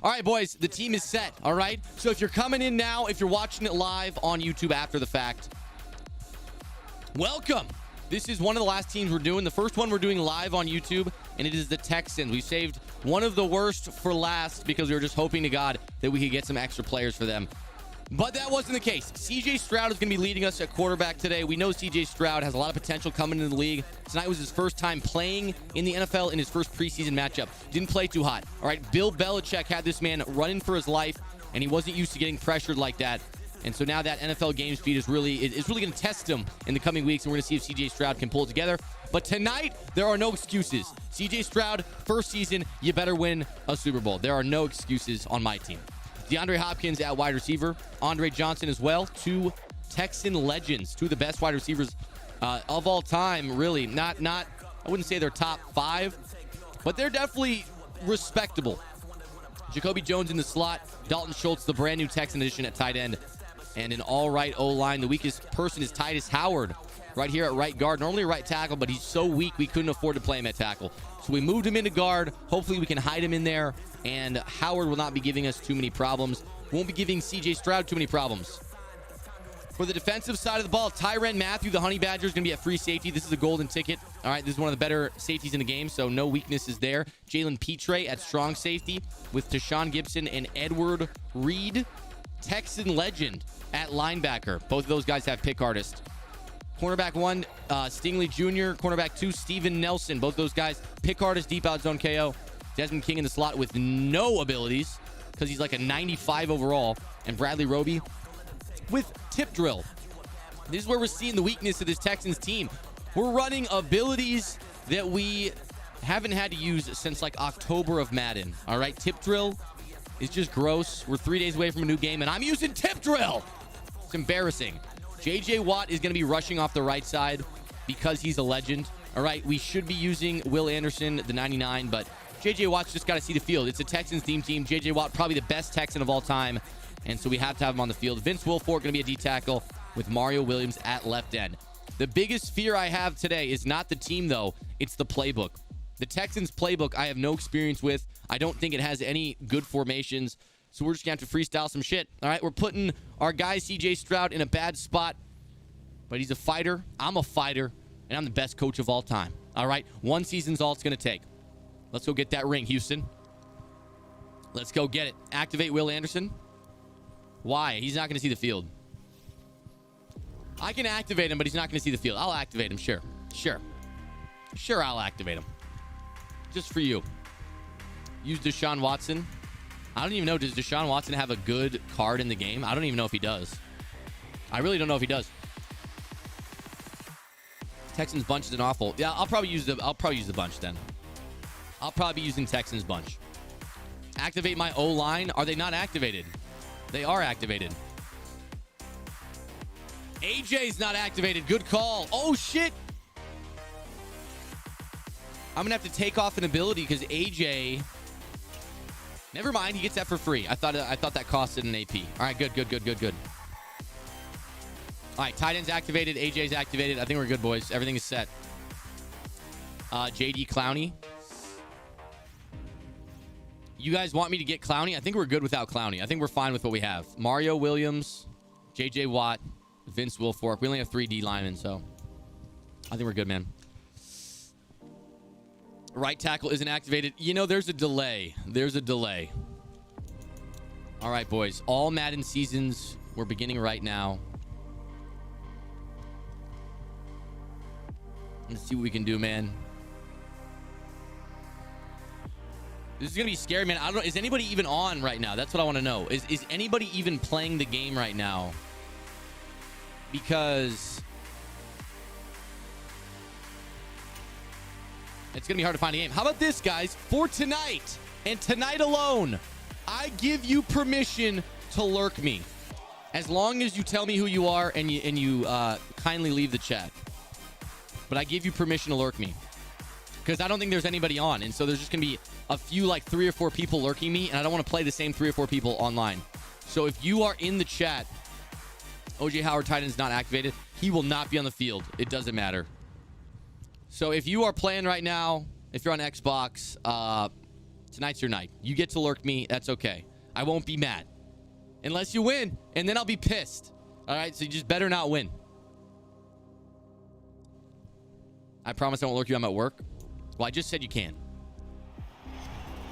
All right, boys, the team is set, all right? So if you're coming in now, if you're watching it live on YouTube after the fact, welcome. This is one of the last teams we're doing. The first one we're doing live on YouTube, and it is the Texans. We saved one of the worst for last because we were just hoping to God that we could get some extra players for them. But that wasn't the case. CJ Stroud is going to be leading us at quarterback today. We know CJ Stroud has a lot of potential coming into the league. Tonight was his first time playing in the NFL in his first preseason matchup. Didn't play too hot. All right, Bill Belichick had this man running for his life, and he wasn't used to getting pressured like that. And so now that NFL game speed is really going to test him in the coming weeks, and we're going to see if CJ Stroud can pull it together. But tonight, there are no excuses. CJ Stroud, first season, you better win a Super Bowl. There are no excuses on my team. DeAndre Hopkins at wide receiver. Andre Johnson as well. Two Texan legends. Two of the best wide receivers of all time, really. Not I wouldn't say they're top 5, but they're definitely respectable. Jacoby Jones in the slot. Dalton Schultz, the brand new Texan addition at tight end. And an all-right O-line. The weakest person is Titus Howard right here at right guard. Normally right tackle, but he's so weak we couldn't afford to play him at tackle. So we moved him into guard. Hopefully we can hide him in there, and Howard will not be giving us too many problems. Won't be giving CJ Stroud too many problems. For the defensive side of the ball, Tyrann Mathieu, the Honey Badger, is going to be at free safety. This is a golden ticket. All right, this is one of the better safeties in the game, so no weaknesses there. Jalen Petre at strong safety with Tashawn Gibson and Edward Reed. Texan legend at linebacker. Both of those guys have pick artists. Cornerback 1, Stingley Jr. Cornerback 2, Steven Nelson. Both those guys, pick artist, deep out zone KO. Desmond King in the slot with no abilities because he's like a 95 overall. And Bradley Roby with tip drill. This is where we're seeing the weakness of this Texans team. We're running abilities that we haven't had to use since like October of Madden. All right, tip drill is just gross. We're 3 days away from a new game, and I'm using tip drill. It's embarrassing. J.J. Watt is going to be rushing off the right side because he's a legend. All right, we should be using Will Anderson, the 99, but J.J. Watt's just got to see the field. It's a Texans team. J.J. Watt, probably the best Texan of all time, and so we have to have him on the field. Vince Wilfork going to be a D-tackle with Mario Williams at left end. The biggest fear I have today is not the team, though. It's the playbook. The Texans playbook I have no experience with. I don't think it has any good formations. So we're just going to have to freestyle some shit. All right, we're putting our guy CJ Stroud in a bad spot. But he's a fighter. I'm a fighter. And I'm the best coach of all time. All right, one season's all it's going to take. Let's go get that ring, Houston. Let's go get it. Activate Will Anderson. Why? He's not going to see the field. I can activate him, but he's not going to see the field. I'll activate him, sure. Sure, I'll activate him. Just for you. Use Deshaun Watson. I don't even know. Does Deshaun Watson have a good card in the game? I don't even know if he does. I really don't know if he does. Texans bunch is an awful. Yeah, I'll probably use the bunch then. I'll probably be using Texans bunch. Activate my O-line. Are they not activated? They are activated. AJ's not activated. Good call. Oh shit. I'm gonna have to take off an ability because AJ. Never mind, he gets that for free. I thought that costed an AP. All right, good. All right, tight end's activated. AJ's activated. I think we're good, boys. Everything is set. JD Clowney. You guys want me to get Clowney? I think we're good without Clowney. I think we're fine with what we have. Mario Williams, JJ Watt, Vince Wilfork. We only have 3 D linemen, so I think we're good, man. Right tackle isn't activated. You know, there's a delay. All right, boys. All Madden seasons, we're beginning right now. Let's see what we can do, man. This is going to be scary, man. I don't know. Is anybody even on right now? That's what I want to know. Is anybody even playing the game right now? Because it's going to be hard to find a game. How about this, guys? For tonight, and tonight alone, I give you permission to lurk me. As long as you tell me who you are and you kindly leave the chat. But I give you permission to lurk me. Because I don't think there's anybody on. And so there's just going to be a few, like 3 or 4 people lurking me. And I don't want to play the same 3 or 4 people online. So if you are in the chat, OJ Howard tight end is not activated. He will not be on the field. It doesn't matter. So if you are playing right now, if you're on Xbox, Tonight's your night. You get to lurk me. That's okay. I won't be mad. Unless you win, and then I'll be pissed. All right, so you just better not win. I promise I won't lurk you. I'm at work. Well, I just said you can.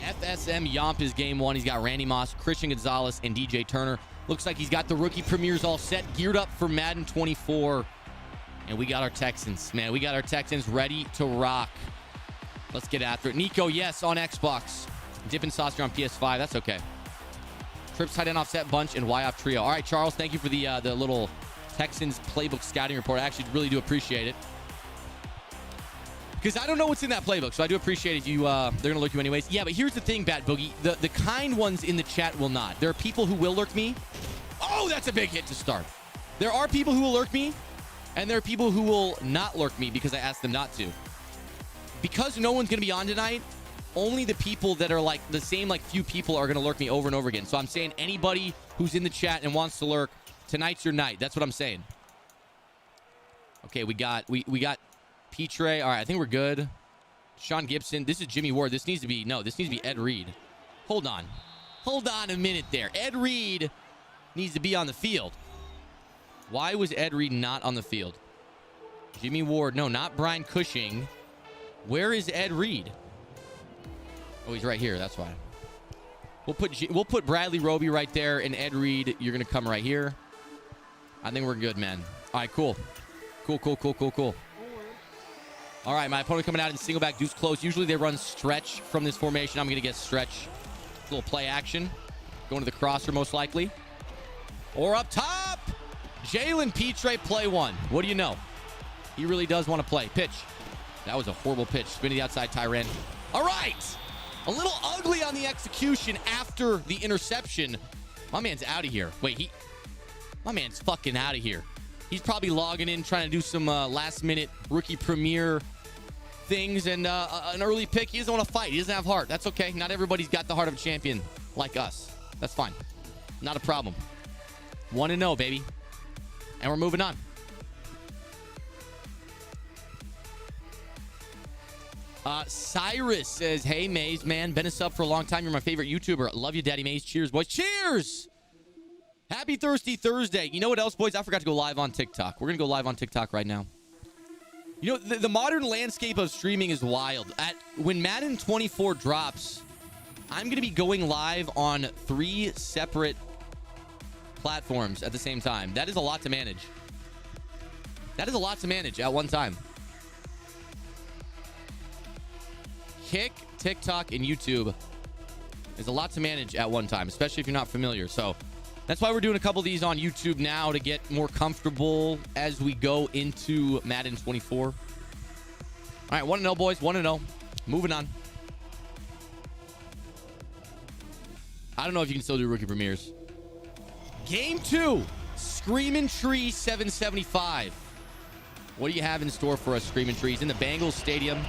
FSM Yomp is game one. He's got Randy Moss, Christian Gonzalez, and DJ Turner. Looks like he's got the rookie premieres all set, geared up for Madden 24. And we got our Texans. Man, we got our Texans ready to rock. Let's get after it. Nico, yes, on Xbox. Dippin' Saucer on PS5. That's okay. Trips, tight end offset bunch, and Y off trio. All right, Charles, thank you for the little Texans playbook scouting report. I actually really do appreciate it. Because I don't know what's in that playbook, so I do appreciate it. They're going to lurk you anyways. Yeah, but here's the thing, Bat Boogie. The kind ones in the chat will not. There are people who will lurk me. Oh, that's a big hit to start. There are people who will lurk me, and there are people who will not lurk me because I asked them not to. Because no one's going to be on tonight, only the people that are like the same like few people are going to lurk me over and over again. So I'm saying anybody who's in the chat and wants to lurk, tonight's your night. That's what I'm saying. Okay, we got Petre. All right, I think we're good. Sean Gibson. This is Jimmy Ward. This needs to be Ed Reed. Hold on a minute there. Ed Reed needs to be on the field. Why was Ed Reed not on the field? Jimmy Ward. No, not Brian Cushing. Where is Ed Reed? Oh, he's right here. That's why. We'll put Bradley Roby right there, and Ed Reed, you're gonna come right here. I think we're good, man. All right, cool. All right, my opponent coming out in single back deuce close. Usually they run stretch from this formation. I'm going to get stretch. A little play action. Going to the crosser most likely. Or up top. Jalen Petre, play one. What do you know? He really does want to play. Pitch. That was a horrible pitch. Spin to the outside, Tyrann. All right. A little ugly on the execution after the interception. My man's out of here. Wait, my man's fucking out of here. He's probably logging in, trying to do some last-minute rookie premiere things, and an early pick. He doesn't want to fight. He doesn't have heart. That's okay. Not everybody's got the heart of a champion like us. That's fine. Not a problem. 1-0, baby. And we're moving on. Cyrus says, hey, Maze, man. Been a sub for a long time. You're my favorite YouTuber. Love you, Daddy Maze. Cheers, boys. Cheers! Happy Thirsty Thursday. You know what else, boys? I forgot to go live on TikTok. We're going to go live on TikTok right now. You know, the modern landscape of streaming is wild. When Madden 24 drops, I'm going to be going live on 3 separate platforms at the same time. That is a lot to manage. That is a lot to manage at one time. Kick, TikTok, and YouTube is a lot to manage at one time, especially if you're not familiar. So that's why we're doing a couple of these on YouTube now to get more comfortable as we go into Madden 24. All right, 1-0, boys. 1-0. Moving on. I don't know if you can still do rookie premieres. Game 2. Screamin' Tree 775. What do you have in store for us, Screamin' Tree? He's in the Bengals stadium.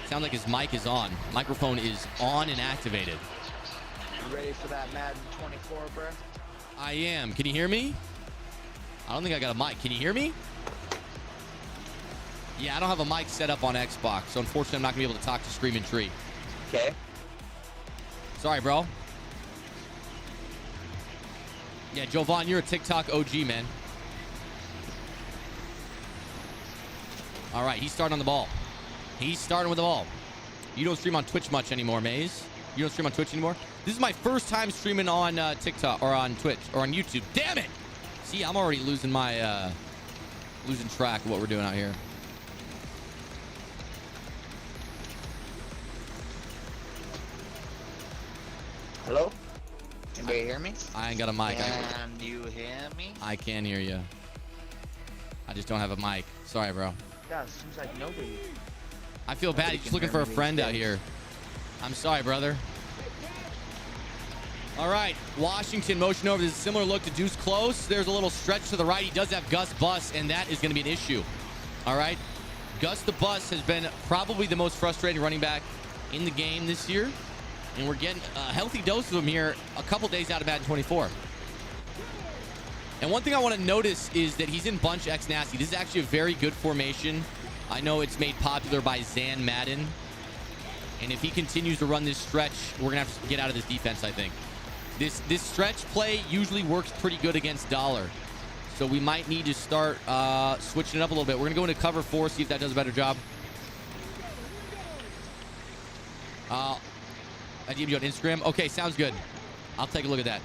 Sounds like his mic is on. Microphone is on and activated. You ready for that Madden 24, bro? I am. Can you hear me? I don't think I got a mic. Can you hear me? Yeah, I don't have a mic set up on Xbox, so unfortunately I'm not going to be able to talk to Screamin' Tree. Okay. Sorry, bro. Yeah, Jovan, you're a TikTok OG, man. All right, he's starting on the ball. He's starting with the ball. You don't stream on Twitch much anymore, Maze. You don't stream on Twitch anymore? This is my first time streaming on TikTok or on Twitch or on YouTube. Damn it! See, I'm already losing my losing track of what we're doing out here. Hello? Anybody hear me? I ain't got a mic. Can you hear me? I can hear you. I just don't have a mic. Sorry, bro. God, it seems like nobody. I feel bad. He's just looking for a friend out here. I'm sorry, brother. All right, Washington motion over. This is a similar look to Deuce Close. There's a little stretch to the right. He does have Gus Bus, and that is going to be an issue. All right, Gus the Bus has been probably the most frustrating running back in the game this year, and we're getting a healthy dose of him here a couple days out of Madden 24. And one thing I want to notice is that he's in bunch X Nasty. This is actually a very good formation. I know it's made popular by Zan Madden. And if he continues to run this stretch, we're going to have to get out of this defense, I think. This stretch play usually works pretty good against dollar. So we might need to start switching it up a little bit. We're going to go into cover 4, see if that does a better job. I DM you on Instagram. Okay, sounds good. I'll take a look at that.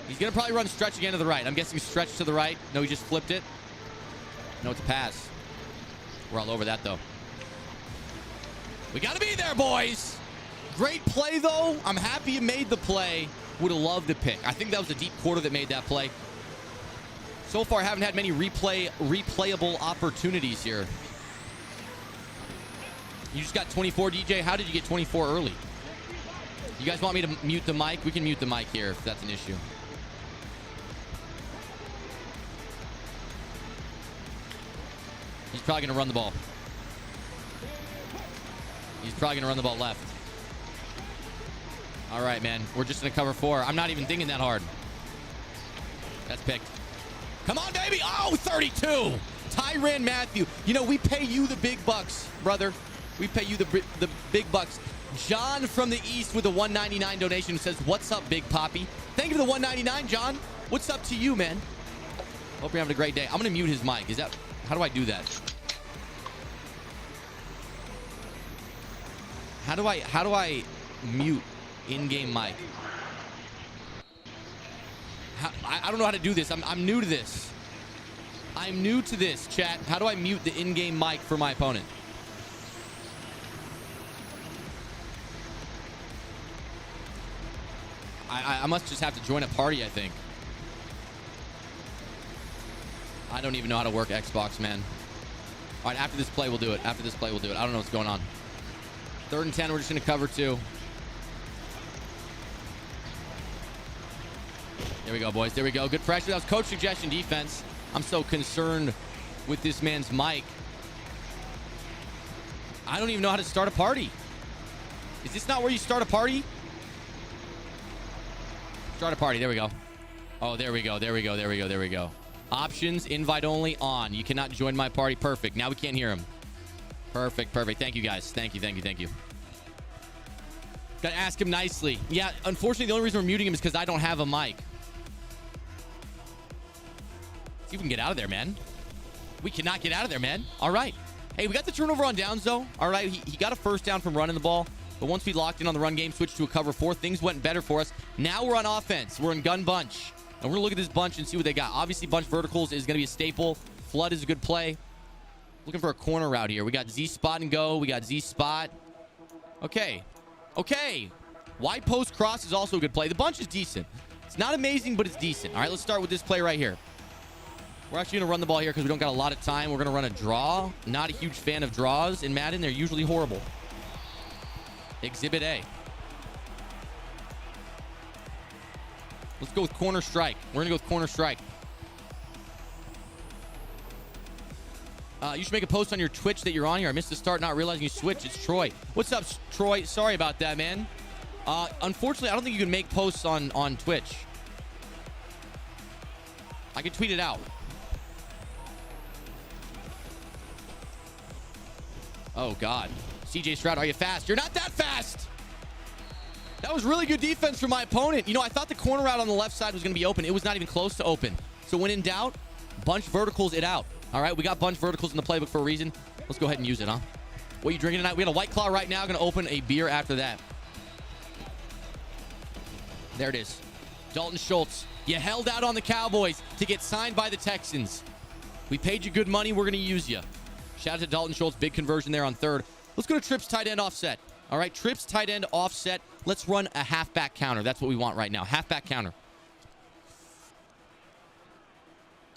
He's going to probably run stretch again to the right. I'm guessing stretch to the right. No, he just flipped it. No, it's a pass. We're all over that, though. We got to be there, boys. Great play, though. I'm happy you made the play. Would have loved to pick. I think that was a deep quarter that made that play. So far, I haven't had many replayable opportunities here. You just got 24, DJ. How did you get 24 early? You guys want me to mute the mic? We can mute the mic here if that's an issue. He's probably going to run the ball. He's probably going to run the ball left. All right, man. We're just going to cover 4. I'm not even thinking that hard. That's picked. Come on, baby. Oh, 32. Tyrann Mathieu. You know, we pay you the big bucks, brother. We pay you the big bucks. John from the East with a $1.99 donation says, what's up, Big Poppy? Thank you for the $1.99, John. What's up to you, man? Hope you're having a great day. I'm going to mute his mic. How do I do that? How do I mute in-game mic? I don't know how to do this. I'm new to this. I'm new to this, chat. How do I mute the in-game mic for my opponent? I must just have to join a party, I think. I don't even know how to work Xbox, man. All right, after this play, we'll do it. After this play, we'll do it. I don't know what's going on. 3rd and 10, we're just going to cover 2. There we go, boys. There we go. Good pressure. That was coach suggestion defense. I'm so concerned with this man's mic. I don't even know how to start a party. Is this not where you start a party? Start a party. There we go. Oh, there we go. There we go. There we go. There we go. Options, invite only, on. You cannot join my party. Perfect. Now we can't hear him. Perfect. Perfect. Thank you, guys. Thank you. Thank you. Thank you. Got to ask him nicely. Yeah, unfortunately, the only reason we're muting him is because I don't have a mic. See if we can get out of there, man. We cannot get out of there, man. All right. Hey, we got the turnover on downs, though. All right. He got a first down from running the ball. But once we locked in on the run game, switched to a cover 4, things went better for us. Now we're on offense. We're in gun bunch. And we're going to look at this bunch and see what they got. Obviously, bunch verticals is going to be a staple. Flood is a good play. Looking for a corner route here. We got Z spot and go. We got Z spot. Okay. Okay. Wide post cross is also a good play. The bunch is decent. It's not amazing, but it's decent. All right, let's start with this play right here. We're actually going to run the ball here because we don't got a lot of time. We're going to run a draw. Not a huge fan of draws in Madden. They're usually horrible. Exhibit A. Let's go with corner strike. We're going to go with corner strike. You should make a post on your Twitch that you're on here. I missed the start, not realizing you switched. It's Troy. What's up, Troy? Sorry about that, man. Unfortunately, I don't think you can make posts on Twitch. I can tweet it out. Oh, God. CJ Stroud, are you fast? You're not that fast. That was really good defense from my opponent. You know, I thought the corner route on the left side was going to be open. It was not even close to open. So when in doubt, bunch verticals it out. All right, we got bunch verticals in the playbook for a reason. Let's go ahead and use it, huh? What are you drinking tonight? We got a White Claw right now. Going to open a beer after that. There it is. Dalton Schultz. You held out on the Cowboys to get signed by the Texans. We paid you good money. We're going to use you. Shout out to Dalton Schultz. Big conversion there on 3rd. Let's go to trips tight end offset. All right, trips tight end offset. Let's run a halfback counter. That's what we want right now. Halfback counter.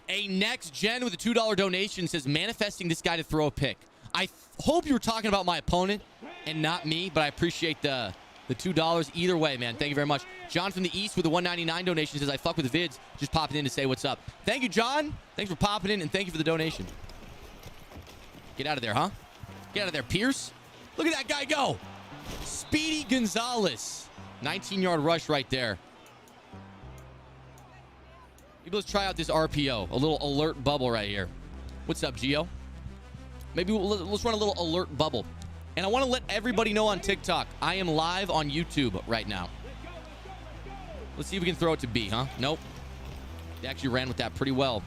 A next gen with a $2 donation says manifesting this guy to throw a pick. I hope you were talking about my opponent and not me, but I appreciate the $2 either way, man. Thank you very much. John from the East with a $1.99 donation says I fuck with the vids. Just popping in to say what's up. Thank you, John. Thanks for popping in and thank you for the donation. Get out of there, huh? Get out of there, Pierce. Look at that guy go. Speedy Gonzalez. 19-yard rush right there. Maybe let's try out this RPO. A little alert bubble right here. What's up, Gio? Maybe let's run a little alert bubble. And I want to let everybody know on TikTok, I am live on YouTube right now. Let's see if we can throw it to B, huh? Nope. They actually ran with that pretty well.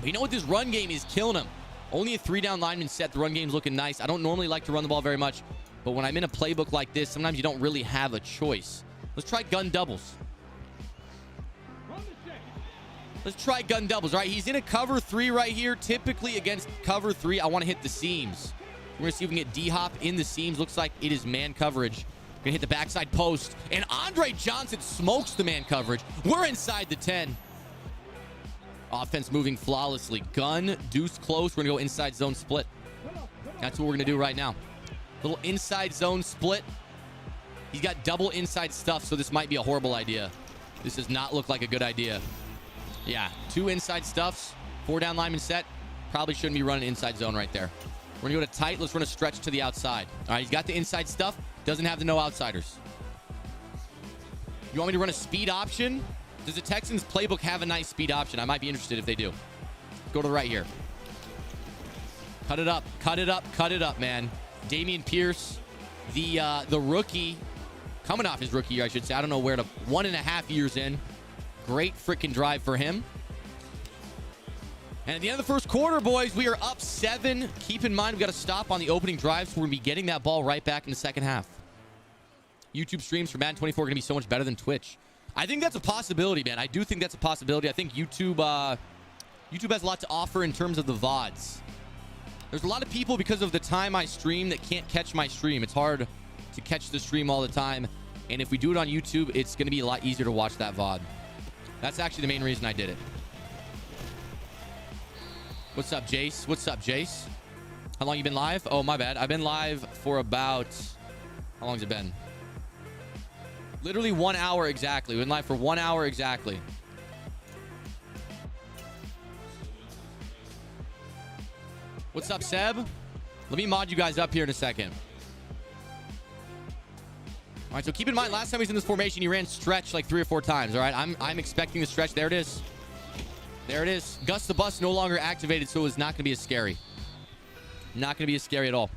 But you know what? This run game is killing them. Only a 3-down lineman set. The run game's looking nice. I don't normally like to run the ball very much, but when I'm in a playbook like this, sometimes you don't really have a choice. Let's try gun doubles. Let's try gun doubles. All right, he's in a cover 3 right here. Typically against cover 3, I want to hit the seams. We're going to see if we can get D-Hop in the seams. Looks like it is man coverage. Going to hit the backside post. And Andre Johnson smokes the man coverage. We're inside the 10. Offense moving flawlessly. Gun, deuce close. We're going to go inside zone split. That's what we're going to do right now. Little inside zone split. He's got double inside stuff, so this might be a horrible idea. This does not look like a good idea. Yeah, 2 inside stuffs. 4-down lineman set. Probably shouldn't be running inside zone right there. We're going to go to tight. Let's run a stretch to the outside. All right, he's got the inside stuff. Doesn't have the no outsiders. You want me to run a speed option? Does the Texans playbook have a nice speed option? I might be interested if they do. Go to the right here. Cut it up. Cut it up. Cut it up, man. Dameon Pierce, the rookie, coming off his rookie year, I should say. I don't know where to. 1.5 years in. Great freaking drive for him. And at the end of the first quarter, boys, we are up 7. Keep in mind, we've got to stop on the opening drive, so we're going to be getting that ball right back in the second half. YouTube streams for Madden 24 are going to be so much better than Twitch. I think that's a possibility, man. I do think that's a possibility. I think YouTube has a lot to offer in terms of the VODs. There's a lot of people, because of the time I stream, that can't catch my stream. It's hard to catch the stream all the time. And if we do it on YouTube, it's going to be a lot easier to watch that VOD. That's actually the main reason I did it. What's up, Jace? What's up, Jace? How long you been live? Oh, my bad. I've been live for about... How long has it been? Literally 1 hour exactly. We've been live for 1 hour exactly. What's up, Seb? Let me mod you guys up here in a second. All right, so keep in mind, last time he was in this formation, he ran stretch like 3 or 4 times, all right? I'm expecting the stretch. There it is. There it is. Gus the Bus no longer activated, so it's not going to be as scary. Not going to be as scary at all.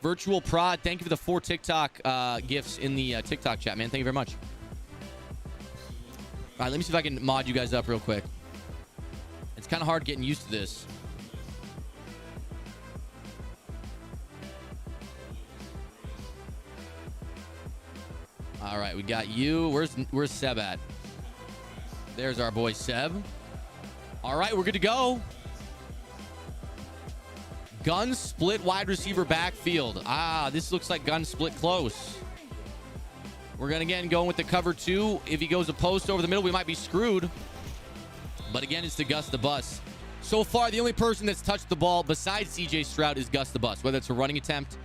Virtual Prod, thank you for the 4 TikTok gifts in the TikTok chat, man. Thank you very much. All right, let me see if I can mod you guys up real quick. It's kind of hard getting used to this. All right, we got you. Where's Seb at? There's our boy Seb. All right, we're good to go. Gun split wide receiver backfield. This looks like gun split close. We're going to, again, go with the cover 2. If he goes a post over the middle, we might be screwed. But, again, it's to Gus the Bus. So far, the only person that's touched the ball besides C.J. Stroud is Gus the Bus, whether it's a running attempt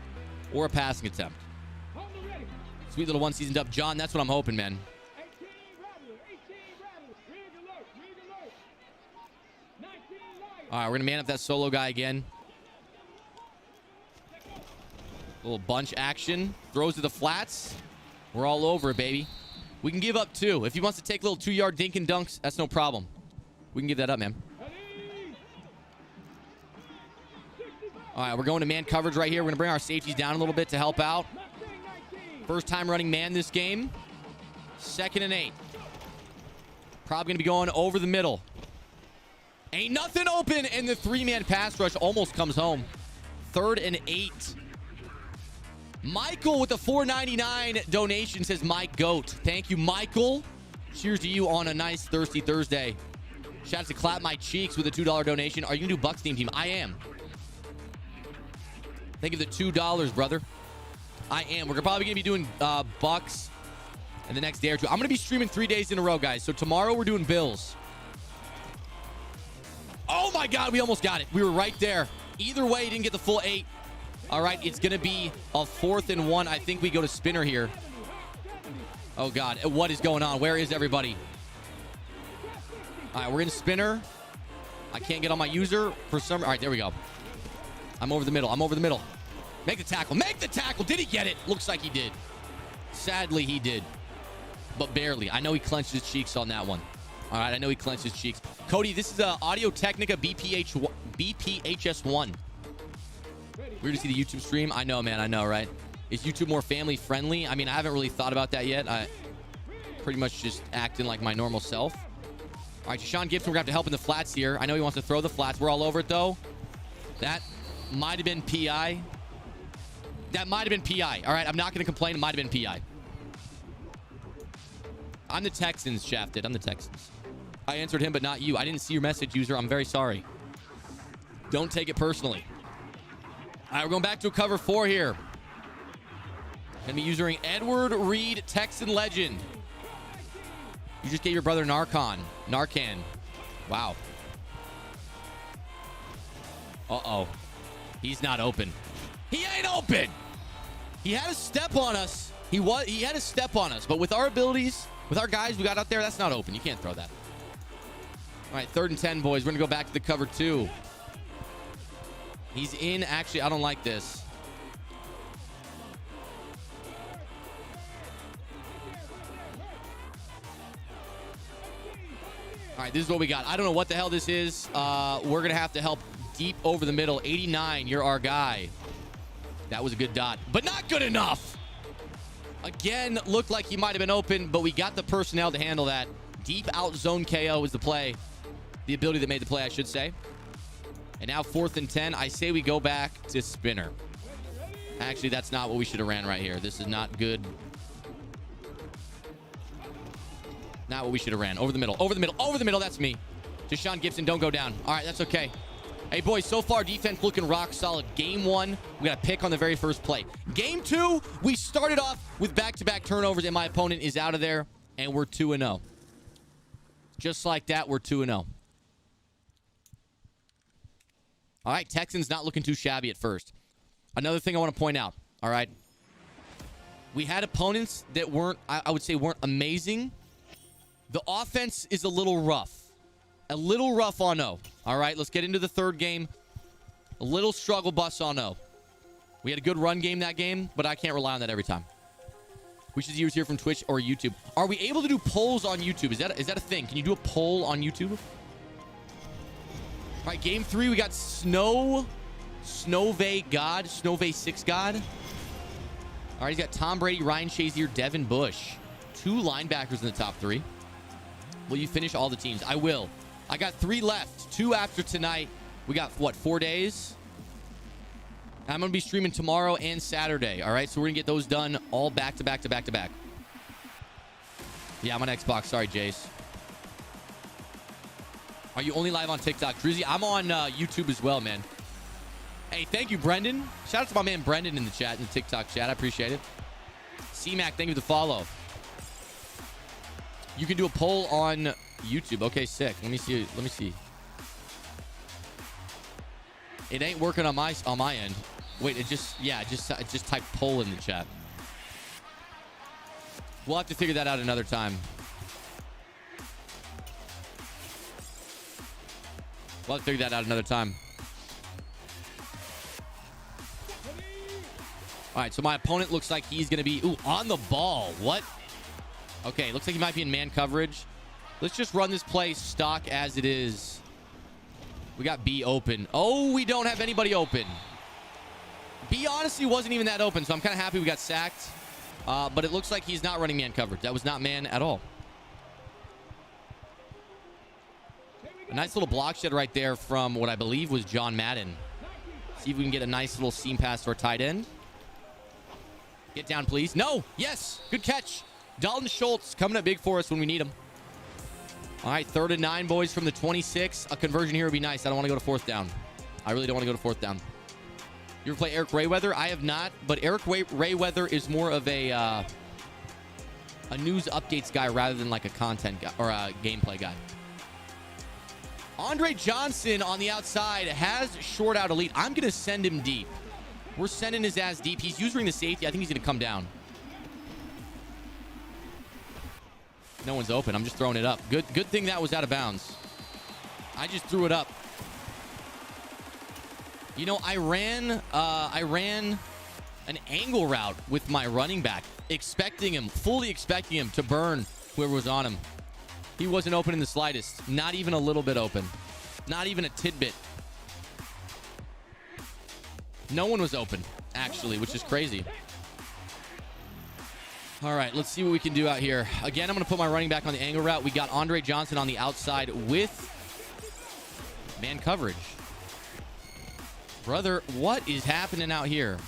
or a passing attempt. Sweet little one-seasoned up. John, that's what I'm hoping, man. All right, we're going to man up that solo guy again. Little bunch action. Throws to the flats. We're all over it, baby. We can give up 2. If he wants to take little 2-yard dink and dunks, that's no problem. We can give that up, man. All right, we're going to man coverage right here. We're going to bring our safeties down a little bit to help out. First time running man this game. 2nd and 8. Probably going to be going over the middle. Ain't nothing open, and the 3-man pass rush almost comes home. 3rd and 8. Michael with the $4.99 donation says, Mike Goat. Thank you, Michael. Cheers to you on a nice Thirsty Thursday. Shout out to Clap My Cheeks with a $2 donation. Are you going to do Bucks team? I am. Thank you for the $2, brother. I am. We're probably going to be doing Bucks in the next day or 2. I'm going to be streaming 3 days in a row, guys. So tomorrow we're doing Bills. Oh, my God. We almost got it. We were right there. Either way, didn't get the full 8. All right. It's going to be a 4th and 1. I think we go to spinner here. Oh, God. What is going on? Where is everybody? All right. We're in spinner. I can't get on my user for some. All right. There we go. I'm over the middle. I'm over the middle. Make the tackle. Make the tackle. Did he get it? Looks like he did. Sadly, he did. But barely. I know he clenched his cheeks on that one. All right, I know he clenched his cheeks. Cody, this is Audio Technica BPHS1. Weird to see the YouTube stream. I know, man. I know, right? Is YouTube more family friendly? I mean, I haven't really thought about that yet. I pretty much just acting like my normal self. All right, Deshaun Gibson, we're going to have to help in the flats here. I know he wants to throw the flats. We're all over it, though. That might have been PI. That might have been PI. All right, I'm not going to complain. It might have been PI. I'm the Texans, shafted. I'm the Texans. I answered him, but not you. I didn't see your message, user. I'm very sorry. Don't take it personally. All right, we're going back to a cover 4 here. Going to be using Edward Reed, Texan legend. You just gave your brother Narcan. Wow. Uh-oh. He's not open. He ain't open. He had a step on us. He had a step on us. But with our abilities, with our guys we got out there, that's not open. You can't throw that. All right, 3rd and 10, boys. We're going to go back to the cover 2. He's in. Actually, I don't like this. All right, this is what we got. I don't know what the hell this is. We're going to have to help deep over the middle. 89, you're our guy. That was a good dot, but not good enough. Again, looked like he might have been open, but we got the personnel to handle that. Deep out zone KO is the play. The ability that made the play, I should say. And now 4th and 10. I say we go back to spinner. Actually, that's not what we should have ran right here. This is not good. Not what we should have ran. Over the middle. Over the middle. Over the middle. That's me. Deshaun Gibson, don't go down. All right, that's okay. Hey, boys, so far, defense looking rock solid. Game 1, we got a pick on the very first play. Game 2, we started off with back-to-back turnovers, and my opponent is out of there, and we're 2-0. Just like that, we're 2-0. All right, Texans not looking too shabby at first. Another thing I want to point out, all right? We had opponents that weren't, I would say, weren't amazing. The offense is a little rough. A little rough on O. All right, let's get into the 3rd game. A little struggle bus on O. We had a good run game that game, but I can't rely on that every time. We should use here from Twitch or YouTube. Are we able to do polls on YouTube? Is that a thing? Can you do a poll on YouTube? All right, game 3, we got Snowve God, Snowve 6 God. All right, he's got Tom Brady, Ryan Shazier, Devin Bush. 2 linebackers in the top 3. Will you finish all the teams? I will. I got 3 left. 2 after tonight. We got, what, 4 days? I'm going to be streaming tomorrow and Saturday. All right, so we're going to get those done all back to back to back to back. Yeah, I'm on Xbox. Sorry, Jace. Are you only live on TikTok? Drizzy, I'm on YouTube as well, man. Hey, thank you, Brendan. Shout out to my man Brendan in the chat, in the TikTok chat. I appreciate it. C-Mac, thank you for the follow. You can do a poll on YouTube. Okay, sick. Let me see. Let me see. It ain't working on my end. Wait, just type poll in the chat. We'll have to figure that out another time. We'll have to figure that out another time. All right, so my opponent looks like he's going to be on the ball. What? Okay, looks like he might be in man coverage. Let's just run this play stock as it is. We got B open. Oh, we don't have anybody open. B honestly wasn't even that open, so I'm kind of happy we got sacked. But it looks like he's not running man coverage. That was not man at all. A nice little block shed right there from what I believe was John Madden. See if we can get a nice little seam pass to our tight end. Get down, please. No. Yes. Good catch. Dalton Schultz coming up big for us when we need him. All right, 3rd and 9, boys, from the 26. A conversion here would be nice. I don't want to go to 4th down. I really don't want to go to 4th down. You ever play Eric Rayweather? I have not, but Eric Rayweather is more of a news updates guy rather than like a content guy or a gameplay guy. Andre Johnson on the outside has short out elite. I'm going to send him deep. We're sending his ass deep. He's using the safety. I think he's going to come down. No one's open. I'm just throwing it up. Good thing that was out of bounds. I just threw it up. You know, I ran an angle route with my running back, fully expecting him to burn whoever was on him. He wasn't open in the slightest. Not even a little bit open. Not even a tidbit. No one was open, actually, which is crazy. All right, let's see what we can do out here. Again, I'm going to put my running back on the angle route. We got Andre Johnson on the outside with man coverage. Brother, what is happening out here?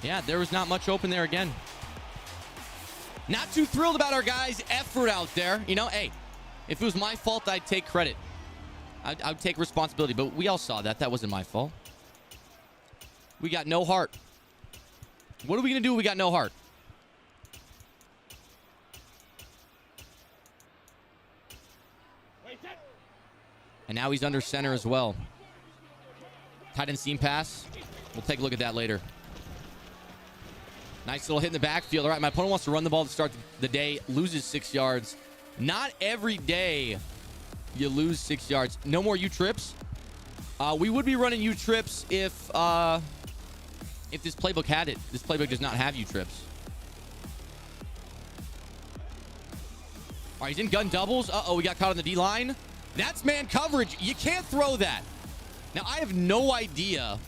Yeah, there was not much open there again. Not too thrilled about our guys' effort out there. You know, hey, if it was my fault, I'd take credit. I'd take responsibility, but we all saw that. That wasn't my fault. We got no heart. What are we going to do if we got no heart? And now he's under center as well. Tight end seam pass. We'll take a look at that later. Nice little hit in the backfield. All right, my opponent wants to run the ball to start the day. Loses 6 yards. Not every day you lose 6 yards. No more U-trips. We would be running U-trips if this playbook had it. This playbook does not have U-trips. All right, he's in gun doubles. Uh-oh, we got caught on the D-line. That's man coverage. You can't throw that. Now, I have no idea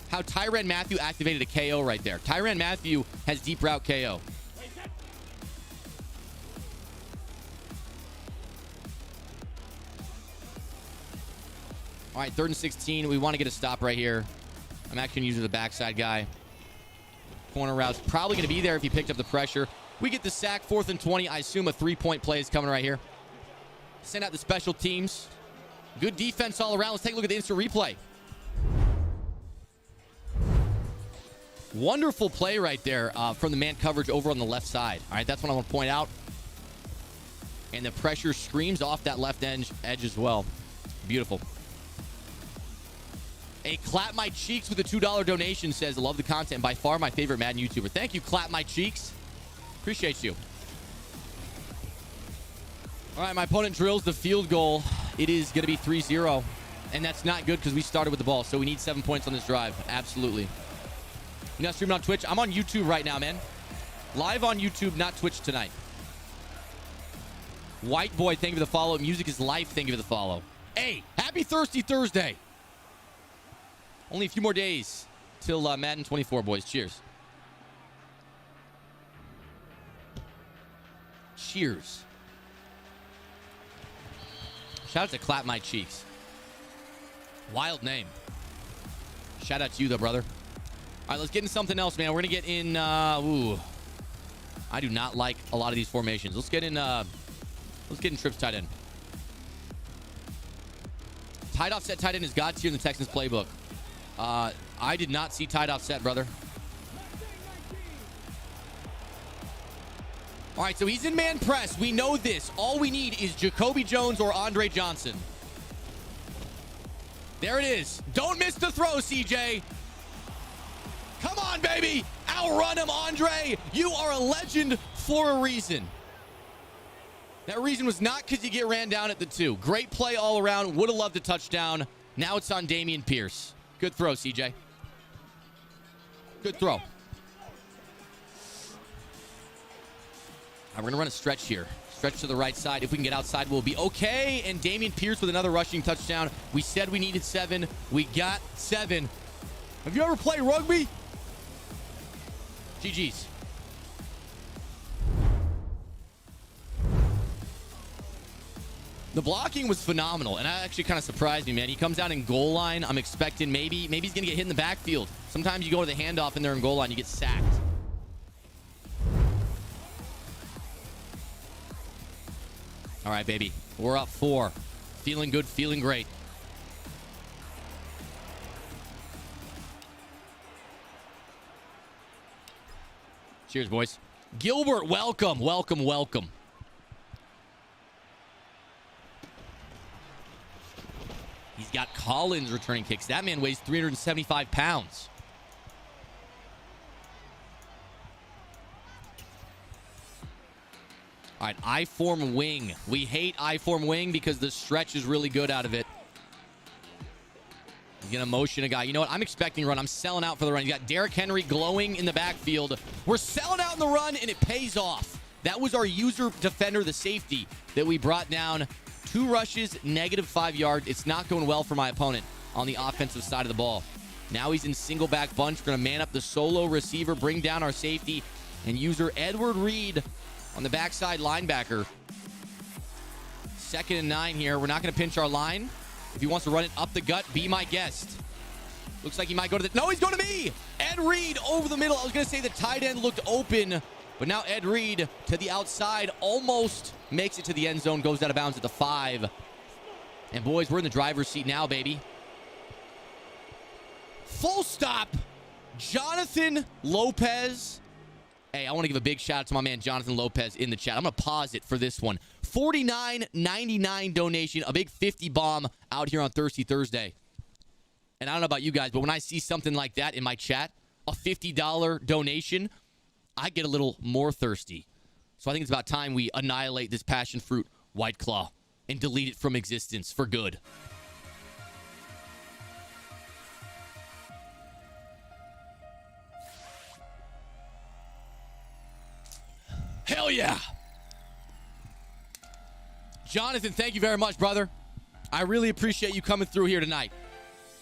how Tyrann Mathieu activated a KO right there. Tyrann Mathieu has deep route KO. All right, 3rd and 16. We want to get a stop right here. I'm actually going to use the backside guy. Corner route's probably going to be there if he picked up the pressure. We get the sack, 4th and 20. I assume a 3-point play is coming right here. Send out the special teams. Good defense all around. Let's take a look at the instant replay. Wonderful play right there from the man coverage over on the left side. All right, that's what I want to point out. And the pressure screams off that left edge as well. Beautiful. A Clap My Cheeks with a $2 donation says, love the content. By far my favorite Madden YouTuber. Thank you, Clap My Cheeks. Appreciate you. All right, my opponent drills the field goal. It is going to be 3-0. And that's not good because we started with the ball. So we need 7 points on this drive. Absolutely. You're not streaming on Twitch? I'm on YouTube right now, man. Live on YouTube, not Twitch tonight. White Boy, thank you for the follow. Music is Life, thank you for the follow. Hey, happy Thirsty Thursday. Only a few more days till Madden 24, boys. Cheers. Cheers. Shout out to Clap My Cheeks. Wild name. Shout out to you, though, brother. All right, let's get into something else, man. We're going to get in... I do not like a lot of these formations. Let's get in trips tight end. Tight offset tight end is God tier in the Texans playbook. I did not see tight offset, brother. All right, so he's in man press. We know this. All we need is Jacoby Jones or Andre Johnson. There it is. Don't miss the throw, CJ. Come on, baby. Outrun him, Andre. You are a legend for a reason. That reason was not because you get ran down at the 2. Great play all around. Would have loved a touchdown. Now it's on Dameon Pierce. Good throw, CJ. Good throw. We're going to run a stretch here. Stretch to the right side. If we can get outside, we'll be okay. And Dameon Pierce with another rushing touchdown. We said we needed 7. We got 7. Have you ever played rugby? GG's. The blocking was phenomenal, and that actually kind of surprised me, man. He comes down in goal line. I'm expecting maybe he's going to get hit in the backfield. Sometimes you go to the handoff and they're in goal line, you get sacked. All right, baby. We're up 4. Feeling good, feeling great. Cheers, boys. Gilbert, welcome, welcome, welcome. He's got Collins returning kicks. That man weighs 375 pounds. All right, I-form wing. We hate I-form wing because the stretch is really good out of it. He's going to motion a guy. You know what? I'm expecting a run. I'm selling out for the run. You got Derrick Henry glowing in the backfield. We're selling out in the run, and it pays off. That was our user defender, the safety, that we brought down. 2 rushes, -5 yards. It's not going well for my opponent on the offensive side of the ball. Now he's in single back bunch. We're going to man up the solo receiver, bring down our safety, and user Edward Reed on the backside linebacker. 2nd and 9 here. We're not going to pinch our line. If he wants to run it up the gut, be my guest. Looks like he might go to the... No, he's going to me! Ed Reed over the middle. I was going to say the tight end looked open, but now Ed Reed to the outside almost makes it to the end zone, goes out of bounds at the 5. And boys, we're in the driver's seat now, baby. Full stop. Jonathan Lopez. Hey, I want to give a big shout out to my man Jonathan Lopez in the chat. I'm going to pause it for this one. $49.99 donation, a big 50 bomb out here on Thirsty Thursday. And I don't know about you guys, but when I see something like that in my chat, a $50 donation, I get a little more thirsty. So I think it's about time we annihilate this passion fruit White Claw and delete it from existence for good. Hell yeah. Jonathan, thank you very much, brother. I really appreciate you coming through here tonight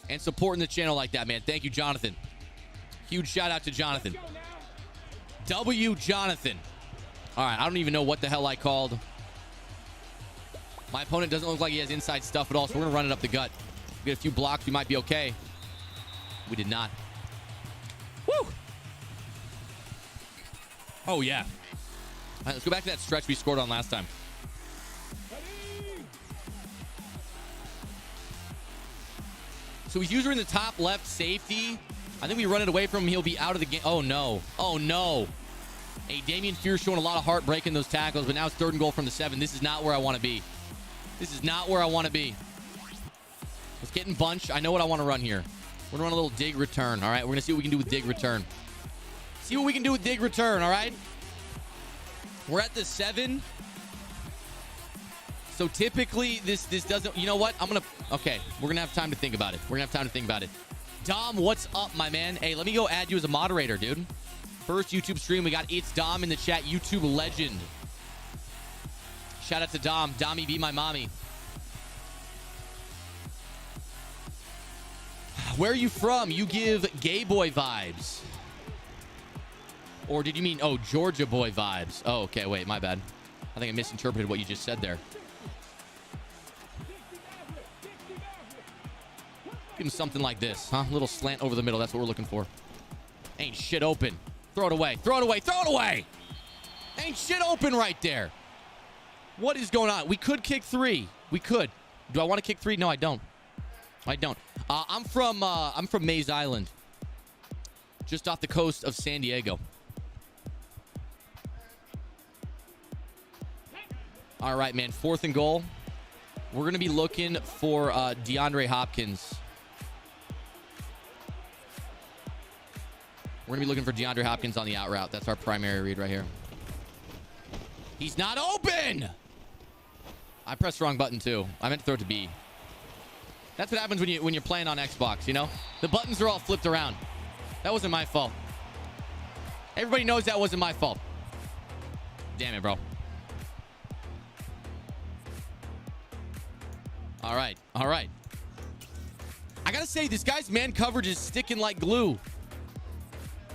and supporting the channel like that, man. Thank you, Jonathan. Huge shout out to Jonathan. W. Jonathan. All right, I don't even know what the hell I called. My opponent doesn't look like he has inside stuff at all, so we're going to run it up the gut. We get a few blocks, we might be okay. We did not. Woo! Oh, yeah. All right, let's go back to that stretch we scored on last time. So he's usually in the top left safety. I think we run it away from him. He'll be out of the game. Oh, no. Oh, no. Hey, Damian Fear showing a lot of heart breaking those tackles, but now it's 3rd and goal from the 7. This is not where I want to be. This is not where I want to be. Let's get in bunch. I know what I want to run here. We're going to run a little dig return, all right? We're going to see what we can do with dig return. See what we can do with dig return, all right? We're at the 7. So typically, this doesn't... You know what? Okay, we're going to have time to think about it. We're going to have time to think about it. Dom, what's up, my man? Hey, let me go add you as a moderator, dude. First YouTube stream, we got It's Dom in the chat. YouTube legend. Shout out to Dom. Dommy, be my mommy. Where are you from? You give gay boy vibes. Or did you mean, oh, Georgia boy vibes? Oh, okay, wait, my bad. I think I misinterpreted what you just said there. Give him something like this, huh? A little slant over the middle. That's what we're looking for. Ain't shit open. Throw it away. Throw it away. Throw it away. Ain't shit open right there. What is going on? We could kick 3. We could. Do I want to kick 3? No, I don't. I don't. I'm from Mays Island, just off the coast of San Diego. All right, man. 4th and goal. We're going to be looking for DeAndre Hopkins. We're going to be looking for DeAndre Hopkins on the out route. That's our primary read right here. He's not open! I pressed the wrong button, too. I meant to throw it to B. That's what happens when you're playing on Xbox, you know? The buttons are all flipped around. That wasn't my fault. Everybody knows that wasn't my fault. Damn it, bro. All right. All right. I got to say, this guy's man coverage is sticking like glue.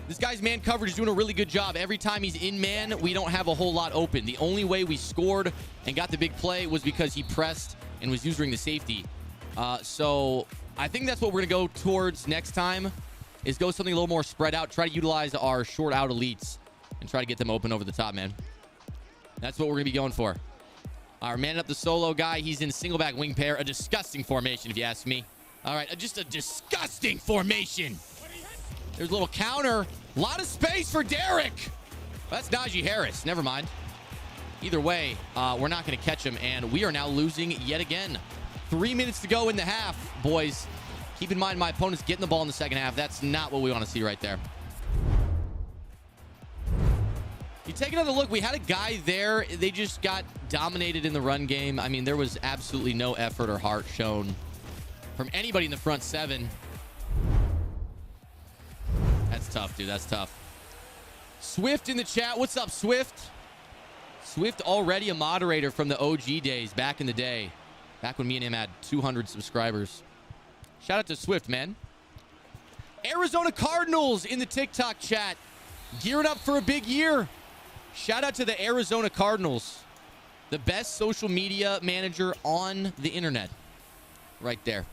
This guy's man coverage is doing a really good job. Every time he's in man, we don't have a whole lot open. The only way we scored and got the big play was because he pressed and was using the safety. So I think that's what we're going to go towards next time, is go something a little more spread out. Try to utilize our short out elites and try to get them open over the top, man. That's what we're going to be going for. Our man up the solo guy. He's in single back wing pair. A disgusting formation, if you ask me. All right, just a disgusting formation. There's a little counter. A lot of space for Derek. That's Najee Harris. Never mind. Either way, we're not going to catch him, and we are now losing yet again. 3 minutes to go in the half, boys. Keep in mind, my opponent's getting the ball in the second half. That's not what we want to see right there. You take another look. We had a guy there. They just got dominated in the run game. I mean, there was absolutely no effort or heart shown from anybody in the front 7. That's tough, dude. That's tough. Swift in the chat. What's up, Swift? Swift already a moderator from the OG days back in the day. Back when me and him had 200 subscribers. Shout out to Swift, man. Arizona Cardinals in the TikTok chat. Gearing up for a big year. Shout out to the Arizona Cardinals. The best social media manager on the internet. Right there.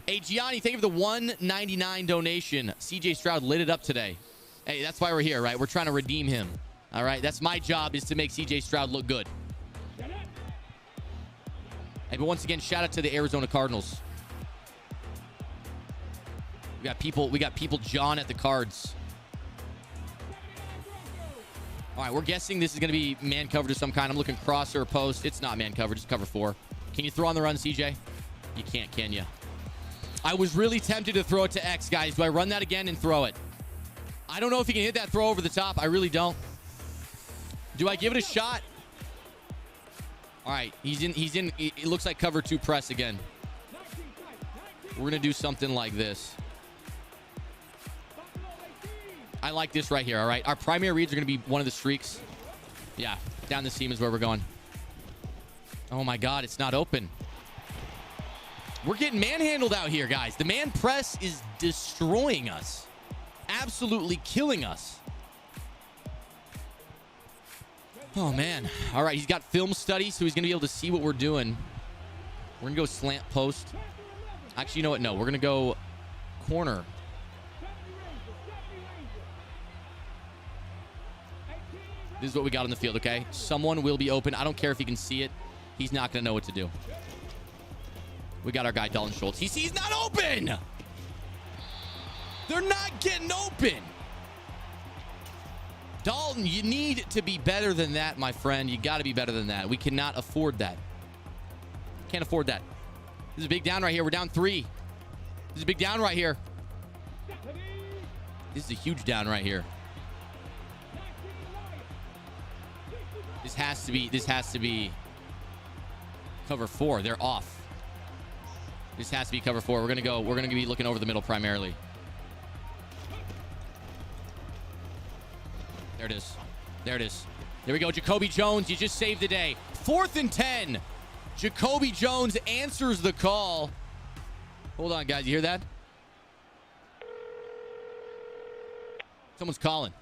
Hey, Gianni, thank you for the $1.99 donation. CJ Stroud lit it up today. Hey, that's why we're here, right? We're trying to redeem him. All right? That's my job, is to make CJ Stroud look good. Hey, but once again, shout out to the Arizona Cardinals. We got people John at the Cards. All right, we're guessing this is going to be man coverage of some kind. I'm looking crosser or post. It's not man coverage. It's cover 4. Can you throw on the run, CJ? You can't, can you? I was really tempted to throw it to X, guys. Do I run that again and throw it? I don't know if he can hit that throw over the top. I really don't. Do I give it a shot? All right, he's in. It looks like cover 2 press again. We're going to do something like this. I like this right here, all right? Our primary reads are going to be one of the streaks. Yeah, down the seam is where we're going. Oh, my God, it's not open. We're getting manhandled out here, guys. The man press is destroying us. Absolutely killing us. Oh, man. All right, he's got film study, so he's going to be able to see what we're doing. We're going to go slant post. Actually, you know what? No, we're going to go corner. This is what we got on the field, okay? Someone will be open. I don't care if he can see it. He's not going to know what to do. We got our guy, Dalton Schultz. He's not open! They're not getting open! Dalton, you need to be better than that, my friend. You got to be better than that. We cannot afford that. Can't afford that. This is a big down right here. We're down 3. This is a big down right here. This is a huge down right here. This has to be cover 4. They're off. This has to be cover 4. We're gonna be looking over the middle primarily. There it is. There it is. There we go. Jacoby Jones, you just saved the day. 4th and 10. Jacoby Jones answers the call. Hold on, guys. You hear that? Someone's calling.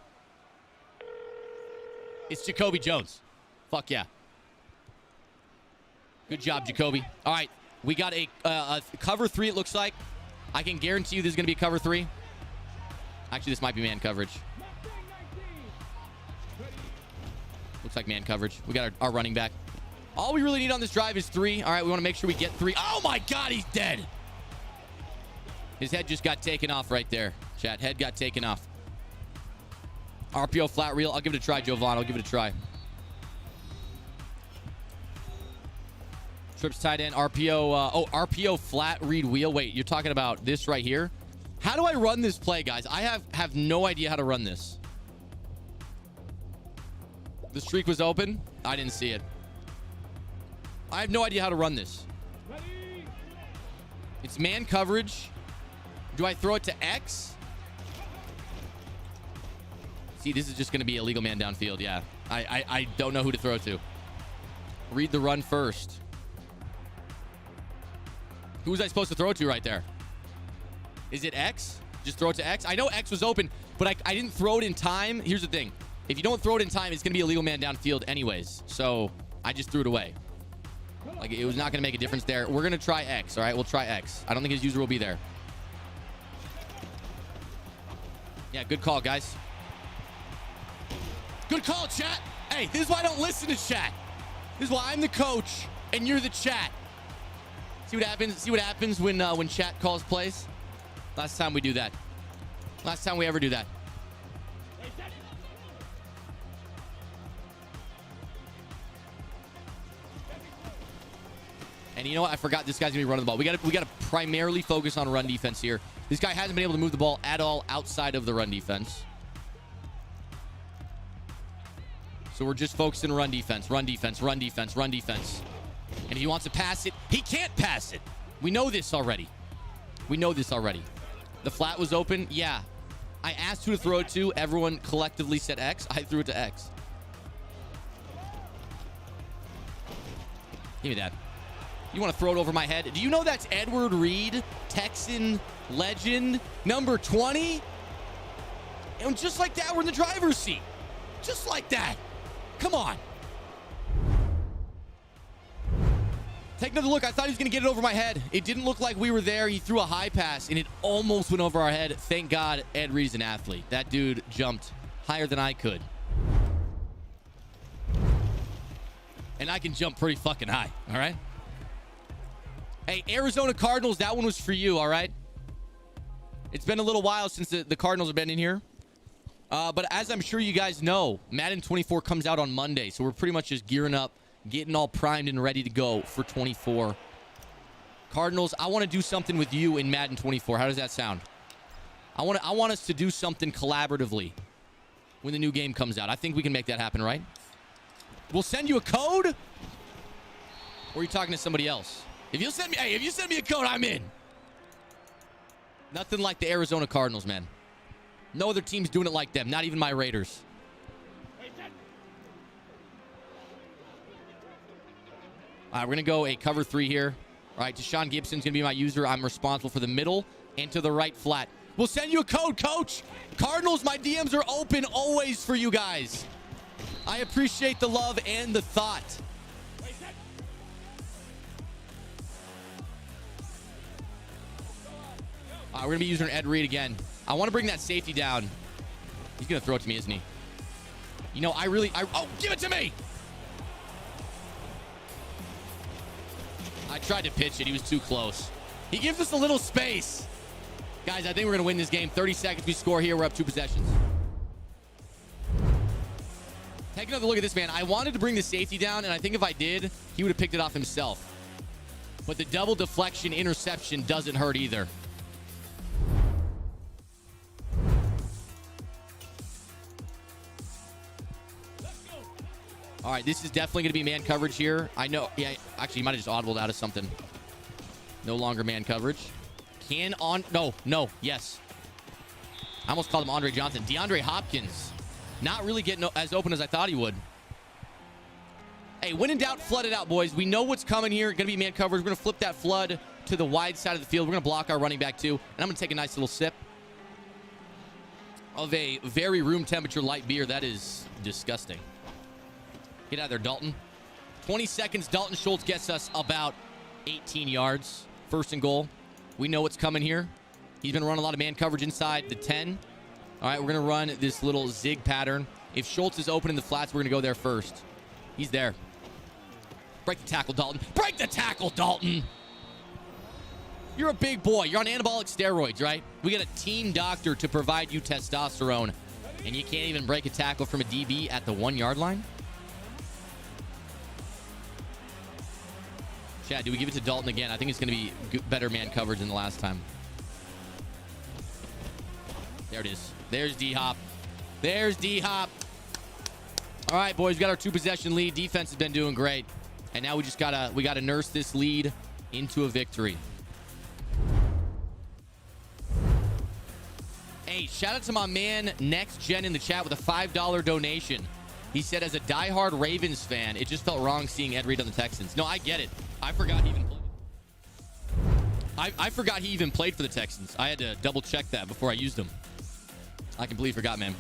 It's Jacoby Jones. Fuck yeah. Good job, Jacoby. All right. We got a cover 3, it looks like. I can guarantee you this is going to be cover 3. Actually, this might be man coverage. Looks like man coverage. We got our running back. All we really need on this drive is 3. All right, we want to make sure we get 3. Oh, my God, he's dead. His head just got taken off right there. Chat, head got taken off. RPO flat reel. I'll give it a try, Jovan. I'll give it a try. Trips tight end. RPO. RPO flat read wheel. Wait, you're talking about this right here? How do I run this play, guys? I have no idea how to run this. The streak was open. I didn't see it. I have no idea how to run this. It's man coverage. Do I throw it to X? See, this is just going to be a legal man downfield. Yeah. I don't know who to throw to. Read the run first. Who was I supposed to throw to right there? Is it X? Just throw it to X? I know X was open, but I didn't throw it in time. Here's the thing. If you don't throw it in time, it's going to be a legal man downfield anyways. So I just threw it away. Like, it was not going to make a difference there. We're going to try X, all right? We'll try X. I don't think his user will be there. Yeah, good call, guys. Good call, chat. Hey, this is why I don't listen to chat. This is why I'm the coach and you're the chat. See what happens? See what happens when chat calls plays? Last time we do that. Last time we ever do that. And you know what? I forgot this guy's gonna be running the ball. We gotta primarily focus on run defense here. This guy hasn't been able to move the ball at all outside of the run defense. So we're just focusing on run defense, run defense, run defense, run defense. And if he wants to pass it, he can't pass it. We know this already. We know this already. The flat was open. Yeah. I asked who to throw it to. Everyone collectively said X. I threw it to X. Give me that. You want to throw it over my head? Do you know that's Edward Reed, Texan legend, number 20? And just like that, we're in the driver's seat. Just like that. Come on. Take another look. I thought he was going to get it over my head. It didn't look like we were there. He threw a high pass, and it almost went over our head. Thank God Ed Reed's an athlete. That dude jumped higher than I could. And I can jump pretty fucking high, all right? Hey, Arizona Cardinals, that one was for you, all right? It's been a little while since the Cardinals have been in here. But as I'm sure you guys know, Madden 24 comes out on Monday, so we're pretty much just gearing up, getting all primed and ready to go for 24. Cardinals, I want to do something with you in Madden 24. How does that sound? I want us to do something collaboratively when the new game comes out. I think we can make that happen, right? We'll send you a code? Or are you talking to somebody else? If you send me a code, I'm in. Nothing like the Arizona Cardinals, man. No other team's doing it like them. Not even my Raiders. All right, we're going to go a cover 3 here. All right, Deshaun Gibson's going to be my user. I'm responsible for the middle and to the right flat. We'll send you a code, coach. Cardinals, my DMs are open always for you guys. I appreciate the love and the thought. All right, we're going to be using Ed Reed again. I want to bring that safety down. He's going to throw it to me, isn't he? You know, oh, give it to me. I tried to pitch it. He was too close. He gives us a little space. Guys, I think we're going to win this game. 30 seconds. We score here. We're up 2 possessions. Take another look at this, man. I wanted to bring the safety down, and I think if I did, he would have picked it off himself. But the double deflection interception doesn't hurt either. All right, this is definitely going to be man coverage here. I know. Yeah, actually, you might have just audibled out of something. No longer man coverage. No, yes. I almost called him Andre Johnson. DeAndre Hopkins. Not really getting as open as I thought he would. Hey, when in doubt, flood it out, boys. We know what's coming here. Going to be man coverage. We're going to flip that flood to the wide side of the field. We're going to block our running back, too. And I'm going to take a nice little sip of a very room temperature light beer. That is disgusting. Get out of there, Dalton. 20 seconds. Dalton Schultz gets us about 18 yards. First and goal. We know what's coming here. He's been running a lot of man coverage inside the 10. All right, we're going to run this little zig pattern. If Schultz is open in the flats, we're going to go there first. He's there. Break the tackle, Dalton. Break the tackle, Dalton. You're a big boy. You're on anabolic steroids, right? We got a team doctor to provide you testosterone, and you can't even break a tackle from a DB at the 1 yard line? Chad, do we give it to Dalton again? I think it's going to be better man coverage than the last time. There it is. There's D-Hop. There's D-Hop. All right, boys, we got our 2 possession lead. Defense has been doing great. And now we just gotta nurse this lead into a victory. Hey, shout out to my man Next Gen in the chat with a $5 donation. He said, as a diehard Ravens fan, it just felt wrong seeing Ed Reed on the Texans. No, I get it. I forgot he even played. I forgot he even played for the Texans. I had to double check that before I used him. I completely forgot, man.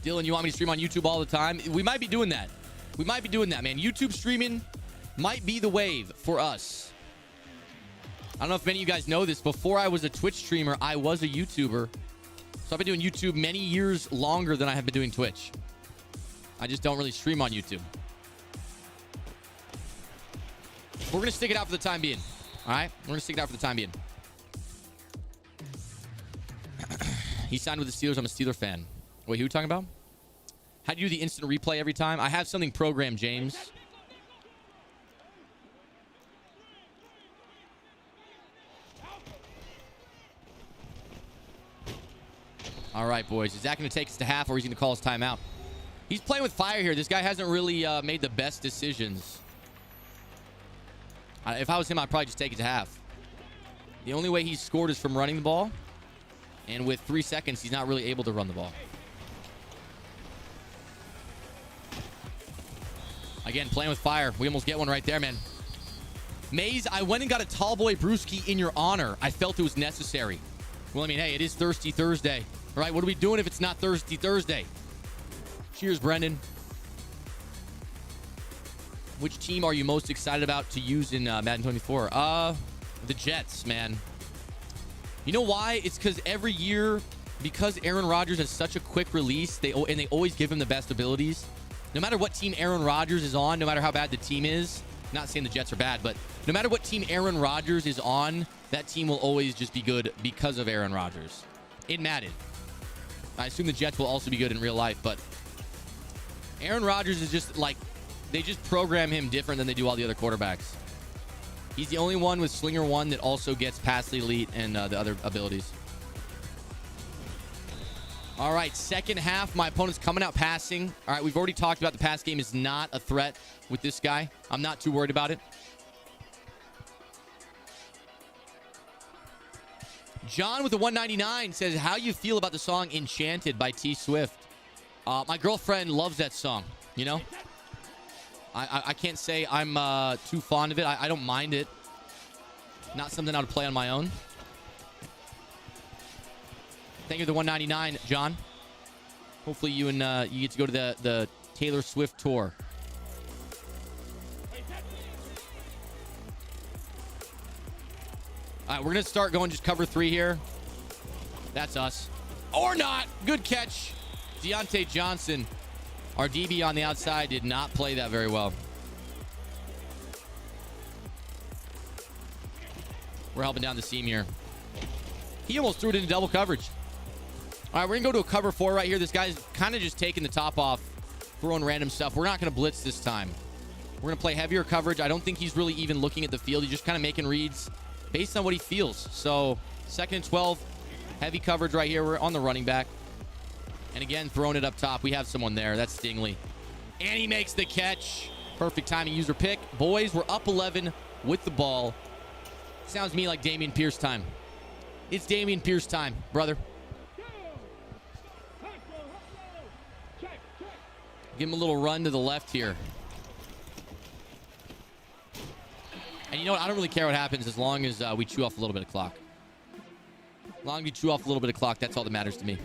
Dylan, you want me to stream on YouTube all the time? We might be doing that. We might be doing that, man. YouTube streaming might be the wave for us. I don't know if many of you guys know this. Before I was a Twitch streamer, I was a YouTuber. So I've been doing YouTube many years longer than I have been doing Twitch. I just don't really stream on YouTube. We're going to stick it out for the time being. All right? We're going to stick it out for the time being. He signed with the Steelers. I'm a Steeler fan. Wait, who are you talking about? How do you do the instant replay every time? I have something programmed, James. All right, boys. Is that going to take us to half, or is he going to call us timeout? He's playing with fire here. This guy hasn't really made the best decisions. If I was him, I'd probably just take it to half. The only way he's scored is from running the ball. And with 3 seconds, he's not really able to run the ball. Again, playing with fire. We almost get one right there, man. Maze, I went and got a tall boy brewski in your honor. I felt it was necessary. Well, I mean, hey, it is Thirsty Thursday. All right, what are we doing if it's not Thirsty Thursday? Cheers, Brendan. Which team are you most excited about to use in Madden 24? The Jets, man. You know why? It's because every year, because Aaron Rodgers has such a quick release, they always give him the best abilities. No matter what team Aaron Rodgers is on, no matter how bad the team is, not saying the Jets are bad, but no matter what team Aaron Rodgers is on, that team will always just be good because of Aaron Rodgers. In Madden. I assume the Jets will also be good in real life, but Aaron Rodgers is just like, they just program him different than they do all the other quarterbacks. He's the only one with Slinger 1 that also gets Pass Elite and the other abilities. All right, second half, my opponent's coming out passing. All right, we've already talked about the pass game is not a threat with this guy. I'm not too worried about it. John with the 199 says, how you feel about the song Enchanted by T Swift? My girlfriend loves that song, you know? I can't say I'm too fond of it. I don't mind it. Not something I would play on my own. Thank you for the 199, John. Hopefully you and you get to go to the Taylor Swift tour. All right, we're going to start going just cover 3 here. That's us. Or not. Good catch. Deontay Johnson. Our DB on the outside did not play that very well. We're helping down the seam here. He almost threw it into double coverage. All right, we're going to go to a cover 4 right here. This guy's kind of just taking the top off, throwing random stuff. We're not going to blitz this time. We're going to play heavier coverage. I don't think he's really even looking at the field. He's just kind of making reads based on what he feels. So 2nd and 12, heavy coverage right here. We're on the running back. And again, throwing it up top. We have someone there. That's Stingley. And he makes the catch. Perfect timing, user pick. Boys, we're up 11 with the ball. Sounds to me like Dameon Pierce time. It's Dameon Pierce time, brother. Give him a little run to the left here. And you know what? I don't really care what happens as long as we chew off a little bit of clock. As long as we chew off a little bit of clock, that's all that matters to me.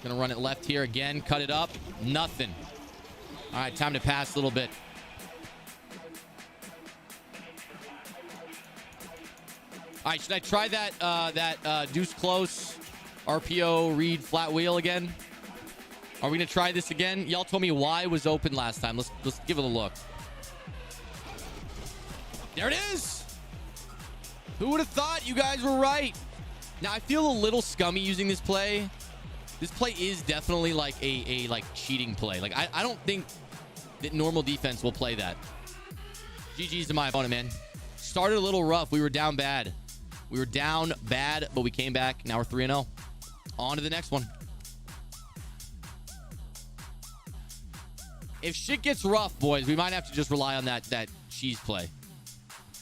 Gonna run it left here again. Cut it up. Nothing. All right, time to pass a little bit. All right, should I try that deuce close RPO read flat wheel again? Are we gonna try this again? Y'all told me Y was open last time. Let's give it a look. There it is. Who would have thought? You guys were right. Now I feel a little scummy using this play. This play is definitely like a like cheating play. Like I don't think that normal defense will play that. GG's to my opponent, man. Started a little rough. We were down bad. We were down bad, but we came back. Now we're 3-0. On to the next one. If shit gets rough, boys, we might have to just rely on that cheese play.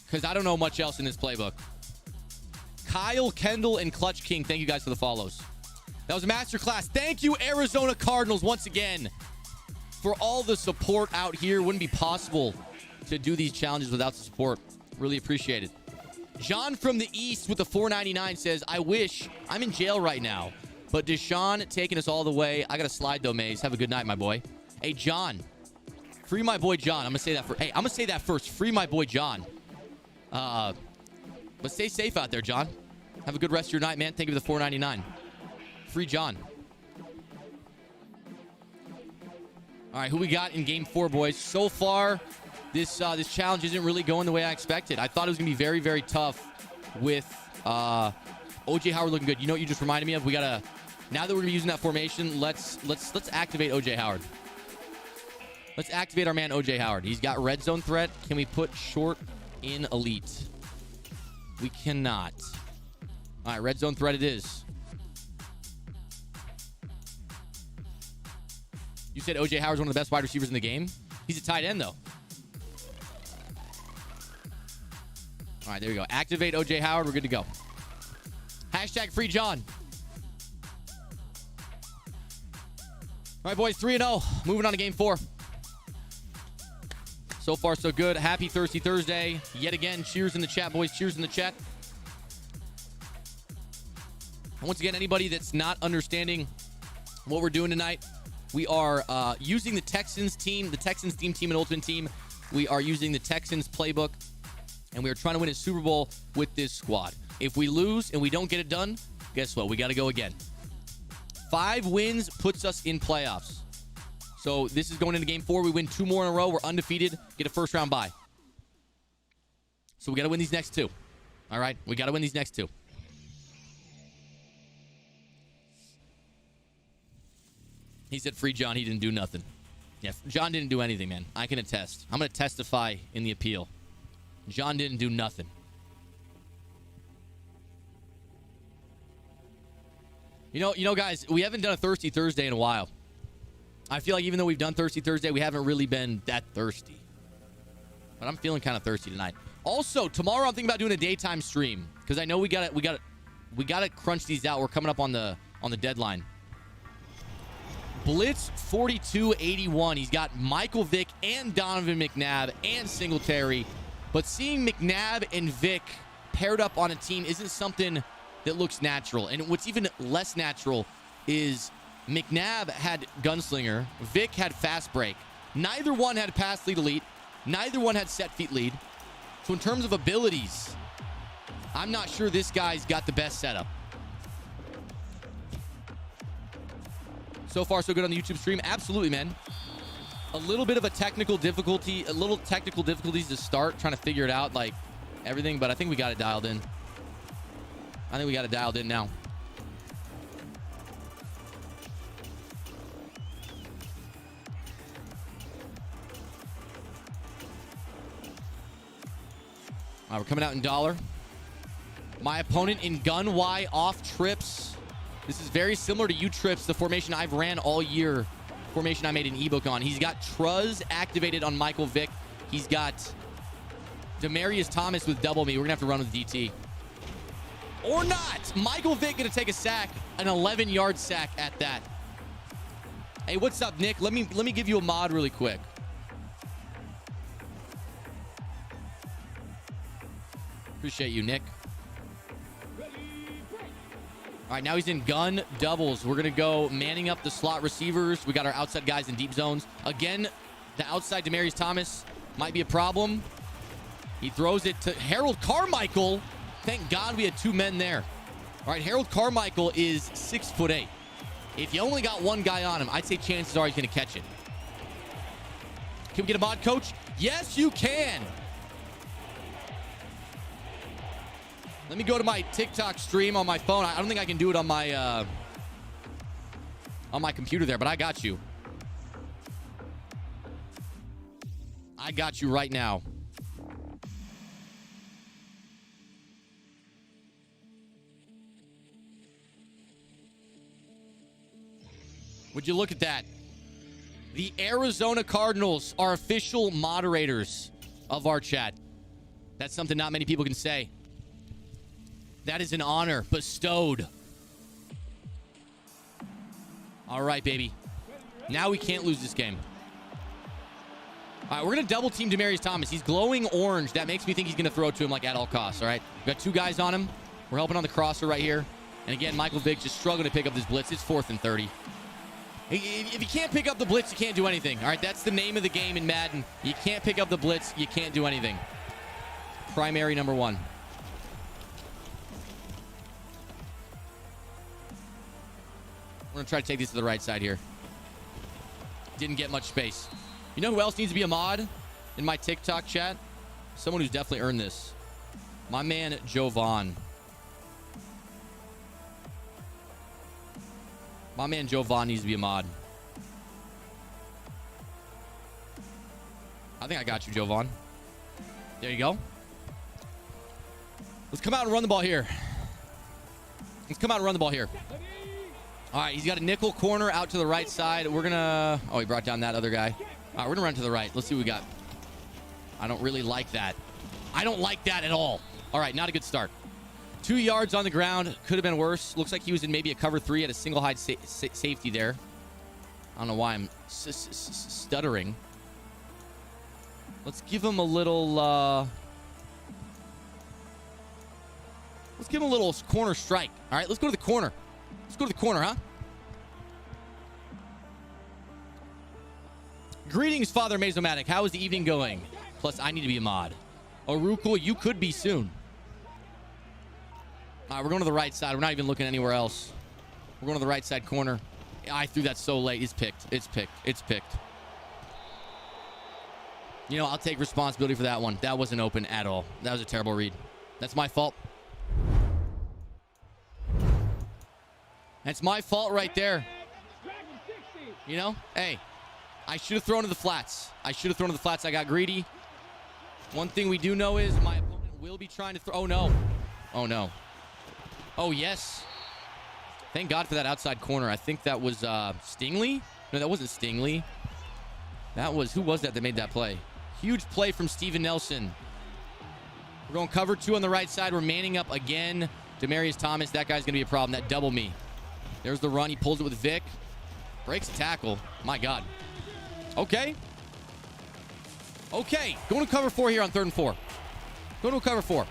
Because I don't know much else in this playbook. Kyle, Kendall, and Clutch King, thank you guys for the follows. That was a masterclass. Thank you, Arizona Cardinals, once again, for all the support out here. Wouldn't be possible to do these challenges without the support. Really appreciate it. John from the East with the 499 says, I wish I'm in jail right now, but Deshaun taking us all the way. I got to slide though, Maze. Have a good night, my boy. Hey, John. Free my boy John. I'm going to say that first. Hey, I'm going to say that first. Free my boy John. But stay safe out there, John. Have a good rest of your night, man. Thank you for the 499. Free John. All right, who we got in game 4, boys? So far, this challenge isn't really going the way I expected. I thought it was going to be very, very tough with OJ Howard looking good. You know what you just reminded me of? We got to, now that we're going to be using that formation, let's activate OJ Howard. Let's activate our man OJ Howard. He's got red zone threat. Can we put short in elite? We cannot. All right, red zone threat it is. You said OJ Howard's one of the best wide receivers in the game? He's a tight end, though. All right, there we go. Activate OJ Howard. We're good to go. Hashtag free John. All right, boys, 3-0. Moving on to game 4. So far, so good. Happy Thirsty Thursday. Yet again, cheers in the chat, boys. Cheers in the chat. And once again, anybody that's not understanding what we're doing tonight, we are using the Texans team and Ultimate Team. We are using the Texans playbook, and we are trying to win a Super Bowl with this squad. If we lose and we don't get it done, guess what? We got to go again. 5 wins puts us in playoffs. So this is going into game 4. We win 2 more in a row. We're undefeated. Get a first-round bye. So we got to win these next 2. All right? We got to win these next 2. He said free John. He didn't do nothing. Yeah, John didn't do anything, man. I can attest. I'm going to testify in the appeal. John didn't do nothing. You know, guys, we haven't done a Thirsty Thursday in a while. I feel like even though we've done Thirsty Thursday, we haven't really been that thirsty. But I'm feeling kind of thirsty tonight. Also, tomorrow I'm thinking about doing a daytime stream because I know we got to crunch these out. We're coming up on the deadline. Blitz 4281. He's got Michael Vick and Donovan McNabb and Singletary. But seeing McNabb and Vick paired up on a team isn't something that looks natural. And what's even less natural is McNabb had gunslinger. Vick had fast break. Neither one had pass lead elite. Neither one had set feet lead. So in terms of abilities, I'm not sure this guy's got the best setup. So far, so good on the YouTube stream. Absolutely, man. A little bit of a technical difficulties to start, trying to figure it out, like everything, but I think we got it dialed in. I think we got it dialed in now. All right, we're coming out in dollar. My opponent in gun Y off trips. This is very similar to U-trips, the formation I've ran all year. Formation I made an ebook on. He's got Truz activated on Michael Vick. He's got Demaryius Thomas with double me. We're going to have to run with DT. Or not. Michael Vick going to take a sack, an 11-yard sack at that. Hey, what's up, Nick? Let me give you a mod really quick. Appreciate you, Nick. All right, now he's in gun doubles. We're going to go manning up the slot receivers. We got our outside guys in deep zones. Again, the outside Demaryius Thomas might be a problem. He throws it to Harold Carmichael. Thank God we had 2 men there. All right, Harold Carmichael is 6'8". If you only got 1 guy on him, I'd say chances are he's going to catch it. Can we get a mod, coach? Yes, you can. Let me go to my TikTok stream on my phone. I don't think I can do it on my computer there, but I got you. I got you right now. Would you look at that? The Arizona Cardinals are official moderators of our chat. That's something not many people can say. That is an honor bestowed. All right, baby. Now we can't lose this game. All right, we're going to double team Demaryius Thomas. He's glowing orange. That makes me think he's going to throw it to him like at all costs, all right? We got 2 guys on him. We're helping on the crosser right here. And again, Michael Vick just struggling to pick up this blitz. It's 4th and 30. If you can't pick up the blitz, you can't do anything. All right, that's the name of the game in Madden. You can't pick up the blitz, you can't do anything. Primary number 1. We're going to try to take this to the right side here. Didn't get much space. You know who else needs to be a mod in my TikTok chat? Someone who's definitely earned this. My man, Jovan. My man Jovan needs to be a mod. I think I got you, Jovan. There you go. Let's come out and run the ball here. All right, he's got a nickel corner out to the right side. We're going to... Oh, he brought down that other guy. All right, we're going to run to the right. Let's see what we got. I don't really like that. I don't like that at all. All right, not a good start. 2 yards on the ground. Could have been worse. Looks like he was in maybe a cover 3 at a single high safety there. I don't know why I'm stuttering. Let's give him a little, let's give him a little corner strike. All right, let's go to the corner. Let's go to the corner, huh? Greetings, Father mayzomatic. How is the evening going? Plus, I need to be a mod. Orukul, you could be soon. All right, we're going to the right side. We're not even looking anywhere else. We're going to the right side corner. I threw that so late. It's picked. It's picked. It's picked. You know, I'll take responsibility for that one. That wasn't open at all. That was a terrible read. That's my fault. That's my fault right there. You know, hey, I should have thrown to the flats. I got greedy. One thing we do know is my opponent will be trying to throw. Oh, no. Oh, no. Oh, yes. Thank God for that outside corner. I think that was Stingley. No, that wasn't Stingley. That was, who was that made that play? Huge play from Steven Nelson. We're going cover 2 on the right side. We're manning up again. Demaryius Thomas, that guy's going to be a problem. That double me. There's the run. He pulls it with Vic. Breaks the tackle. My God. Okay. Okay. Going to cover 4 here on 3rd and 4. Going to cover 4.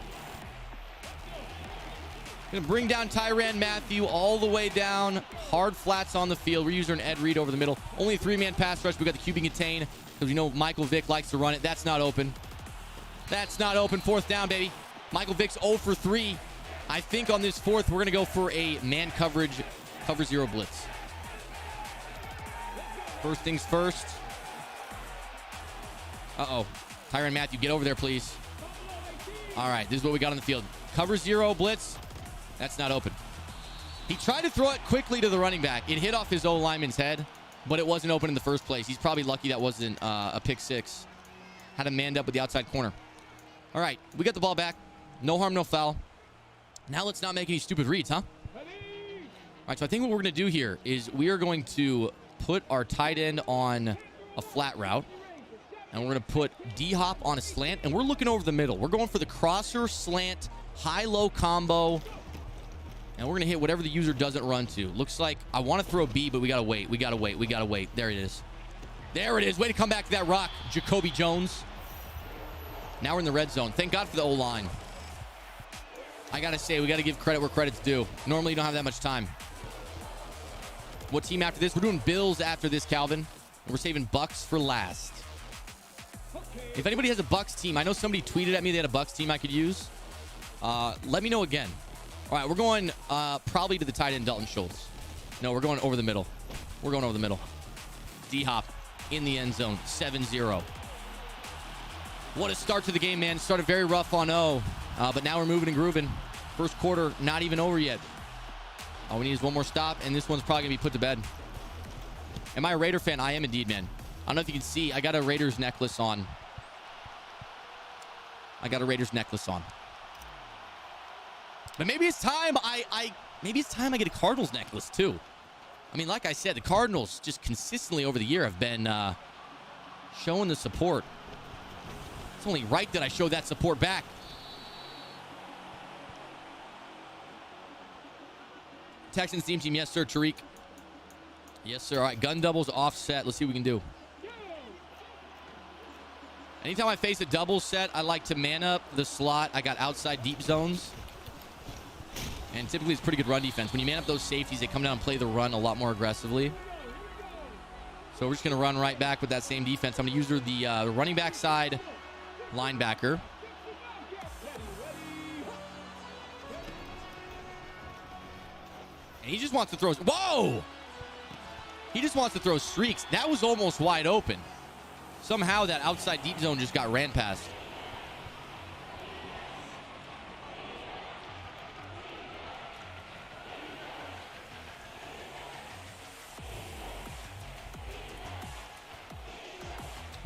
Going to bring down Tyrann Mathieu all the way down. Hard flats on the field. We're using an Ed Reed over the middle. Only a 3-man pass rush. We got the QB contain because we know Michael Vick likes to run it. That's not open. That's not open. 4th down, baby. Michael Vick's 0 for 3. I think on this 4th, we're going to go for a man coverage, cover 0 blitz. First things first. Uh-oh. Tyrann Mathieu, get over there, please. All right, this is what we got on the field. Cover 0 blitz. That's not open. He tried to throw it quickly to the running back. It hit off his O lineman's head, but it wasn't open in the first place. He's probably lucky that wasn't a pick 6. Had him manned up with the outside corner. All right, we got the ball back. No harm, no foul. Now let's not make any stupid reads, huh? All right, so I think what we're going to do here is we are going to put our tight end on a flat route, and we're going to put D-Hop on a slant, and we're looking over the middle. We're going for the crosser, slant, high-low combo, and we're going to hit whatever the user doesn't run to. Looks like I want to throw B, but we got to wait. We got to wait. We got to wait. There it is. There it is. Way to come back to that rock, Jacoby Jones. Now we're in the red zone. Thank God for the O-line. I got to say, we got to give credit where credit's due. Normally, you don't have that much time. What team after this? We're doing Bills after this, Calvin. We're saving Bucks for last. If anybody has a Bucks team, I know somebody tweeted at me they had a Bucks team I could use. Let me know again. All right, we're going probably to the tight end, Dalton Schultz. No, we're going over the middle. We're going over the middle. D-Hop in the end zone, 7-0. What a start to the game, man. Started very rough on O, but now we're moving and grooving. First quarter, not even over yet. All we need is one more stop, and this one's probably going to be put to bed. Am I a Raider fan? I am indeed, man. I don't know if you can see. I got a Raiders necklace on. But maybe it's time maybe it's time I get a Cardinals necklace too. I mean, like I said, the Cardinals just consistently over the year have been showing the support. It's only right that I show that support back. Texans team, yes sir, Tariq. Yes sir. All right, gun doubles offset. Let's see what we can do. Anytime I face a double set, I like to man up the slot. I got outside deep zones. And typically it's pretty good run defense. When you man up those safeties, they come down and play the run a lot more aggressively. So we're just going to run right back with that same defense. I'm going to use the running back side linebacker. And he just wants to throw. Whoa! He just wants to throw streaks. That was almost wide open. Somehow that outside deep zone just got ran past.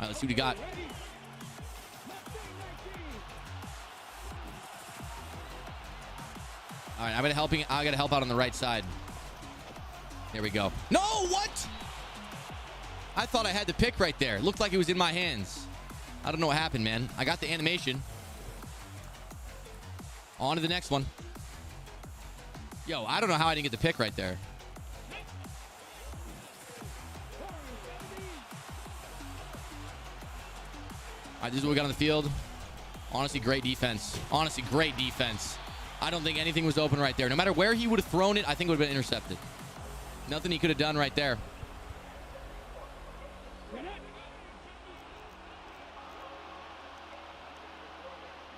All right, let's see what we got. All right, I gotta help out on the right side. There we go. No, what? I thought I had the pick right there. It looked like it was in my hands. I don't know what happened, man. I got the animation. On to the next one. Yo, I don't know how I didn't get the pick right there. All right, this is what we got on the field. Honestly, great defense. Honestly, great defense. I don't think anything was open right there. No matter where he would have thrown it, I think it would have been intercepted. Nothing he could have done right there.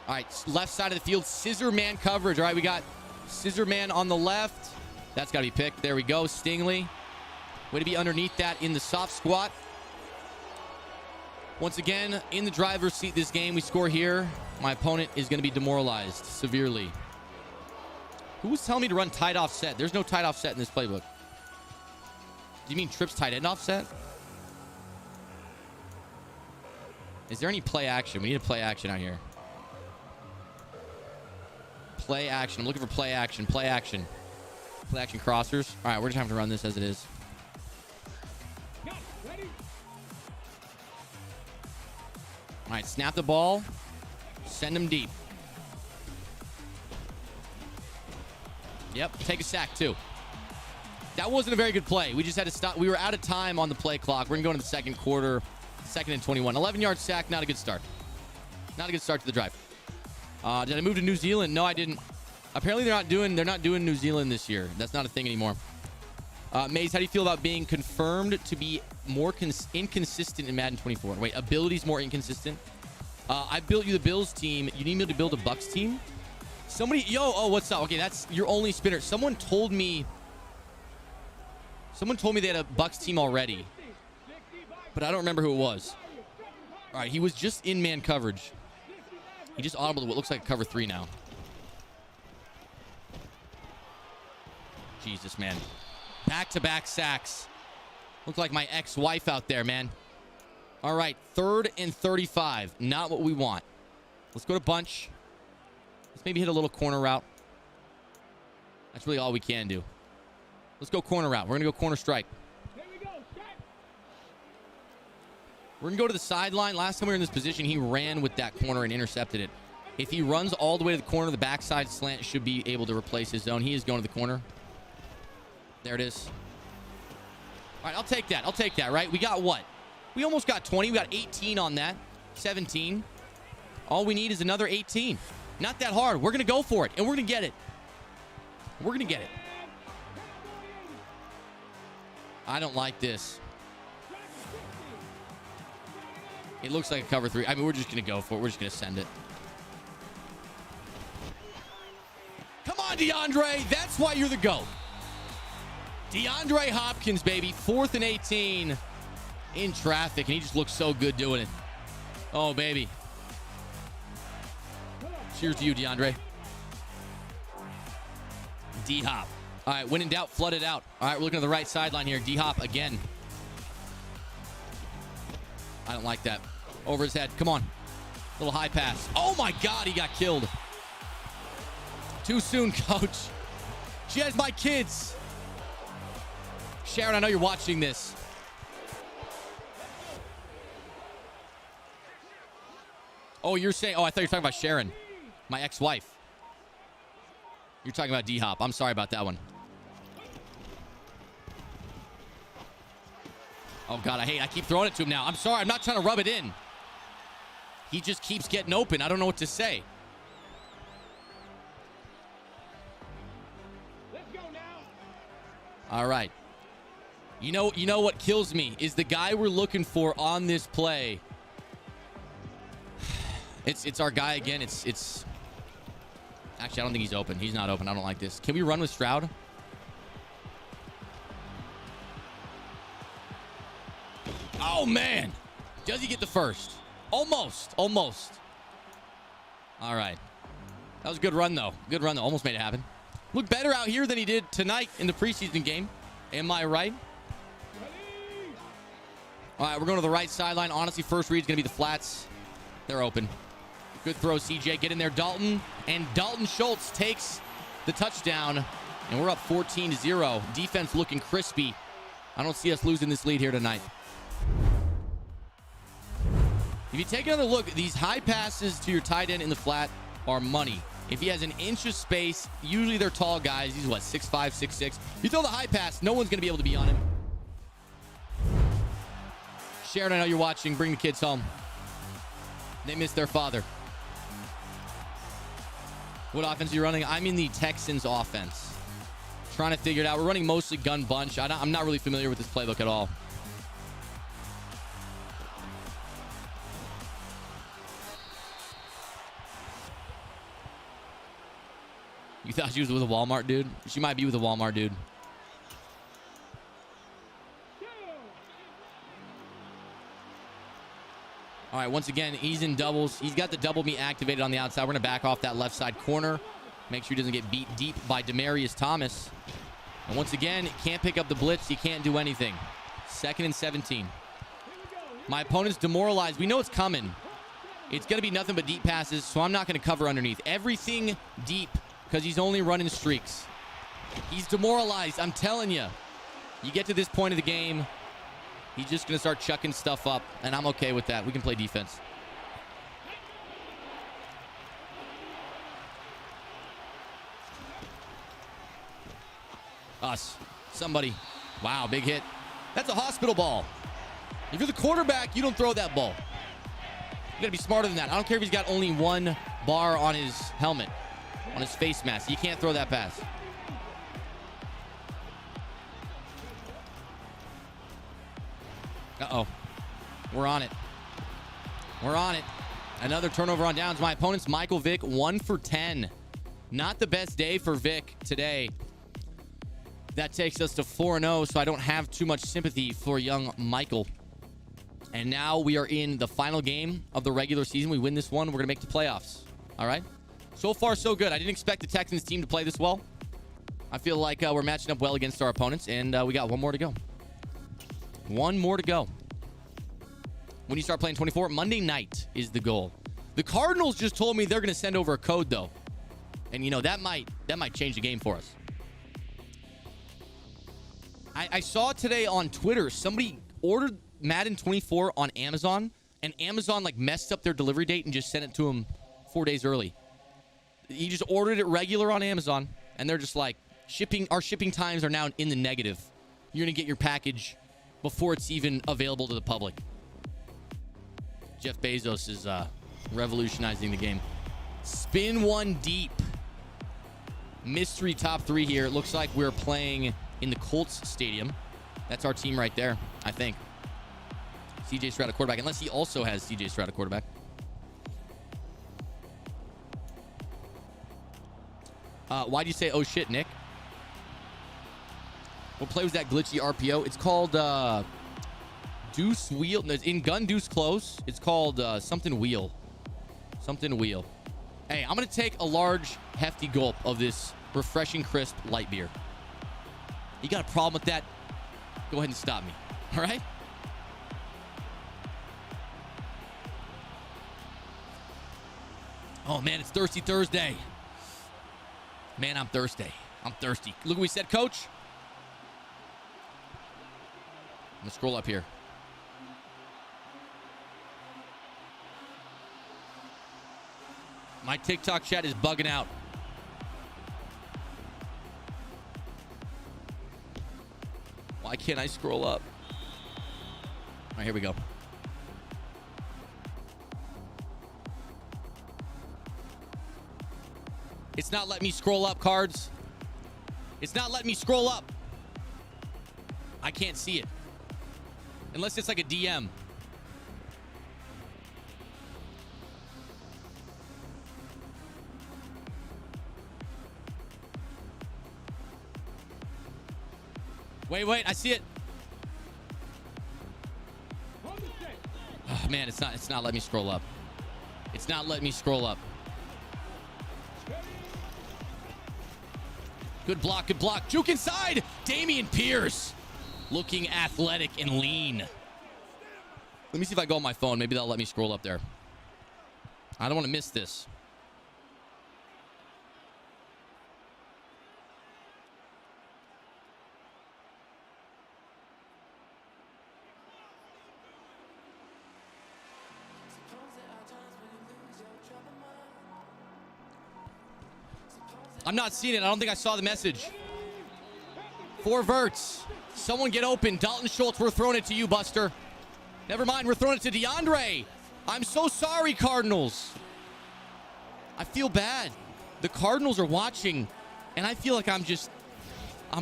All right, left side of the field, scissor man coverage. All right, we got scissor man on the left. That's got to be picked. There we go, Stingley. Way to be underneath that in the soft squat. Once again, in the driver's seat this game, we score here. My opponent is going to be demoralized severely. Who was telling me to run tight offset? There's no tight offset in this playbook. Do you mean trips tight end offset? Is there any play action? We need a play action out here. Play action. I'm looking for play action. Play action. Play action crossers. All right, we're just having to run this as it is. All right, snap the ball. Send him deep. Yep, take a sack too. That wasn't a very good play. We just had to stop. We were out of time on the play clock. We're going to go into the second quarter. 2nd and 21. 11-yard sack, not a good start. Not a good start to the drive. Did I move to New Zealand? No, I didn't. Apparently they're not doing New Zealand this year. That's not a thing anymore. Maze, how do you feel about being confirmed to be more inconsistent in Madden 24? Wait, abilities more inconsistent? I built you the Bills team. You need me to build a Bucks team? Somebody, what's up? Okay, that's your only spinner. Someone told me they had a Bucks team already, but I don't remember who it was. All right, he was just in man coverage. He just audibled what looks like a cover 3 now. Jesus, man. Back-to-back sacks. Look like my ex-wife out there, man. All right, 3rd and 35. Not what we want. Let's go to bunch. Let's maybe hit a little corner route. That's really all we can do. Let's go corner route. We're going to go corner strike. We're going to go to the sideline. Last time we were in this position, he ran with that corner and intercepted it. If he runs all the way to the corner, the backside slant should be able to replace his zone. He is going to the corner. There it is. All right, I'll take that. I'll take that, right? We got what? We almost got 20. We got 18 on that. 17. All we need is another 18. Not that hard. We're going to go for it, and we're going to get it. We're going to get it. I don't like this. It looks like a cover 3. I mean, we're just going to go for it. We're just going to send it. Come on, DeAndre. That's why you're the GOAT. DeAndre Hopkins, baby. 4th and 18 in traffic, and he just looks so good doing it. Oh, baby. Cheers to you, DeAndre. D-Hop. All right, when in doubt, flood it out. All right, we're looking at the right sideline here. D-Hop again. I don't like that. Over his head. Come on. Little high pass. Oh, my God, he got killed. Too soon, coach. She has my kids. Sharon, I know you're watching this. Oh, you're saying... Oh, I thought you were talking about Sharon, my ex-wife. You're talking about D-Hop. I'm sorry about that one. Oh, God, I keep throwing it to him now. I'm sorry. I'm not trying to rub it in. He just keeps getting open. I don't know what to say. Let's go now. All right. You know what kills me is the guy we're looking for on this play. It's our guy again. It's actually, I don't think he's open. He's not open. I don't like this. Can we run with Stroud? Oh, man. Does he get the first? Almost. All right. That was a good run, though. Good run, though. Almost made it happen. Looked better out here than he did tonight in the preseason game. Am I right? All right, we're going to the right sideline. Honestly, first read's going to be the flats. They're open. Good throw, CJ. Get in there, Dalton. And Dalton Schultz takes the touchdown. And we're up 14-0. Defense looking crispy. I don't see us losing this lead here tonight. If you take another look, these high passes to your tight end in the flat are money. If he has an inch of space, usually they're tall guys. He's what, 6'5", 6'6". You throw the high pass, no one's going to be able to be on him. Sharon, I know you're watching. Bring the kids home. They miss their father. What offense are you running? I'm in the Texans offense. Trying to figure it out. We're running mostly gun bunch. I'm not really familiar with this playbook at all. You thought she was with a Walmart dude? She might be with a Walmart dude. All right, once again, he's in doubles. He's got the double me activated on the outside. We're going to back off that left side corner. Make sure he doesn't get beat deep by Demaryius Thomas. And once again, can't pick up the blitz. He can't do anything. 2nd and 17. My opponent's demoralized. We know it's coming. It's going to be nothing but deep passes, so I'm not going to cover underneath. Everything deep because he's only running streaks. He's demoralized. I'm telling you. You get to this point of the game, he's just going to start chucking stuff up, and I'm okay with that. We can play defense. Us. Somebody. Wow, big hit. That's a hospital ball. If you're the quarterback, you don't throw that ball. You got to be smarter than that. I don't care if he's got only one bar on his helmet, on his face mask. You can't throw that pass. Uh-oh. We're on it. We're on it. Another turnover on downs. My opponent's Michael Vick, 1 for 10. Not the best day for Vick today. That takes us to 4-0, so I don't have too much sympathy for young Michael. And now we are in the final game of the regular season. We win this one, we're going to make the playoffs. All right? So far, so good. I didn't expect the Texans team to play this well. I feel like we're matching up well against our opponents, and we got one more to go. One more to go. When you start playing 24, Monday night is the goal. The Cardinals just told me they're going to send over a code, though. And, you know, that might change the game for us. I saw today on Twitter, somebody ordered Madden 24 on Amazon, and Amazon, like, messed up their delivery date and just sent it to them 4 days early. He just ordered it regular on Amazon, and they're just like, our shipping times are now in the negative. You're going to get your package before it's even available to the public. Jeff Bezos is revolutionizing the game. Spin one deep. Mystery top 3 here. It looks like we're playing in the Colts Stadium. That's our team right there, I think. CJ Stroud at quarterback, unless he also has CJ Stroud at quarterback. Why'd you say, oh shit, Nick? What play was that glitchy RPO? It's called Deuce Wheel. No, in Gun Deuce Close, it's called something Wheel. Something Wheel. Hey, I'm going to take a large, hefty gulp of this refreshing, crisp light beer. You got a problem with that? Go ahead and stop me. All right? Oh, man, it's Thirsty Thursday. Man, I'm thirsty. I'm thirsty. Look what we said, Coach. I'm going to scroll up here. My TikTok chat is bugging out. Why can't I scroll up? All right, here we go. It's not letting me scroll up, Cards. It's not letting me scroll up. I can't see it. Unless it's like a DM. Wait, I see it. Oh, man, it's not letting me scroll up. It's not letting me scroll up. Good block, good block. Juke inside. Damian Pierce looking athletic and lean. Let me see if I go on my phone. Maybe that'll let me scroll up there. I don't want to miss this. I'm not seeing it. I don't think I saw the message. 4 verts. Someone get open. Dalton Schultz, we're throwing it to you, Buster. Never mind, we're throwing it to DeAndre. I'm so sorry, Cardinals. I feel bad. The Cardinals are watching, and I feel like I'm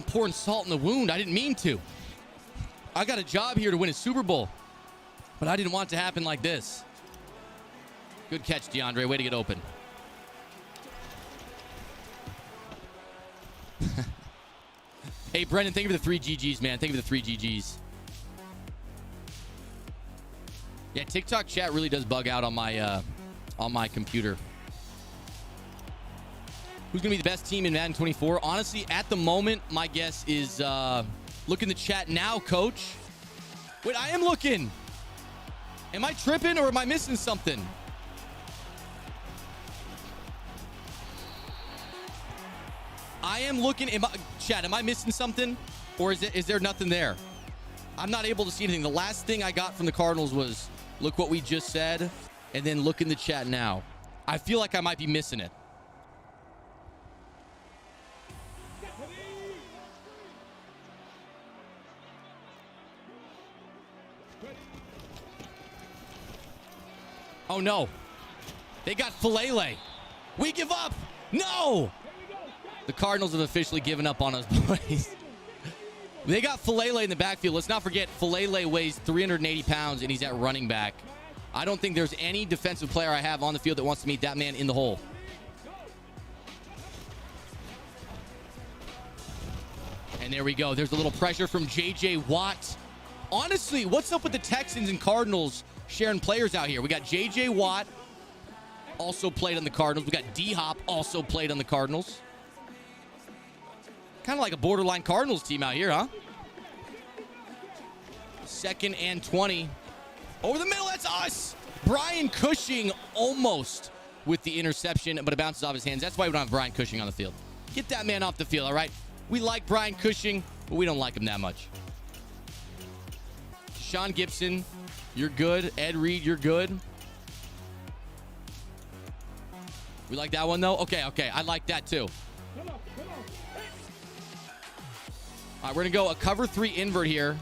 pouring salt in the wound. I didn't mean to. I got a job here to win a Super Bowl, but I didn't want it to happen like this. Good catch, DeAndre. Way to get open. Hey, Brendan, thank you for the 3 GGs, man. Thank you for the 3 GGs. Yeah, TikTok chat really does bug out on my computer. Who's going to be the best team in Madden 24? Honestly, at the moment, my guess is look in the chat now, coach. Wait, I am looking. Am I tripping or am I missing something? I am looking. Chat, am I missing something? Or is there nothing there? I'm not able to see anything. The last thing I got from the Cardinals was, look what we just said, and then look in the chat now. I feel like I might be missing it. Oh, no. They got Filele. We give up. No. The Cardinals have officially given up on us, boys. They got Filele in the backfield. Let's not forget, Filele weighs 380 pounds, and he's at running back. I don't think there's any defensive player I have on the field that wants to meet that man in the hole. And there we go. There's a little pressure from J.J. Watt. Honestly, what's up with the Texans and Cardinals sharing players out here? We got J.J. Watt, also played on the Cardinals. We got D-Hop, also played on the Cardinals. Kind of like a borderline Cardinals team out here, huh? 2nd and 20. Over the middle, that's us! Brian Cushing almost with the interception, but it bounces off his hands. That's why we don't have Brian Cushing on the field. Get that man off the field, all right? We like Brian Cushing, but we don't like him that much. Sean Gibson, you're good. Ed Reed, you're good. We like that one, though? Okay. I like that, too. All right, we're going to go a cover 3 invert here.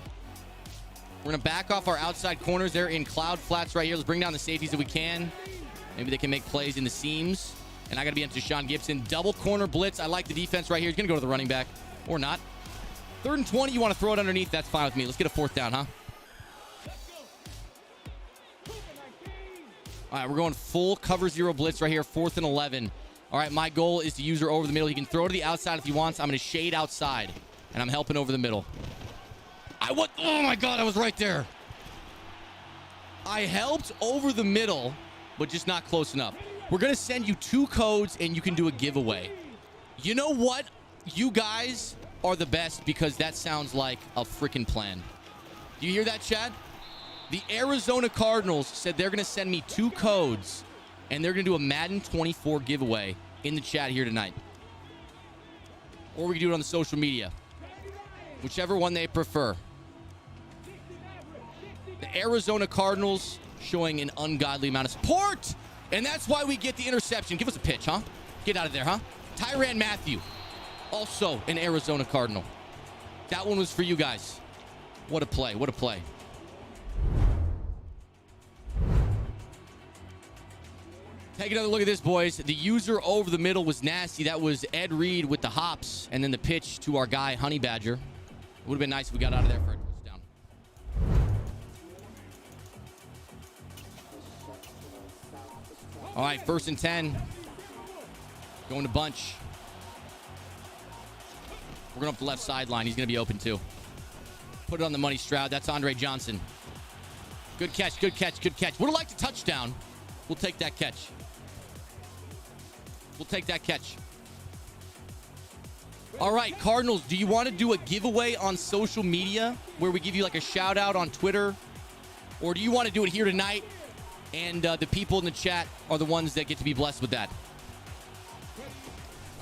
We're going to back off our outside corners there in cloud flats right here. Let's bring down the safeties if we can. Maybe they can make plays in the seams. And I got to be into Sean Gibson. Double corner blitz. I like the defense right here. He's going to go to the running back. Or not. 3rd and 20. You want to throw it underneath. That's fine with me. Let's get a 4th down, huh? All right, we're going full cover 0 blitz right here. 4th and 11. All right, my goal is to use her over the middle. He can throw to the outside if he wants. I'm going to shade outside. And I'm helping over the middle. Oh my God, I was right there. I helped over the middle, but just not close enough. We're going to send you 2 codes and you can do a giveaway. You know what? You guys are the best because that sounds like a freaking plan. Do you hear that, Chad? The Arizona Cardinals said they're going to send me 2 codes and they're going to do a Madden 24 giveaway in the chat here tonight. Or we can do it on the social media. Whichever one they prefer. The Arizona Cardinals showing an ungodly amount of support. And that's why we get the interception. Give us a pitch, huh? Get out of there, huh? Tyrann Mathieu, also an Arizona Cardinal. That one was for you guys. What a play. What a play. Take another look at this, boys. The user over the middle was nasty. That was Ed Reed with the hops. And then the pitch to our guy, Honey Badger. It would have been nice if we got out of there for a touchdown. All right, 1st and 10. Going to bunch. We're going up the left sideline. He's going to be open, too. Put it on the money, Stroud. That's Andre Johnson. Good catch, good catch, good catch. Would have liked a touchdown. We'll take that catch. We'll take that catch. All right, Cardinals, do you want to do a giveaway on social media where we give you like a shout out on Twitter? Or do you want to do it here tonight and the people in the chat are the ones that get to be blessed with that?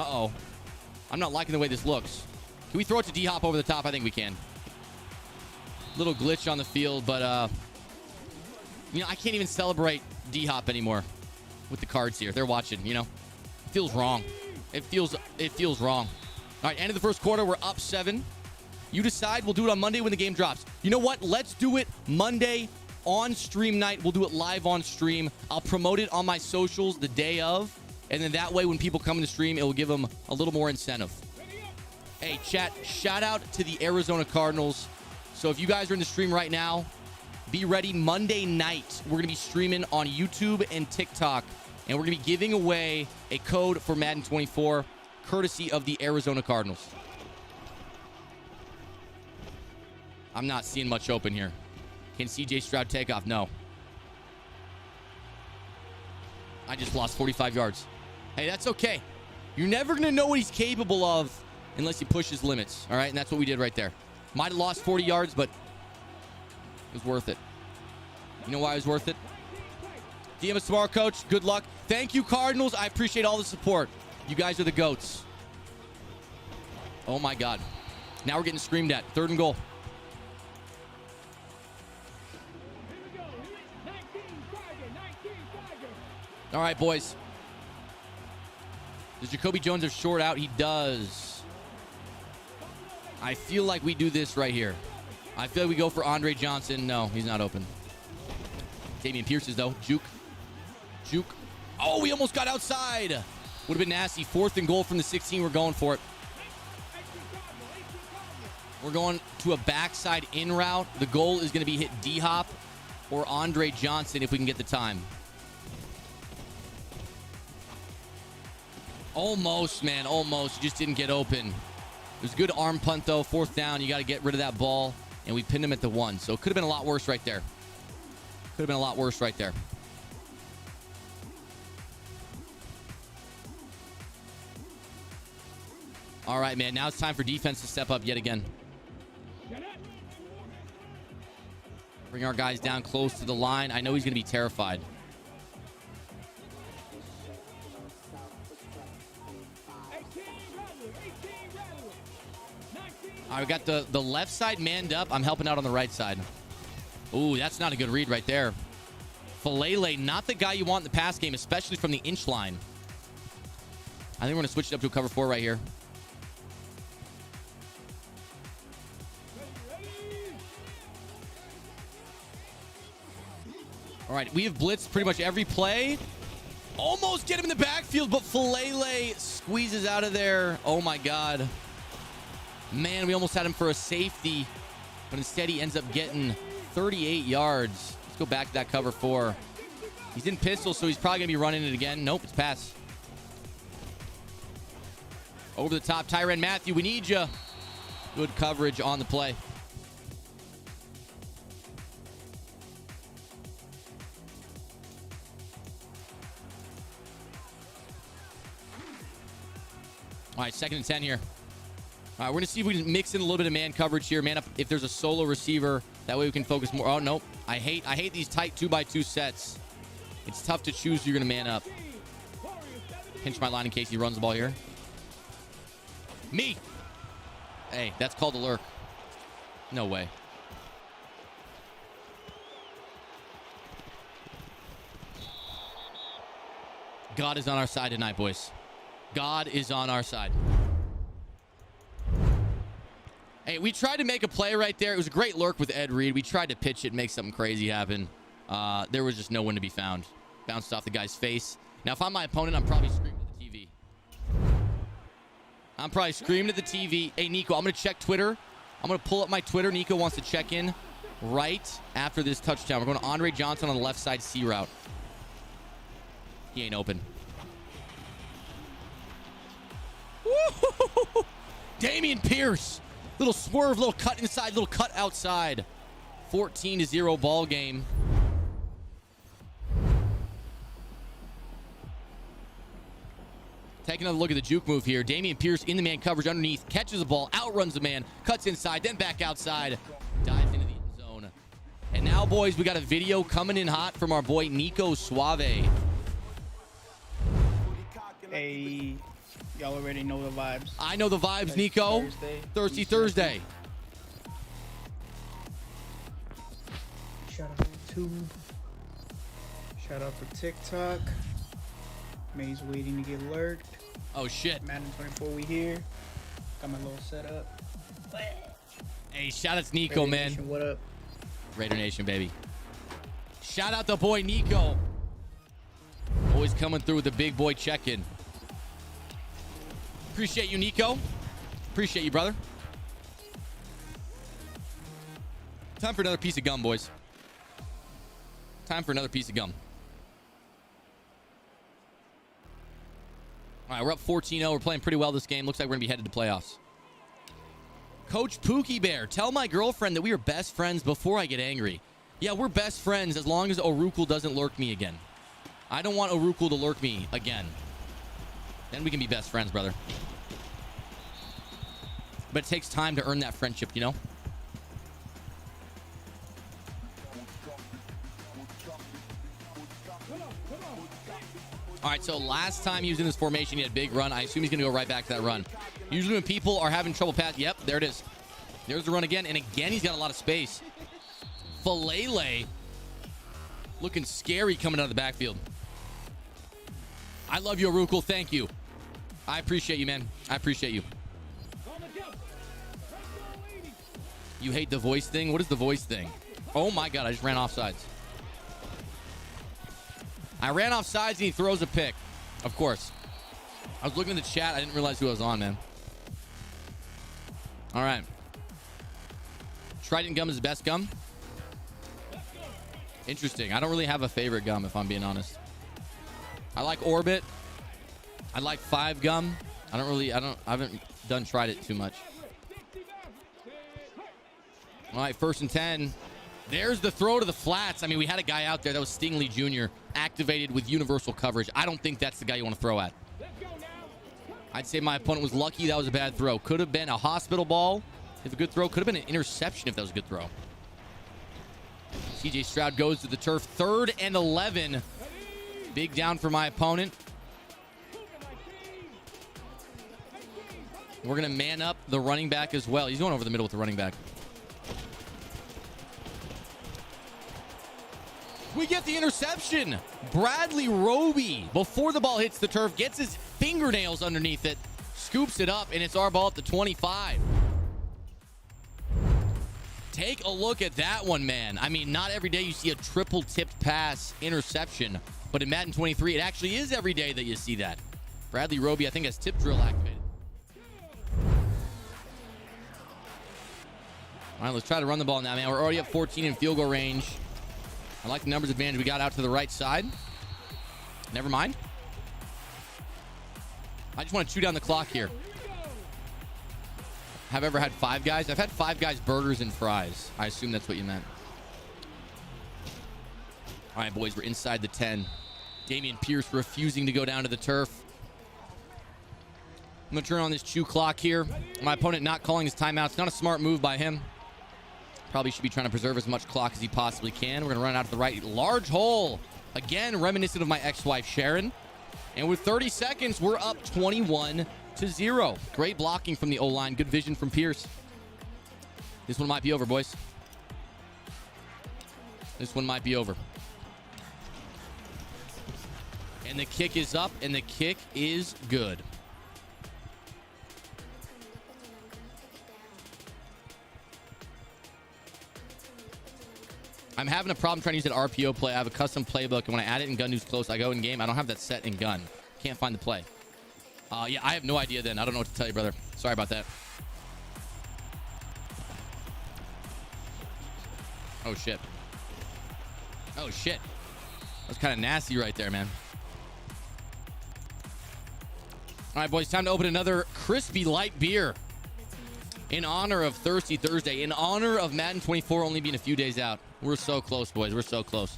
Uh-oh. I'm not liking the way this looks. Can we throw it to D-Hop over the top? I think we can. Little glitch on the field, but I can't even celebrate D-Hop anymore with the cards here. They're watching, It feels wrong. It feels wrong. All right, end of the first quarter. We're up 7. You decide. We'll do it on Monday when the game drops. You know what? Let's do it Monday on stream night. We'll do it live on stream. I'll promote it on my socials the day of. And then that way, when people come in the stream, it will give them a little more incentive. Hey, chat, shout out to the Arizona Cardinals. So if you guys are in the stream right now, be ready. Monday night, we're going to be streaming on YouTube and TikTok. And we're going to be giving away a code for Madden 24, courtesy of the Arizona Cardinals. I'm not seeing much open here. Can CJ Stroud take off? No. I just lost 45 yards. Hey, that's okay. You're never going to know what he's capable of unless he pushes limits. All right, and that's what we did right there. Might have lost 40 yards, but it was worth it. You know why it was worth it? DM us tomorrow, Coach. Good luck. Thank you, Cardinals. I appreciate all the support. You guys are the GOATs. Oh, my God. Now we're getting screamed at. 3rd and goal. All right, boys. Does Jacoby Jones have short out? He does. I feel like we do this right here. I feel like we go for Andre Johnson. No, he's not open. Dameon Pierce is, though. Juke. Juke. Oh, we almost got outside. Would have been nasty. 4th and goal from the 16. We're going for it. We're going to a backside in route. The goal is going to be hit D-Hop or Andre Johnson if we can get the time. Almost, man. Almost. You just didn't get open. It was a good arm punt, though. 4th down. You got to get rid of that ball. And we pinned him at the 1. So it could have been a lot worse right there. Could have been a lot worse right there. All right, man. Now it's time for defense to step up yet again. Bring our guys down close to the line. I know he's going to be terrified. All right, we got the left side manned up. I'm helping out on the right side. Ooh, that's not a good read right there. Falele, not the guy you want in the pass game, especially from the inch line. I think we're going to switch it up to a cover 4 right here. All right, we have blitzed pretty much every play. Almost get him in the backfield, but Falele squeezes out of there. Oh, my God. Man, we almost had him for a safety, but instead he ends up getting 38 yards. Let's go back to that cover 4. He's in pistol, so he's probably going to be running it again. Nope, it's pass. Over the top, Tyrann Mathieu, we need you. Good coverage on the play. All right, 2nd and 10 here. All right, we're going to see if we can mix in a little bit of man coverage here. Man up if there's a solo receiver. That way we can focus more. Oh, nope. I hate these tight 2x2 sets. It's tough to choose who you're going to man up. Pinch my line in case he runs the ball here. Me. Hey, that's called a lurk. No way. God is on our side tonight, boys. God is on our side. Hey, we tried to make a play right there. It was a great lurk with Ed Reed. We tried to pitch it, make something crazy happen. There was just no one to be found. Bounced off the guy's face. Now, if I'm my opponent, I'm probably screaming at the TV. I'm probably screaming at the TV. Hey, Nico, I'm going to check Twitter. I'm going to pull up my Twitter. Nico wants to check in right after this touchdown. We're going to Andre Johnson on the left side C route. He ain't open. Woo-hoo-hoo-hoo. Dameon Pierce. Little swerve, little cut inside, little cut outside. 14-0 ball game. Take another look at the juke move here. Dameon Pierce in the man coverage underneath. Catches the ball, outruns the man, cuts inside, then back outside. Dives into the end zone. And now, boys, we got a video coming in hot from our boy Nico Suave. Hey, y'all already know the vibes. I know the vibes, Nico. Thirsty Thursday. Shout out to YouTube. Shout out for TikTok. May's waiting to get lurked. Oh, shit. Madden 24, we here. Got my little setup. Hey, shout out to Nico, Raider man. Nation, what up? Raider Nation, baby. Shout out the boy Nico. Always coming through with the big boy check-in. Appreciate you, Nico. Appreciate you, brother. Time for another piece of gum, boys. Time for another piece of gum. All right, we're up 14-0. We're playing pretty well this game. Looks like we're going to be headed to playoffs. Coach Pookie Bear, tell my girlfriend that we are best friends before I get angry. Yeah, we're best friends as long as Orukul doesn't lurk me again. I don't want Orukul to lurk me again. Then we can be best friends, brother. But it takes time to earn that friendship, you know? All right, so last time he was in this formation, he had a big run. I assume he's going to go right back to that run. Usually when people are having trouble pass, yep, there it is. There's the run again, and again, he's got a lot of space. Falele looking scary coming out of the backfield. I love you, Orukul. Thank you. I appreciate you, man. I appreciate you. You hate the voice thing? What is the voice thing? Oh, my God. I just ran off sides. I ran off sides, and he throws a pick. Of course. I was looking at the chat. I didn't realize who I was on, man. All right. Trident gum is the best gum? Interesting. I don't really have a favorite gum, if I'm being honest. I like Orbit. I like 5 gum. I haven't done tried it too much. All right, 1st and 10. There's the throw to the flats. I mean, we had a guy out there that was Stingley Jr. activated with universal coverage. I don't think that's the guy you want to throw at. I'd say my opponent was lucky that was a bad throw. Could have been a hospital ball if a good throw. Could have been an interception if that was a good throw. CJ Stroud goes to the turf. 3rd and 11. Big down for my opponent. We're going to man up the running back as well. He's going over the middle with the running back. We get the interception. Bradley Roby, before the ball hits the turf, gets his fingernails underneath it, scoops it up, and it's our ball at the 25. Take a look at that one, man. I mean, not every day you see a triple-tipped pass interception, but in Madden 23, it actually is every day that you see that. Bradley Roby, I think, has tip drill activated. All right, let's try to run the ball now, man. We're already up 14 in field goal range. I like the numbers advantage we got out to the right side. Never mind. I just want to chew down the clock here. Have I ever had 5 Guys? I've had 5 Guys burgers and fries. I assume that's what you meant. All right, boys, we're inside the 10. Dameon Pierce refusing to go down to the turf. I'm going to turn on this chew clock here. My opponent not calling his timeouts. Not a smart move by him. Probably should be trying to preserve as much clock as he possibly can. We're going to run out to the right. Large hole. Again, reminiscent of my ex-wife, Sharon. And with 30 seconds, we're up 21-0. Great blocking from the O-line. Good vision from Pierce. This one might be over, boys. This one might be over. And the kick is up, and the kick is good. I'm having a problem trying to use that RPO play. I have a custom playbook, and when I add it in Gun News Close, I go in game. I don't have that set in Gun. Can't find the play. Yeah, I have no idea then. I don't know what to tell you, brother. Sorry about that. Oh, shit. Oh, shit. That's kind of nasty right there, man. All right, boys, time to open another crispy light beer. In honor of Thirsty Thursday, in honor of Madden 24 only being a few days out. We're so close, boys. We're so close.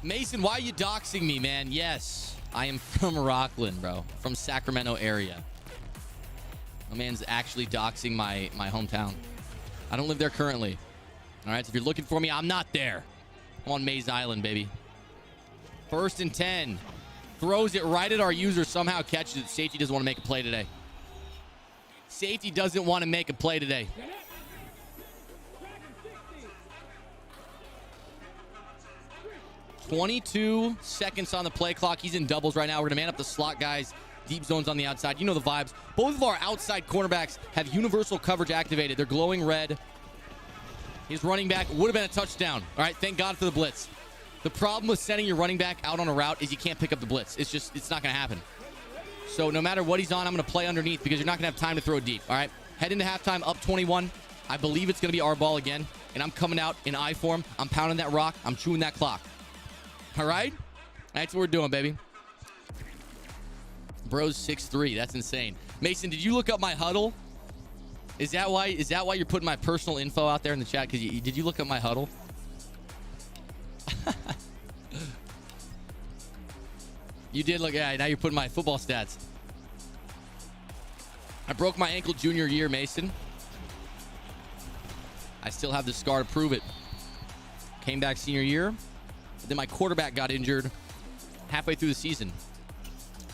Mason, why are you doxing me, man? Yes, I am from Rockland, bro. From Sacramento area. My man's actually doxing my hometown. I don't live there currently. All right, so if you're looking for me, I'm not there. I'm on Maze Island, baby. 1st and 10. Throws it right at our user, somehow catches it. Safety doesn't want to make a play today. Safety doesn't want to make a play today. "22 seconds on the play clock. He's in doubles right now. We're going to man up the slot guys. Deep zones on the outside. You know the vibes. Both of our outside cornerbacks have universal coverage activated. They're glowing red. His running back would have been a touchdown. All right, thank God for the blitz. The problem with sending your running back out on a route is you can't pick up the blitz. It's not going to happen. So no matter what he's on, I'm going to play underneath because you're not going to have time to throw deep. All right, head into halftime up 21. I believe it's going to be our ball again, and I'm coming out in I form. I'm pounding that rock. I'm chewing that clock. All right? That's what we're doing, baby. Bro's 6'3". That's insane. Mason, did you look up my huddle? Is that why you're putting my personal info out there in the chat? Because did you look up my huddle? You did look. Yeah, now you're putting my football stats. I broke my ankle junior year, Mason. I still have the scar to prove it. Came back senior year. Then my quarterback got injured halfway through the season.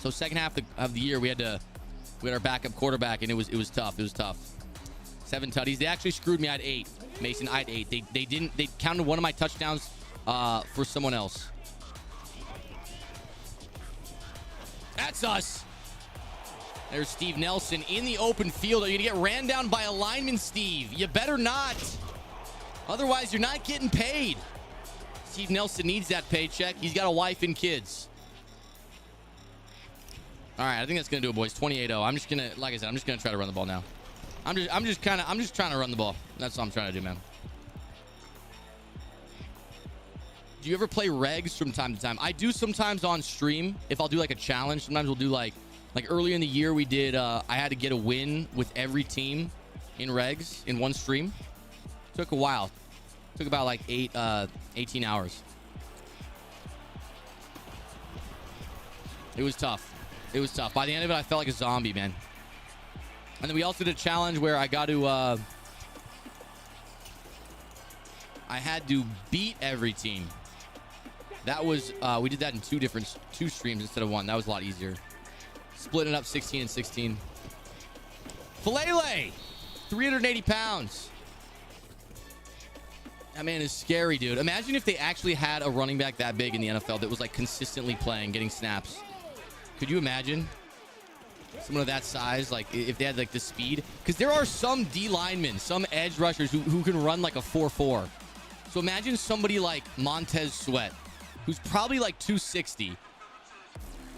So second half of the year, we had our backup quarterback, and it was tough. It was tough. 7 tutties. They actually screwed me. I had 8. Mason, I had 8. They counted one of my touchdowns for someone else. That's us. There's Steve Nelson in the open field. Are you going to get ran down by a lineman, Steve? You better not. Otherwise, you're not getting paid. Steve Nelson needs that paycheck. He's got a wife and kids. All right, I think that's going to do it, boys. 28-0. I'm just going to, like I said, I'm just going to try to run the ball now. I'm just trying to run the ball. That's all I'm trying to do, man. Do you ever play regs from time to time? I do sometimes on stream. If I'll do like a challenge, sometimes we'll do like earlier in the year we did. I had to get a win with every team in regs in one stream. Took a while. Took about like 18 hours. It was tough. It was tough. By the end of it, I felt like a zombie, man. And then we also did a challenge where I got to I had to beat every team. That was we did that in two streams instead of one. That was a lot easier. Splitting it up 16 and 16. Filele, 380 pounds. That man is scary, dude. Imagine if they actually had a running back that big in the NFL that was like consistently playing, getting snaps. Could you imagine someone of that size, like if they had like the speed? Because there are some D linemen, some edge rushers who can run like a 4.4. So imagine somebody like Montez Sweat, who's probably like 260,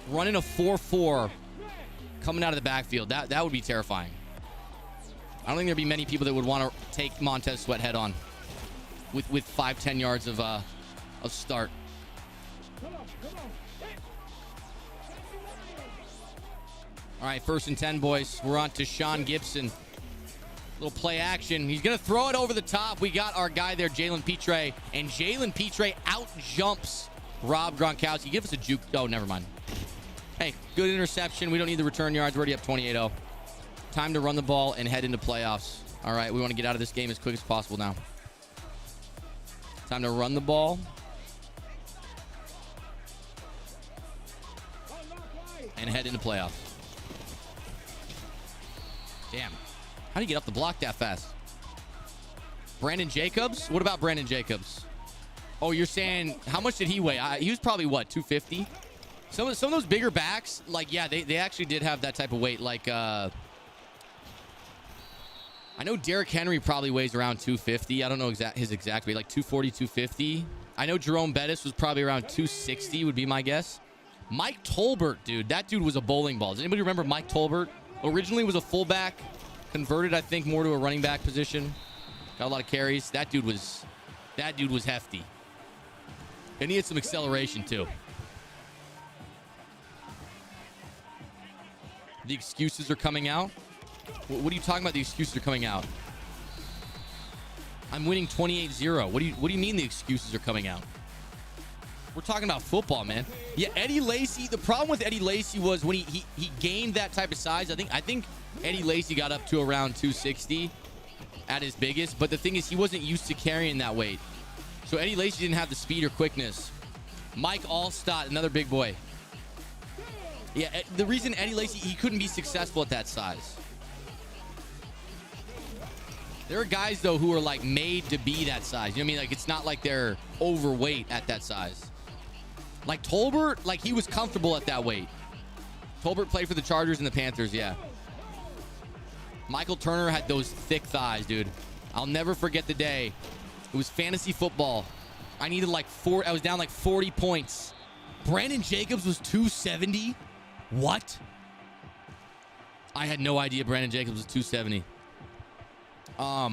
running a 4.4 coming out of the backfield. That would be terrifying. I don't think there'd be many people that would want to take Montez Sweat head on with 5-10 yards of start. All right, 1st and 10, boys. We're on to Sean Gibson. Little play action. He's going to throw it over the top. We got our guy there, Jalen Petre. And Jalen Petre out-jumps Rob Gronkowski. Give us a juke. Oh, never mind. Hey, good interception. We don't need the return yards. We're already up 28-0. Time to run the ball and head into playoffs. All right, we want to get out of this game as quick as possible now. Time to run the ball. And head into playoffs. Damn. How do you get up the block that fast? Brandon Jacobs? What about Brandon Jacobs? Oh, you're saying, how much did he weigh? He was probably, what, 250? Some of those bigger backs, like, yeah, they actually did have that type of weight. Like, I know Derrick Henry probably weighs around 250. I don't know his exact weight, like 240, 250. I know Jerome Bettis was probably around 260 would be my guess. Mike Tolbert, dude. That dude was a bowling ball. Does anybody remember Mike Tolbert? Originally was a fullback. Converted, I think, more to a running back position. Got a lot of carries. That dude was hefty. And he had some acceleration, too. The excuses are coming out. What are you talking about? The excuses are coming out. I'm winning 28-0. What do you mean the excuses are coming out? We're talking about football, man. Yeah, Eddie Lacy. The problem with Eddie Lacy was when he gained that type of size. I think Eddie Lacy got up to around 260 at his biggest. But the thing is, he wasn't used to carrying that weight. So Eddie Lacy didn't have the speed or quickness. Mike Allstott, another big boy. Yeah, the reason Eddie Lacy, he couldn't be successful at that size. There are guys, though, who are, like, made to be that size. You know what I mean? Like, it's not like they're overweight at that size. Like, Tolbert, like, he was comfortable at that weight. Tolbert played for the Chargers and the Panthers, yeah. Michael Turner had those thick thighs, dude. I'll never forget the day It was fantasy football. I needed like I was down like 40 points. Brandon Jacobs was 270. What? I had no idea Brandon Jacobs was 270. I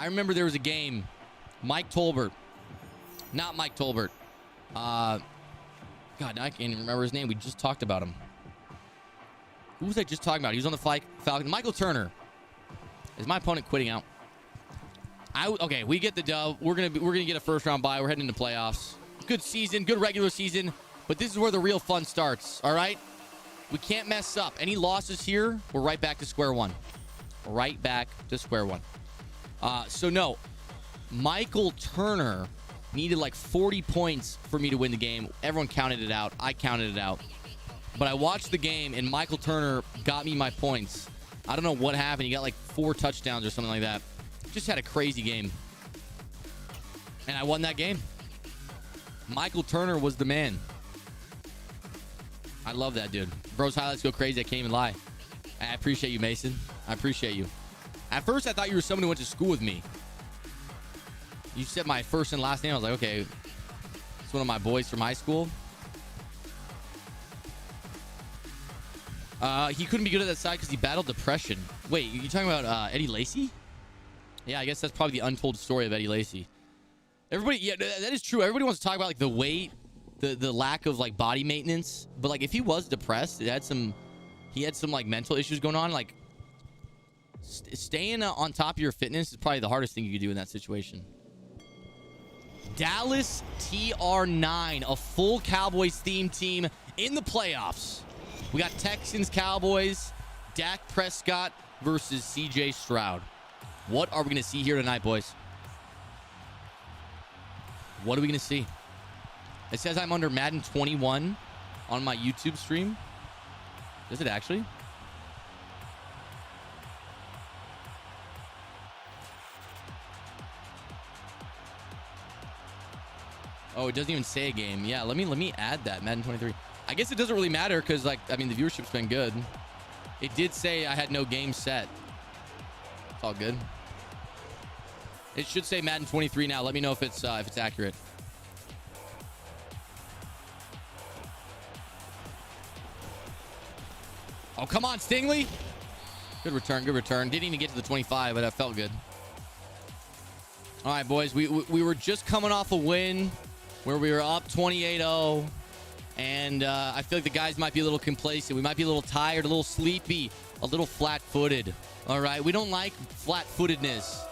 remember there was a game. Mike Tolbert. Not Mike Tolbert. God, I can't even remember his name. We just talked about him. Who was I just talking about? He was on the Falcons. Michael Turner. Is my opponent quitting out? Okay, we get the dub. We're gonna get a first round bye. We're heading into playoffs. Good season, good regular season, but this is where the real fun starts. All right, we can't mess up. Any losses here, we're right back to square one. Right back to square one. So no, Michael Turner needed like 40 points for me to win the game. Everyone counted it out. I counted it out. But I watched the game, and Michael Turner got me my points. I don't know what happened. He got like 4 touchdowns or something like that. Just had a crazy game. And I won that game. Michael Turner was the man. I love that dude. Bro's highlights go crazy. I can't even lie. I appreciate you, Mason. I appreciate you. At first, I thought you were someone who went to school with me. You said my first and last name. I was like, okay, it's one of my boys from high school. He couldn't be good at that side because he battled depression. Wait, you talking about Eddie Lacy? Yeah, I guess that's probably the untold story of Eddie Lacy. Everybody, yeah, that is true. Everybody wants to talk about like the weight, the lack of like body maintenance. But like if he was depressed, he had some like mental issues going on. Like staying on top of your fitness is probably the hardest thing you could do in that situation. Dallas TR9, a full Cowboys themed team in the playoffs. We got Texans, Cowboys, Dak Prescott versus CJ Stroud. What are we going to see here tonight, boys? What are we going to see? It says I'm under Madden 21 on my YouTube stream. Does it actually? Oh, it doesn't even say a game. Yeah, let me add that, Madden 23. I guess it doesn't really matter because, like, I mean, the viewership's been good. It did say I had no game set. It's all good. It should say Madden 23 now. Let me know if it's accurate. Oh, come on, Stingley. Good return, good return. Didn't even get to the 25, but that felt good. All right, boys. We were just coming off a win where we were up 28-0. And I feel like the guys might be a little complacent. We might be a little tired, a little sleepy, a little flat-footed. All right? We don't like flat-footedness.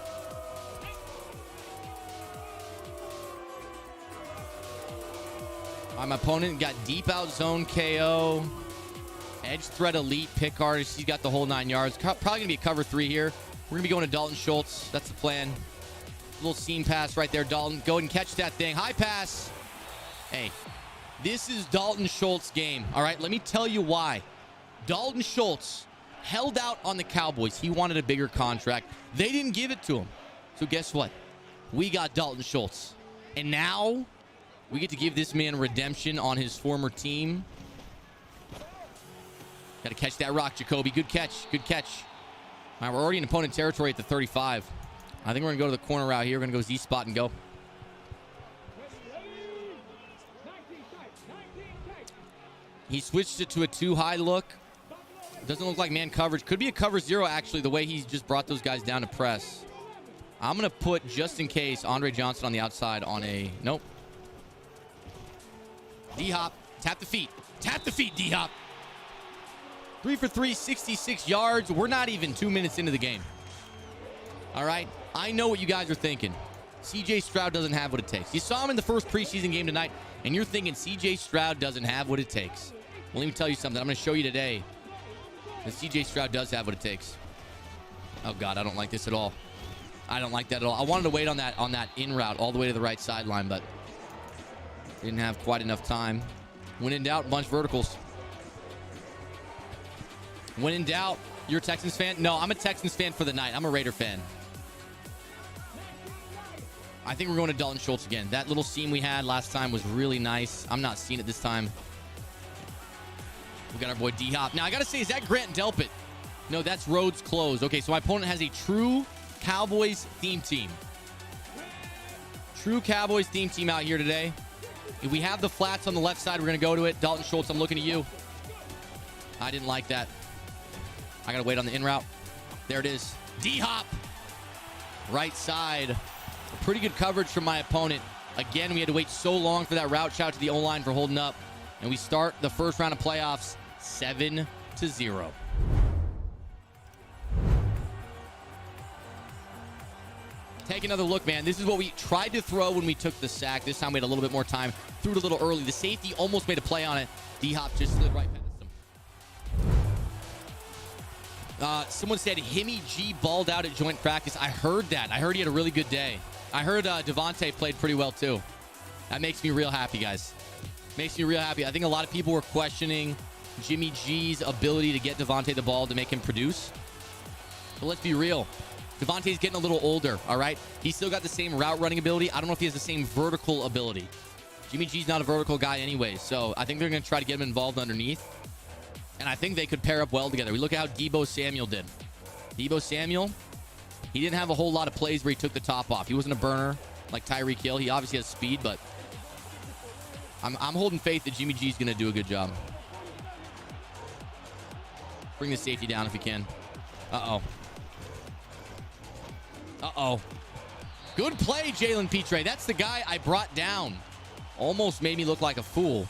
My opponent got deep out zone KO. Edge threat elite pick artist. He's got the whole 9 yards. Probably going to be a cover 3 here. We're going to be going to Dalton Schultz. That's the plan. Little seam pass right there, Dalton. Go ahead and catch that thing. High pass. Hey. This is Dalton Schultz's game, all right? Let me tell you why. Dalton Schultz held out on the Cowboys. He wanted a bigger contract. They didn't give it to him. So guess what? We got Dalton Schultz. And now we get to give this man redemption on his former team. Got to catch that rock, Jacoby. Good catch. Good catch. All right, we're already in opponent territory at the 35. I think we're going to go to the corner route here. We're going to go Z-spot and go. He switched it to a 2-high look. Doesn't look like man coverage. Could be a cover 0, actually, the way he just brought those guys down to press. I'm going to put, just in case, Andre Johnson on the outside on a... Nope. D-hop. Tap the feet. Tap the feet, D-hop. 3 for 3, 66 yards. We're not even 2 minutes into the game. All right? I know what you guys are thinking. CJ Stroud doesn't have what it takes. You saw him in the first preseason game tonight, and you're thinking CJ Stroud doesn't have what it takes. Well, let me tell you something. I'm going to show you today that CJ Stroud does have what it takes. Oh, God, I don't like this at all. I don't like that at all. I wanted to wait on that in route all the way to the right sideline, but didn't have quite enough time. When in doubt, bunch verticals. When in doubt, you're a Texans fan? No, I'm a Texans fan for the night. I'm a Raider fan. I think we're going to Dalton Schultz again. That little seam we had last time was really nice. I'm not seeing it this time. We got our boy D-Hop. Now, I got to say, is that Grant Delpit? No, that's Rhodes Close. Okay, so my opponent has a true Cowboys theme team. True Cowboys theme team out here today. If we have the flats on the left side, we're going to go to it. Dalton Schultz, I'm looking at you. I didn't like that. I got to wait on the in route. There it is. D-hop. Right side. Pretty good coverage from my opponent. Again, we had to wait so long for that route. Shout out to the O-line for holding up. And we start the first round of playoffs 7-0. Take another look, man. This is what we tried to throw when we took the sack. This time we had a little bit more time. Threw it a little early. The safety almost made a play on it. D-hop just slid right past him. Someone said Himmy G balled out at joint practice. I heard that. I heard he had a really good day. I heard Devontae played pretty well too. That makes me real happy, guys. Makes me real happy. I think a lot of people were questioning Jimmy G's ability to get Devontae the ball to make him produce. But let's be real. Devontae's getting a little older, all right? He's still got the same route running ability. I don't know if he has the same vertical ability. Jimmy G's not a vertical guy anyway, so I think they're going to try to get him involved underneath. And I think they could pair up well together. We look at how Deebo Samuel did. Deebo Samuel, he didn't have a whole lot of plays where he took the top off. He wasn't a burner like Tyreek Hill. He obviously has speed, but I'm holding faith that Jimmy G's going to do a good job. Bring the safety down if you can. Uh-oh. Uh-oh. Good play, Jalen Petre. That's the guy I brought down. Almost made me look like a fool.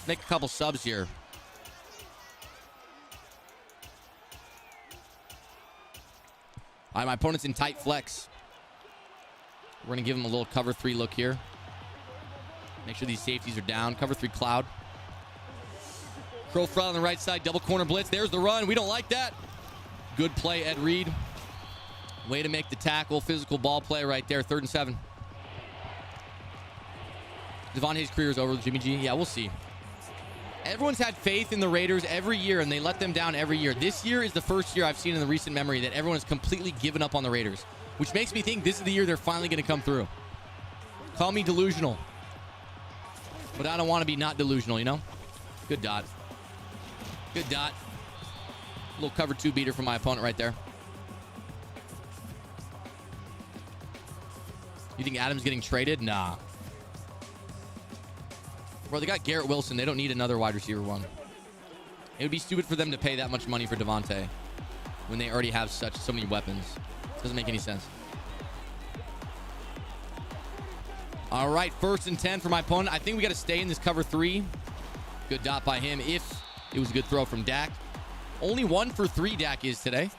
Make a couple subs here. All right, my opponent's in tight flex. We're going to give him a little cover 3 look here. Make sure these safeties are down. Cover 3 cloud. Curl front on the right side. Double corner blitz. There's the run. We don't like that. Good play, Ed Reed. Way to make the tackle. Physical ball play right there. 3rd and 7. Devontae's career is over with Jimmy G. Yeah, we'll see. Everyone's had faith in the Raiders every year, and they let them down every year. This year is the first year I've seen in the recent memory that everyone has completely given up on the Raiders, which makes me think this is the year they're finally going to come through. Call me delusional, but I don't want to be not delusional, you know? Good dot. Good dot. A little cover 2 beater from my opponent right there. You think Adams getting traded? Nah. Bro, they got Garrett Wilson. They don't need another wide receiver one. It would be stupid for them to pay that much money for Devontae when they already have so many weapons. Doesn't make any sense. All right, 1st and 10 for my opponent. I think we got to stay in this cover 3. Good dot by him if it was a good throw from Dak. Only 1 for 3 Dak is today.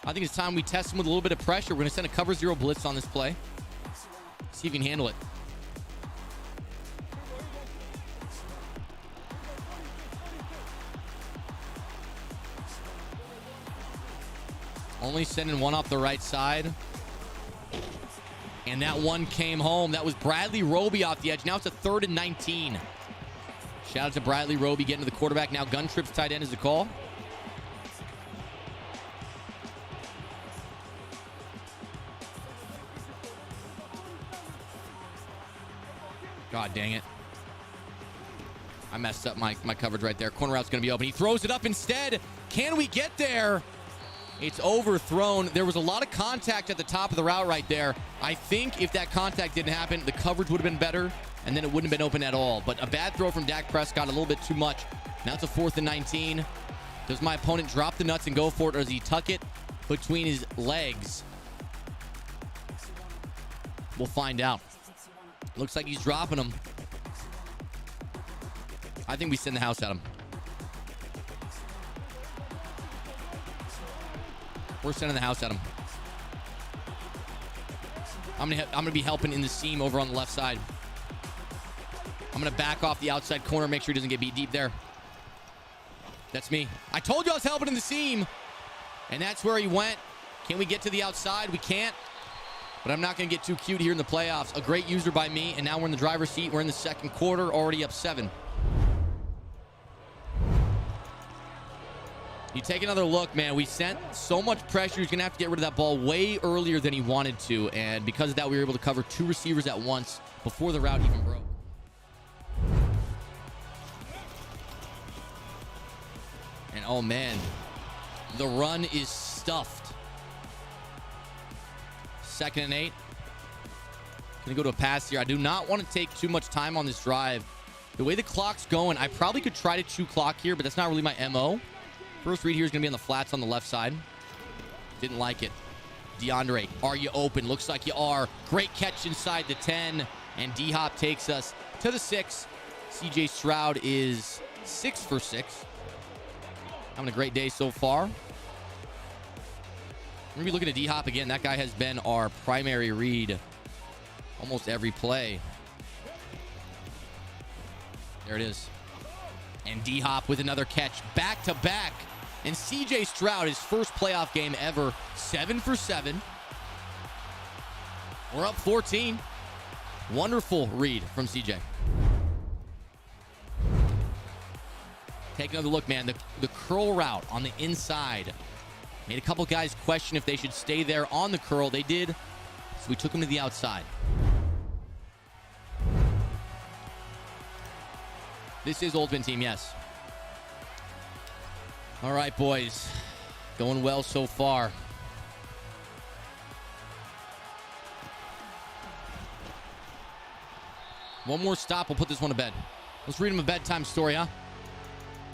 I think it's time we test him with a little bit of pressure. We're going to send a cover 0 blitz on this play. See if he can handle it. Only sending one off the right side. And that one came home. That was Bradley Roby off the edge. Now it's a 3rd and 19. Shout out to Bradley Roby getting to the quarterback. Now gun trips tight end is the call. God dang it. I messed up my coverage right there. Corner route's going to be open. He throws it up instead. Can we get there? It's overthrown. There was a lot of contact at the top of the route right there. I think if that contact didn't happen, the coverage would have been better, and then it wouldn't have been open at all. But a bad throw from Dak Prescott, a little bit too much. Now it's a 4th and 19. Does my opponent drop the nuts and go for it, or does he tuck it between his legs? We'll find out. Looks like he's dropping them. I think we send the house at him. We're sending the house at him. I'm gonna be helping in the seam over on the left side. I'm gonna back off the outside corner, make sure he doesn't get beat deep there. That's me. I told you I was helping in the seam, and that's where he went. Can we get to the outside? We can't. But I'm not gonna get too cute here in the playoffs. A great user by me, and now we're in the driver's seat. We're in the 2nd quarter, already up 7. You take another look, man. We sent so much pressure. He's going to have to get rid of that ball way earlier than he wanted to. And because of that, we were able to cover 2 receivers at once before the route even broke. And, oh, man, the run is stuffed. 2nd and 8. Gonna go to a pass here. I do not want to take too much time on this drive. The way the clock's going, I probably could try to chew clock here, but that's not really my MO. First read here is gonna be on the flats on the left side. Didn't like it. DeAndre, are you open? Looks like you are. Great catch inside the 10. And D-Hop takes us to the 6. CJ Stroud is 6 for 6. Having a great day so far. We're going to be looking at D-Hop again. That guy has been our primary read almost every play. There it is. And D-Hop with another catch. Back to back. And CJ Stroud, his first playoff game ever. 7 for 7. We're up 14. Wonderful read from CJ. Take another look, man. The curl route on the inside. Made a couple guys question if they should stay there on the curl. They did, so we took them to the outside. This is Ultimate Team, yes. All right, boys. Going well so far. One more stop. We'll put this one to bed. Let's read him a bedtime story, huh?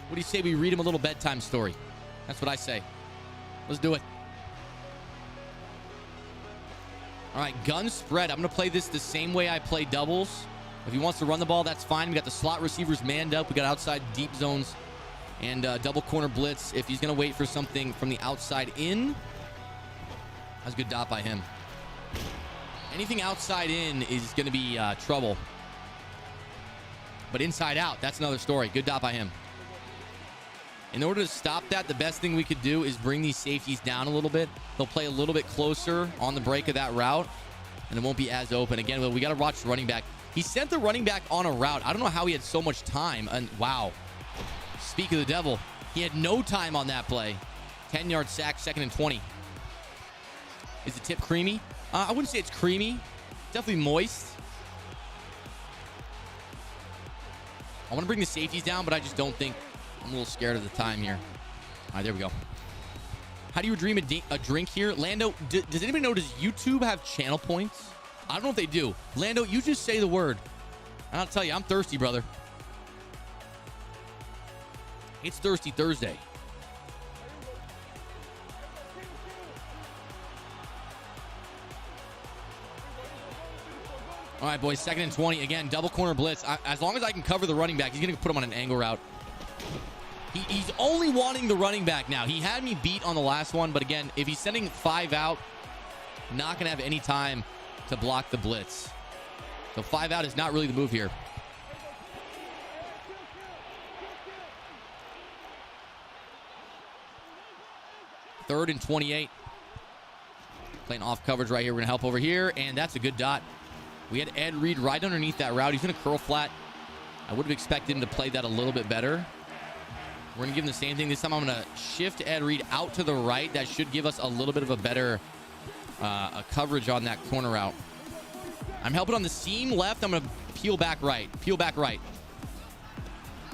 What do you say we read him a little bedtime story? That's what I say. Let's do it. All right, gun spread. I'm going to play this the same way I play doubles. If he wants to run the ball, that's fine. We got the slot receivers manned up. We got outside deep zones and double corner blitz. If he's going to wait for something from the outside in, that's a good dot by him. Anything outside in is going to be trouble. But inside out, that's another story. Good dot by him. In order to stop that, the best thing we could do is bring these safeties down a little bit. They'll play a little bit closer on the break of that route, and it won't be as open. Again, we got to watch the running back. He sent the running back on a route. I don't know how he had so much time. And wow. Speak of the devil. He had no time on that play. 10-yard sack, 2nd and 20. Is the tip creamy? I wouldn't say it's creamy. Definitely moist. I want to bring the safeties down, but I just don't think... I'm a little scared of the time here. All right, there we go. How do you dream a drink here? Lando, does anybody know, does YouTube have channel points? I don't know if they do. Lando, you just say the word. And I'll tell you, I'm thirsty, brother. It's Thirsty Thursday. All right, boys, 2nd and 20. Again, double corner blitz. As long as I can cover the running back, he's going to put him on an angle route. He's only wanting the running back now. He had me beat on the last one, but again, if he's sending 5 out, not going to have any time to block the blitz. So 5 out is not really the move here. Third and 28. Playing off coverage right here. We're going to help over here, and that's a good dot. We had Ed Reed right underneath that route. He's going to curl flat. I would have expected him to play that a little bit better. We're going to give him the same thing. This time I'm going to shift Ed Reed out to the right. That should give us a little bit of a better coverage on that corner route. I'm helping on the seam left. I'm going to peel back right. Peel back right.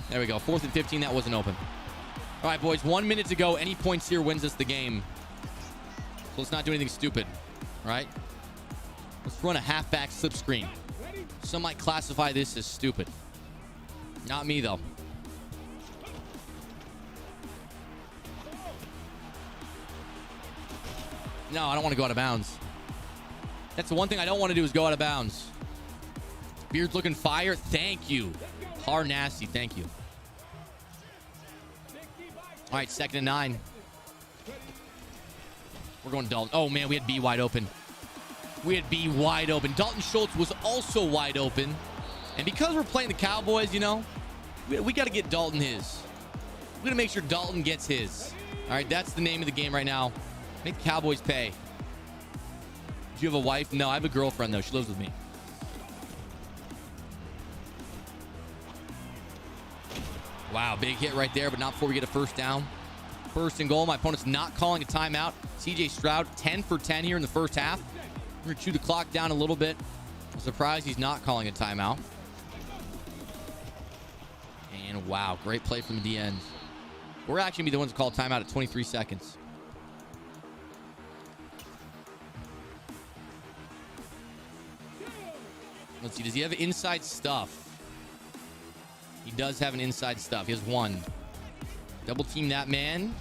There we go. 4th and 15. That wasn't open. All right, boys. 1 minute to go. Any points here wins us the game. So let's not do anything stupid. All right? Let's run a halfback slip screen. Some might classify this as stupid. Not me, though. No, I don't want to go out of bounds. That's the one thing I don't want to do is go out of bounds. Beard's looking fire. Thank you. Hard nasty. Thank you. All right, 2nd and 9. We're going Dalton. Oh, man, we had B wide open. We had B wide open. Dalton Schultz was also wide open. And because we're playing the Cowboys, you know, we got to get Dalton his. We're going to make sure Dalton gets his. All right, that's the name of the game right now. Make the Cowboys pay. Do you have a wife? No, I have a girlfriend, though. She lives with me. Wow, big hit right there, but not before we get a first down. 1st and goal. My opponent's not calling a timeout. CJ Stroud, 10 for 10 here in the first half. We're going to chew the clock down a little bit. I'm surprised he's not calling a timeout. And wow, great play from the D ends. We're actually going to be the ones to call timeout at 23 seconds. Let's see. Does he have inside stuff? He does have an inside stuff. He has one. Double team that man.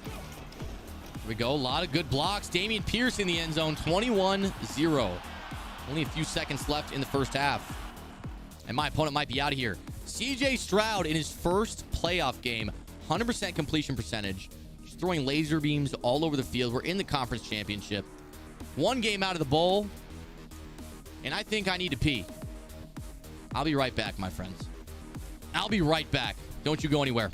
Here we go. A lot of good blocks. Dameon Pierce in the end zone. 21-0. Only a few seconds left in the first half. And my opponent might be out of here. CJ Stroud in his first playoff game. 100% completion percentage. Just throwing laser beams all over the field. We're in the conference championship. One game out of the bowl. And I think I need to pee. I'll be right back, my friends. I'll be right back. Don't you go anywhere.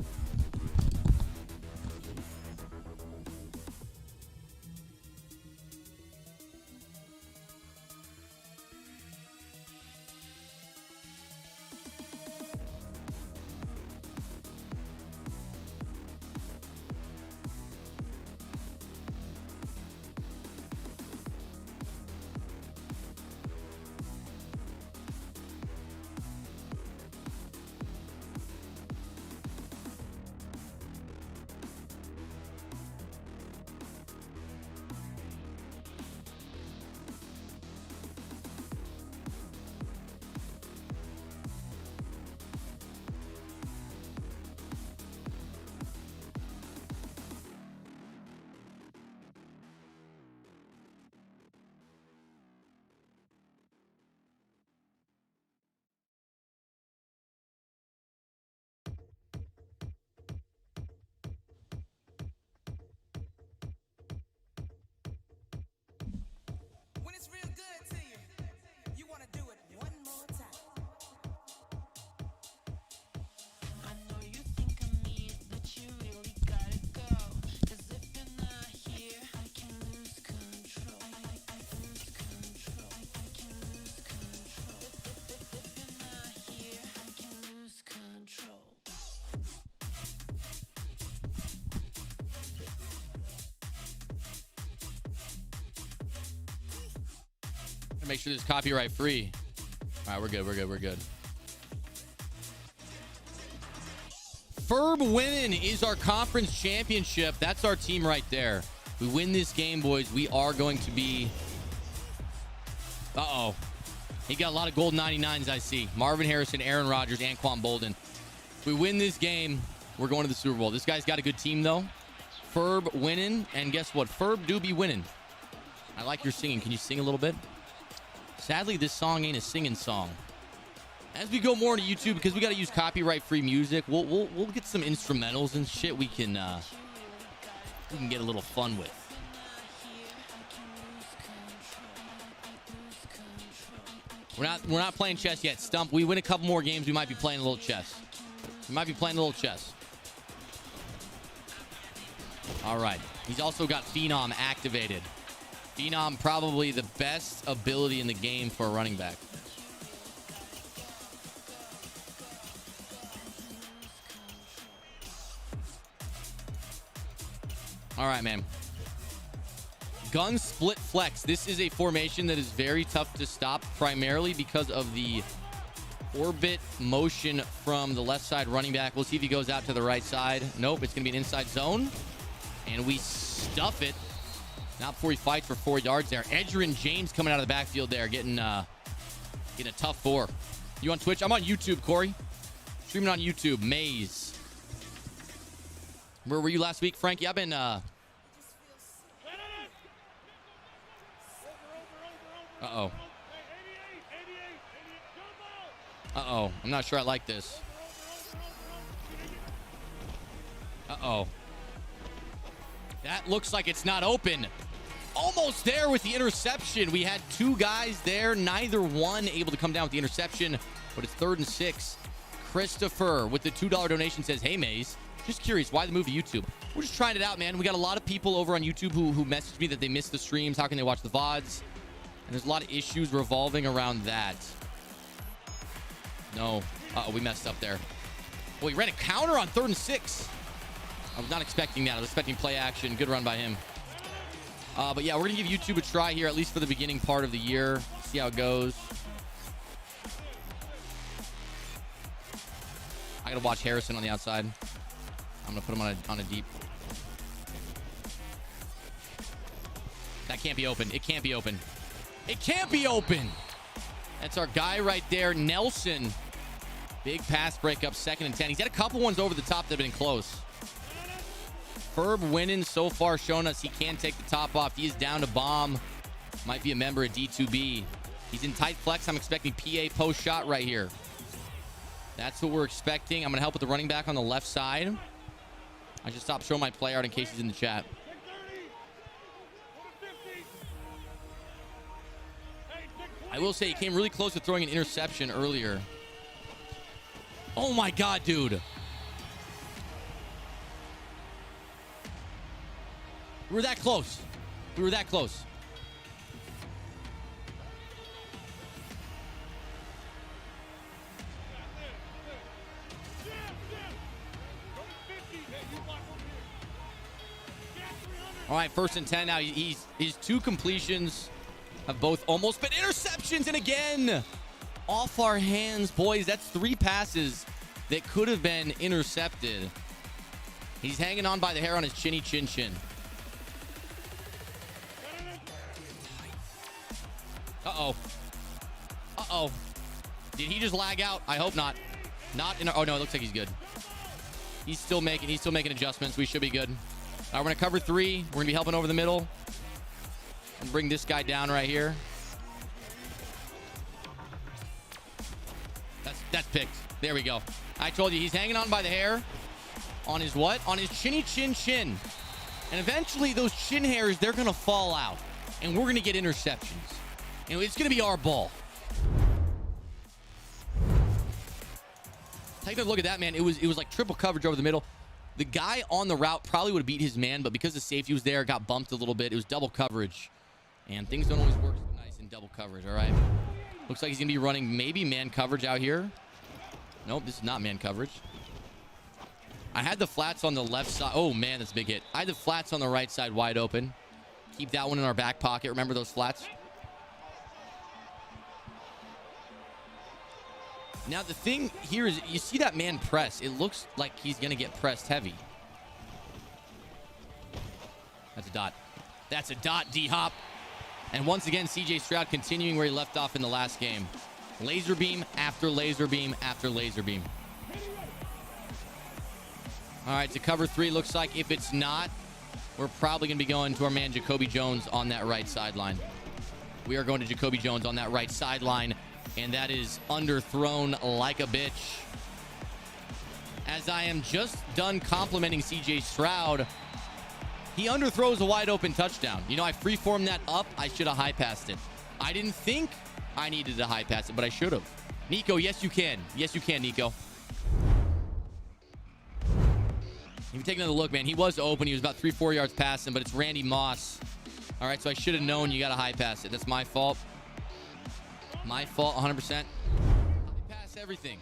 Make sure this is copyright free. All right, we're good. Ferb winning is our conference championship. That's our team right there. We win this game, boys. We are going to be... Uh-oh. He got a lot of gold 99s, I see. Marvin Harrison, Aaron Rodgers, Anquan Bolden. If we win this game, we're going to the Super Bowl. This guy's got a good team, though. Ferb winning. And guess what? Ferb do be winning. I like your singing. Can you sing a little bit? Sadly, this song ain't a singing song. As we go more into YouTube, because we got to use copyright-free music, we'll get some instrumentals and shit we can get a little fun with. We're not playing chess yet. Stump. We win a couple more games, we might be playing a little chess. All right. He's also got Phenom activated. Phenom, probably the best ability in the game for a running back. All right, man. Gun split flex. This is a formation that is very tough to stop, primarily because of the orbit motion from the left side running back. We'll see if he goes out to the right side. Nope, it's going to be an inside zone. And we stuff it. Not before he fights for 4 yards there. Edgerrin James coming out of the backfield there, getting a tough 4. You on Twitch? I'm on YouTube, Corey. Streaming on YouTube. Maze. Where were you last week, Frankie? I've been... Uh-oh. Uh-oh. I'm not sure I like this. Uh-oh. That looks like it's not open. Almost there with the interception. We had two guys there, neither one able to come down with the interception, but it's 3rd and 6. Christopher with the $2 donation says, hey, Maze, just curious, why the move to YouTube? We're just trying it out, man. We got a lot of people over on YouTube who messaged me that they missed the streams. How can they watch the VODs? And there's a lot of issues revolving around that. No. Uh-oh, we messed up there. Well, he ran a counter on 3rd and 6. I was not expecting that. I was expecting play action. Good run by him. But yeah, we're going to give YouTube a try here, at least for the beginning part of the year. See how it goes. I got to watch Harrison on the outside. I'm going to put him on a deep. That can't be open. It can't be open. It can't be open. That's our guy right there, Nelson. Big pass breakup, 2nd and 10. He's had a couple ones over the top that have been close. Ferb winning so far, showing us he can take the top off. He is down to bomb. Might be a member of D2B. He's in tight flex. I'm expecting PA post shot right here. That's what we're expecting. I'm going to help with the running back on the left side. I should stop showing my play art in case he's in the chat. I will say he came really close to throwing an interception earlier. Oh my God, dude. We were that close. We were that close. All right, 1st and 10 now. His 2 completions have both almost been interceptions. And again, off our hands, boys. That's 3 passes that could have been intercepted. He's hanging on by the hair on his chinny chin chin. Uh-oh. Uh-oh. Did he just lag out? I hope not. Not in. Oh no, it looks like he's good. He's still making adjustments. We should be good. All right, we're gonna cover 3. We're gonna be helping over the middle and bring this guy down right here. That's picked. There we go. I told you he's hanging on by the hair on his what? On his chinny chin chin. And eventually those chin hairs, they're gonna fall out, and we're gonna get interceptions. And it's gonna be our ball. Take a look at that, man. It was like triple coverage over the middle. The guy on the route probably would have beat his man, but because the safety was there, got bumped a little bit. It was double coverage. And things don't always work so nice in double coverage, all right? Looks like he's going to be running maybe man coverage out here. Nope, this is not man coverage. I had the flats on the left side. Oh, man, that's a big hit. I had the flats on the right side wide open. Keep that one in our back pocket. Remember those flats? Now, the thing here is you see that man press. It looks like he's going to get pressed heavy. That's a dot. That's a dot, D-Hop. And once again, CJ Stroud continuing where he left off in the last game. Laser beam after laser beam after laser beam. All right, to cover 3, looks like if it's not, we're probably going to be going to our man Jacoby Jones on that right sideline. We are going to Jacoby Jones on that right sideline. And that is underthrown like a bitch. As I am just done complimenting CJ Stroud, he underthrows a wide open touchdown. You know, I freeformed that up. I should have high passed it. I didn't think I needed to high pass it, but I should have. Nico, yes, you can. Yes, you can, Nico. If you take another look, man, he was open. He was about 3-4 yards past him, but it's Randy Moss. All right, so I should have known you got to high pass it. That's my fault. My fault, 100%. High pass everything.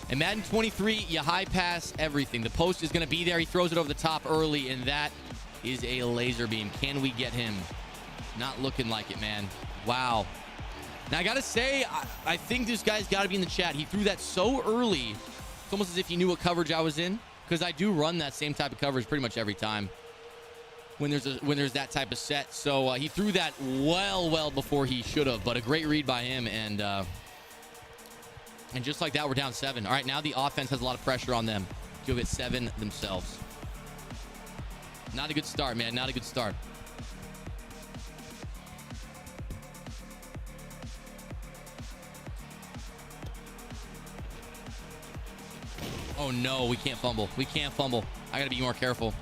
In Madden 23, you high pass everything. The post is going to be there. He throws it over the top early, and that is a laser beam. Can we get him? Not looking like it, man. Wow. Now, I got to say, I think this guy's got to be in the chat. He threw that so early. It's almost as if he knew what coverage I was in, because I do run that same type of coverage pretty much every time when there's that type of set. So he threw that well before he should have, but a great read by him, and just like that, we're down 7. All right, now the offense has a lot of pressure on them to get 7 themselves. Not a good start, man. Not a good start. Oh no, we can't fumble. We can't fumble. I gotta be more careful.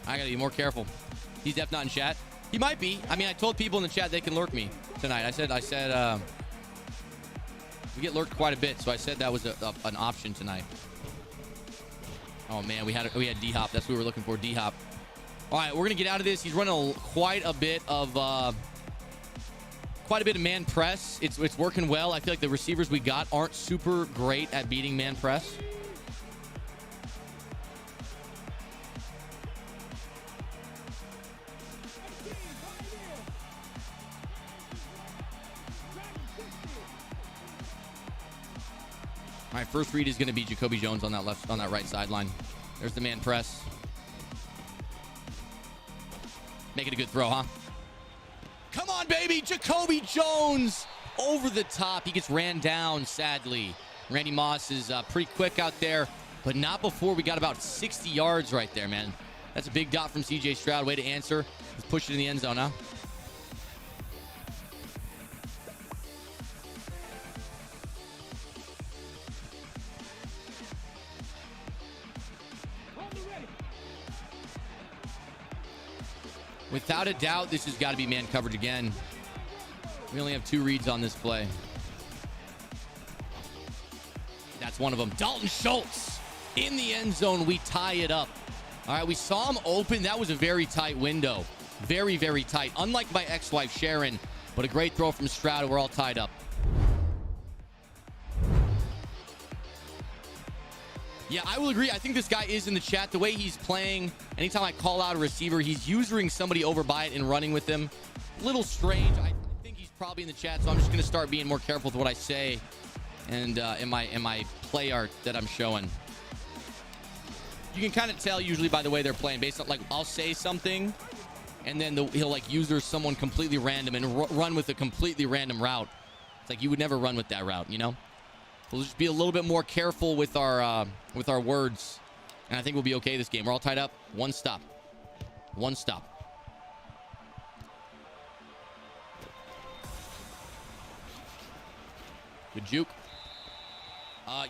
I gotta be more careful. He's definitely not in chat. He might be. I mean, I told people in the chat they can lurk me tonight. I said we get lurked quite a bit, so I said that was an option tonight. Oh man, we had D-Hop. That's what we were looking for, D-Hop. All right, we're gonna get out of this. He's running quite a bit of man press. It's working well. I feel like the receivers we got aren't super great at beating man press. All right, first read is going to be Jacoby Jones on that right sideline. There's the man press. Make it a good throw, huh? Come on, on, baby. Jacoby Jones over the top. He gets ran down, sadly. Randy Moss is pretty quick out there, but not before we got about 60 yards right there, man. That's a big dot from C.J. Stroud. Way to answer. Let's push it in the end zone, huh? Without a doubt, this has got to be man coverage again. We only have 2 reads on this play. That's one of them. Dalton Schultz in the end zone. We tie it up. All right, we saw him open. That was a very tight window. Very, very tight. Unlike my ex-wife, Sharon, but a great throw from Stroud. We're all tied up. Yeah, I will agree. I think this guy is in the chat. The way he's playing, anytime I call out a receiver, he's using somebody over by it and running with them. A little strange. I think he's probably in the chat, so I'm just going to start being more careful with what I say and in my play art that I'm showing. You can kind of tell usually by the way they're playing, based on, like, I'll say something, and then he'll, like, use someone completely random and run with a completely random route. It's like you would never run with that route, you know? We'll just be a little bit more careful with our words, and I think we'll be okay this game. We're all tied up. One stop. One stop. Good juke.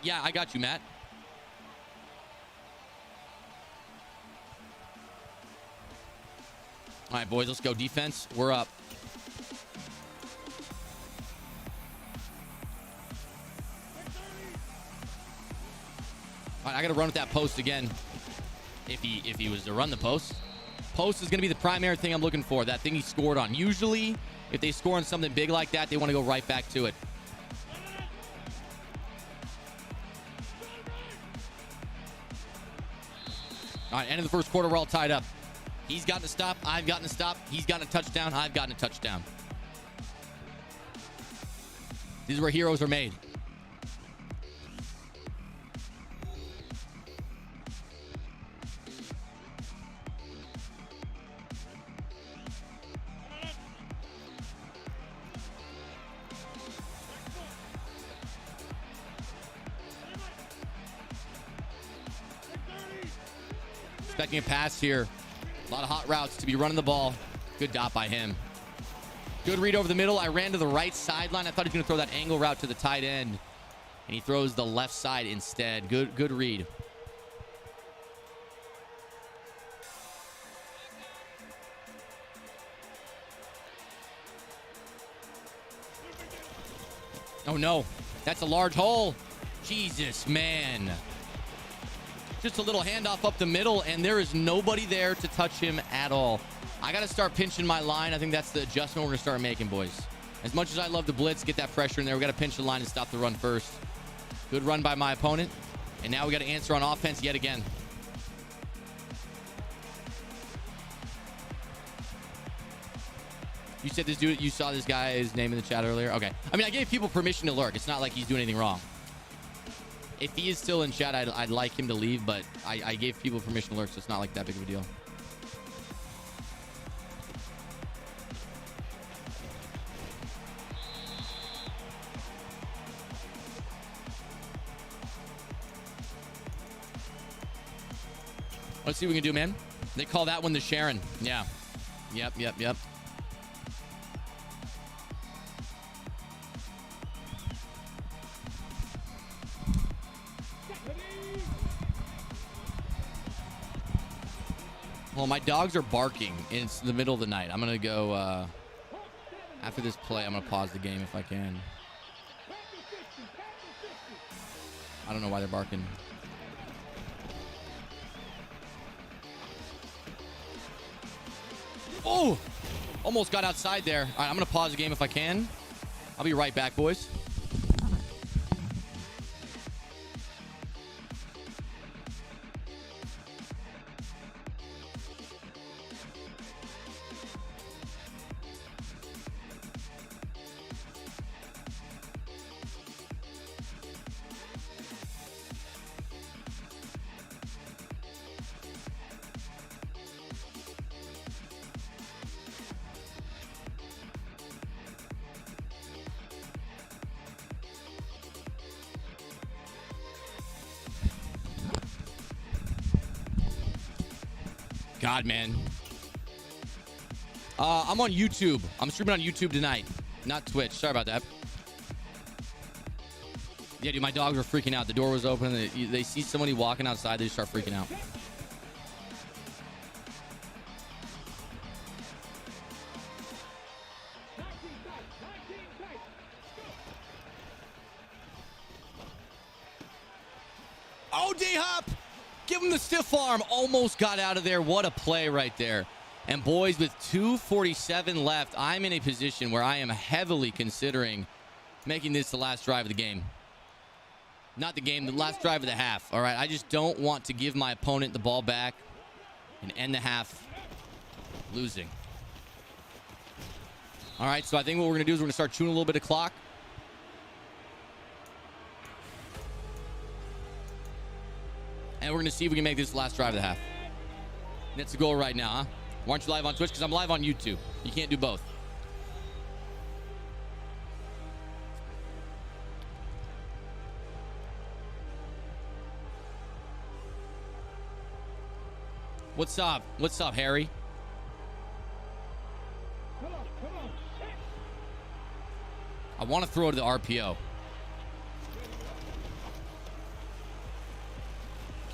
Yeah, I got you, Matt. All right, boys, let's go. Defense, we're up. All right, I got to run with that post again. If he was to run the post. Post is going to be the primary thing I'm looking for. That thing he scored on. Usually, if they score on something big like that, they want to go right back to it. All right, end of the first quarter, we're all tied up. He's gotten a stop. I've gotten a stop. He's gotten a touchdown. I've gotten a touchdown. This is where heroes are made. Expecting a pass here. A lot of hot routes to be running the ball. Good dot by him. Good read over the middle. I ran to the right sideline. I thought he was going to throw that angle route to the tight end. And he throws the left side instead. Good read. Oh, no. That's a large hole. Jesus, man. Just a little handoff up the middle, and there is nobody there to touch him at all. I got to start pinching my line. I think that's the adjustment we're going to start making, boys. As much as I love the blitz, get that pressure in there, we got to pinch the line and stop the run first. Good run by my opponent. And now we got to answer on offense yet again. You said this dude, you saw this guy's name in the chat earlier? Okay. I mean, I gave people permission to lurk. It's not like he's doing anything wrong. If he is still in chat, I'd like him to leave, but I gave people permission to lurk, so it's not like that big of a deal. Let's see what we can do, man. They call that one the Sharon. Yeah. Yep. Well, my dogs are barking, and it's the middle of the night. I'm going to go, after this play, I'm going to pause the game if I can. I don't know why they're barking. Oh! Almost got outside there. All right, I'm going to pause the game if I can. I'll be right back, boys. God, man. I'm on YouTube. I'm streaming on YouTube tonight, not Twitch. Sorry about that. Yeah, dude, my dogs were freaking out. The door was open. They see somebody walking outside. They just start freaking out. Oh, D-Hop! Give him the stiff arm. Almost got out of there. What a play right there. And boys, with 2:47 left, I'm in a position where I am heavily considering making this the last drive of the game. Not the game, the last drive of the half. All right, I just don't want to give my opponent the ball back and end the half losing. All right, so I think what we're going to do is we're going to start chewing a little bit of clock. And we're going to see if we can make this the last drive of the half. That's the goal right now, huh? Why aren't you live on Twitch? Because I'm live on YouTube. You can't do both. What's up? What's up, Harry? I want to throw to the RPO.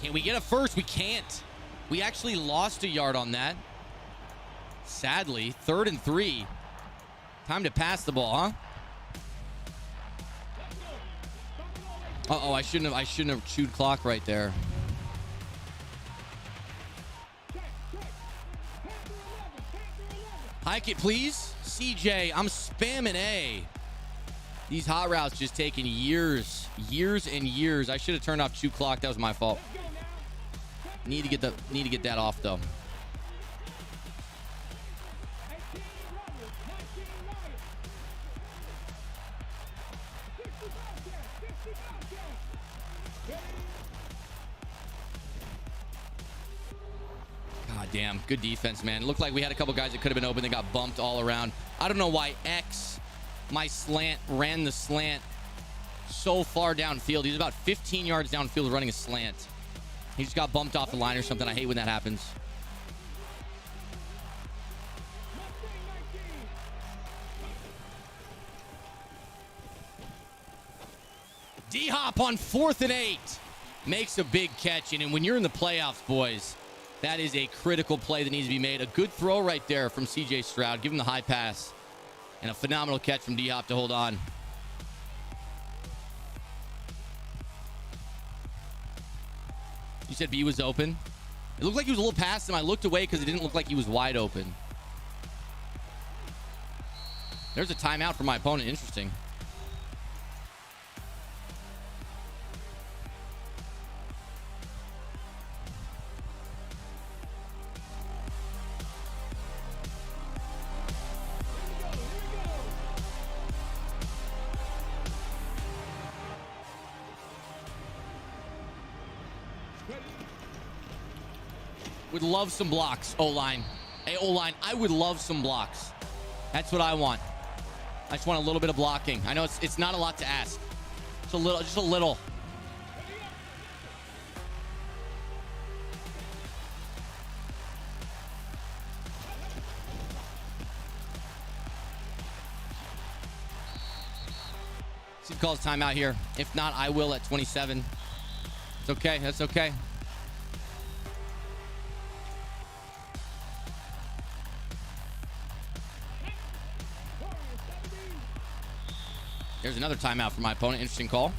Can we get a first? We can't. We actually lost a yard on that. Sadly, 3rd and 3. Time to pass the ball, huh? Uh-oh, I shouldn't have chewed clock right there. Hike it, please. CJ, I'm spamming A. These hot routes just taking years and years. I should have turned off chew clock. That was my fault. Need to get that off though. God damn, good defense, man. It looked like we had a couple guys that could have been open. They got bumped all around. I don't know why X, my slant, ran the slant so far downfield. He's about 15 yards downfield running a slant. He just got bumped off the line or something. I hate when that happens. D-Hop on 4th and 8 makes a big catch. And when you're in the playoffs, boys, that is a critical play that needs to be made. A good throw right there from CJ Stroud. Give him the high pass. And a phenomenal catch from D-Hop to hold on. You said B was open? It looked like he was a little past him. I looked away because it didn't look like he was wide open. There's a timeout for my opponent. Interesting. Would love some blocks, O-line. Hey, O-line, I would love some blocks. That's what I want. I just want a little bit of blocking. I know it's not a lot to ask. Just a little. See if he calls timeout here. If not, I will at 27. It's okay. That's okay. There's another timeout for my opponent. Interesting call.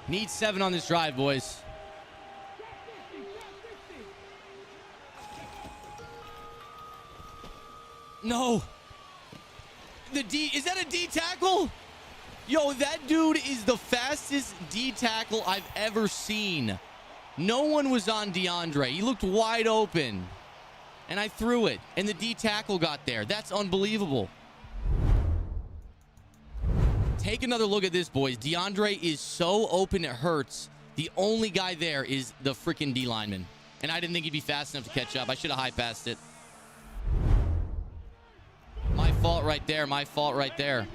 Need 7 on this drive, boys. No. The D, is that a D tackle? Yo, that dude is the fastest D tackle I've ever seen. No one was on DeAndre. He looked wide open. And I threw it. And the D tackle got there. That's unbelievable. Take another look at this, boys. DeAndre is so open it hurts. The only guy there is the freaking D lineman. And I didn't think he'd be fast enough to catch up. I should have high passed it. My fault right there. My fault right there.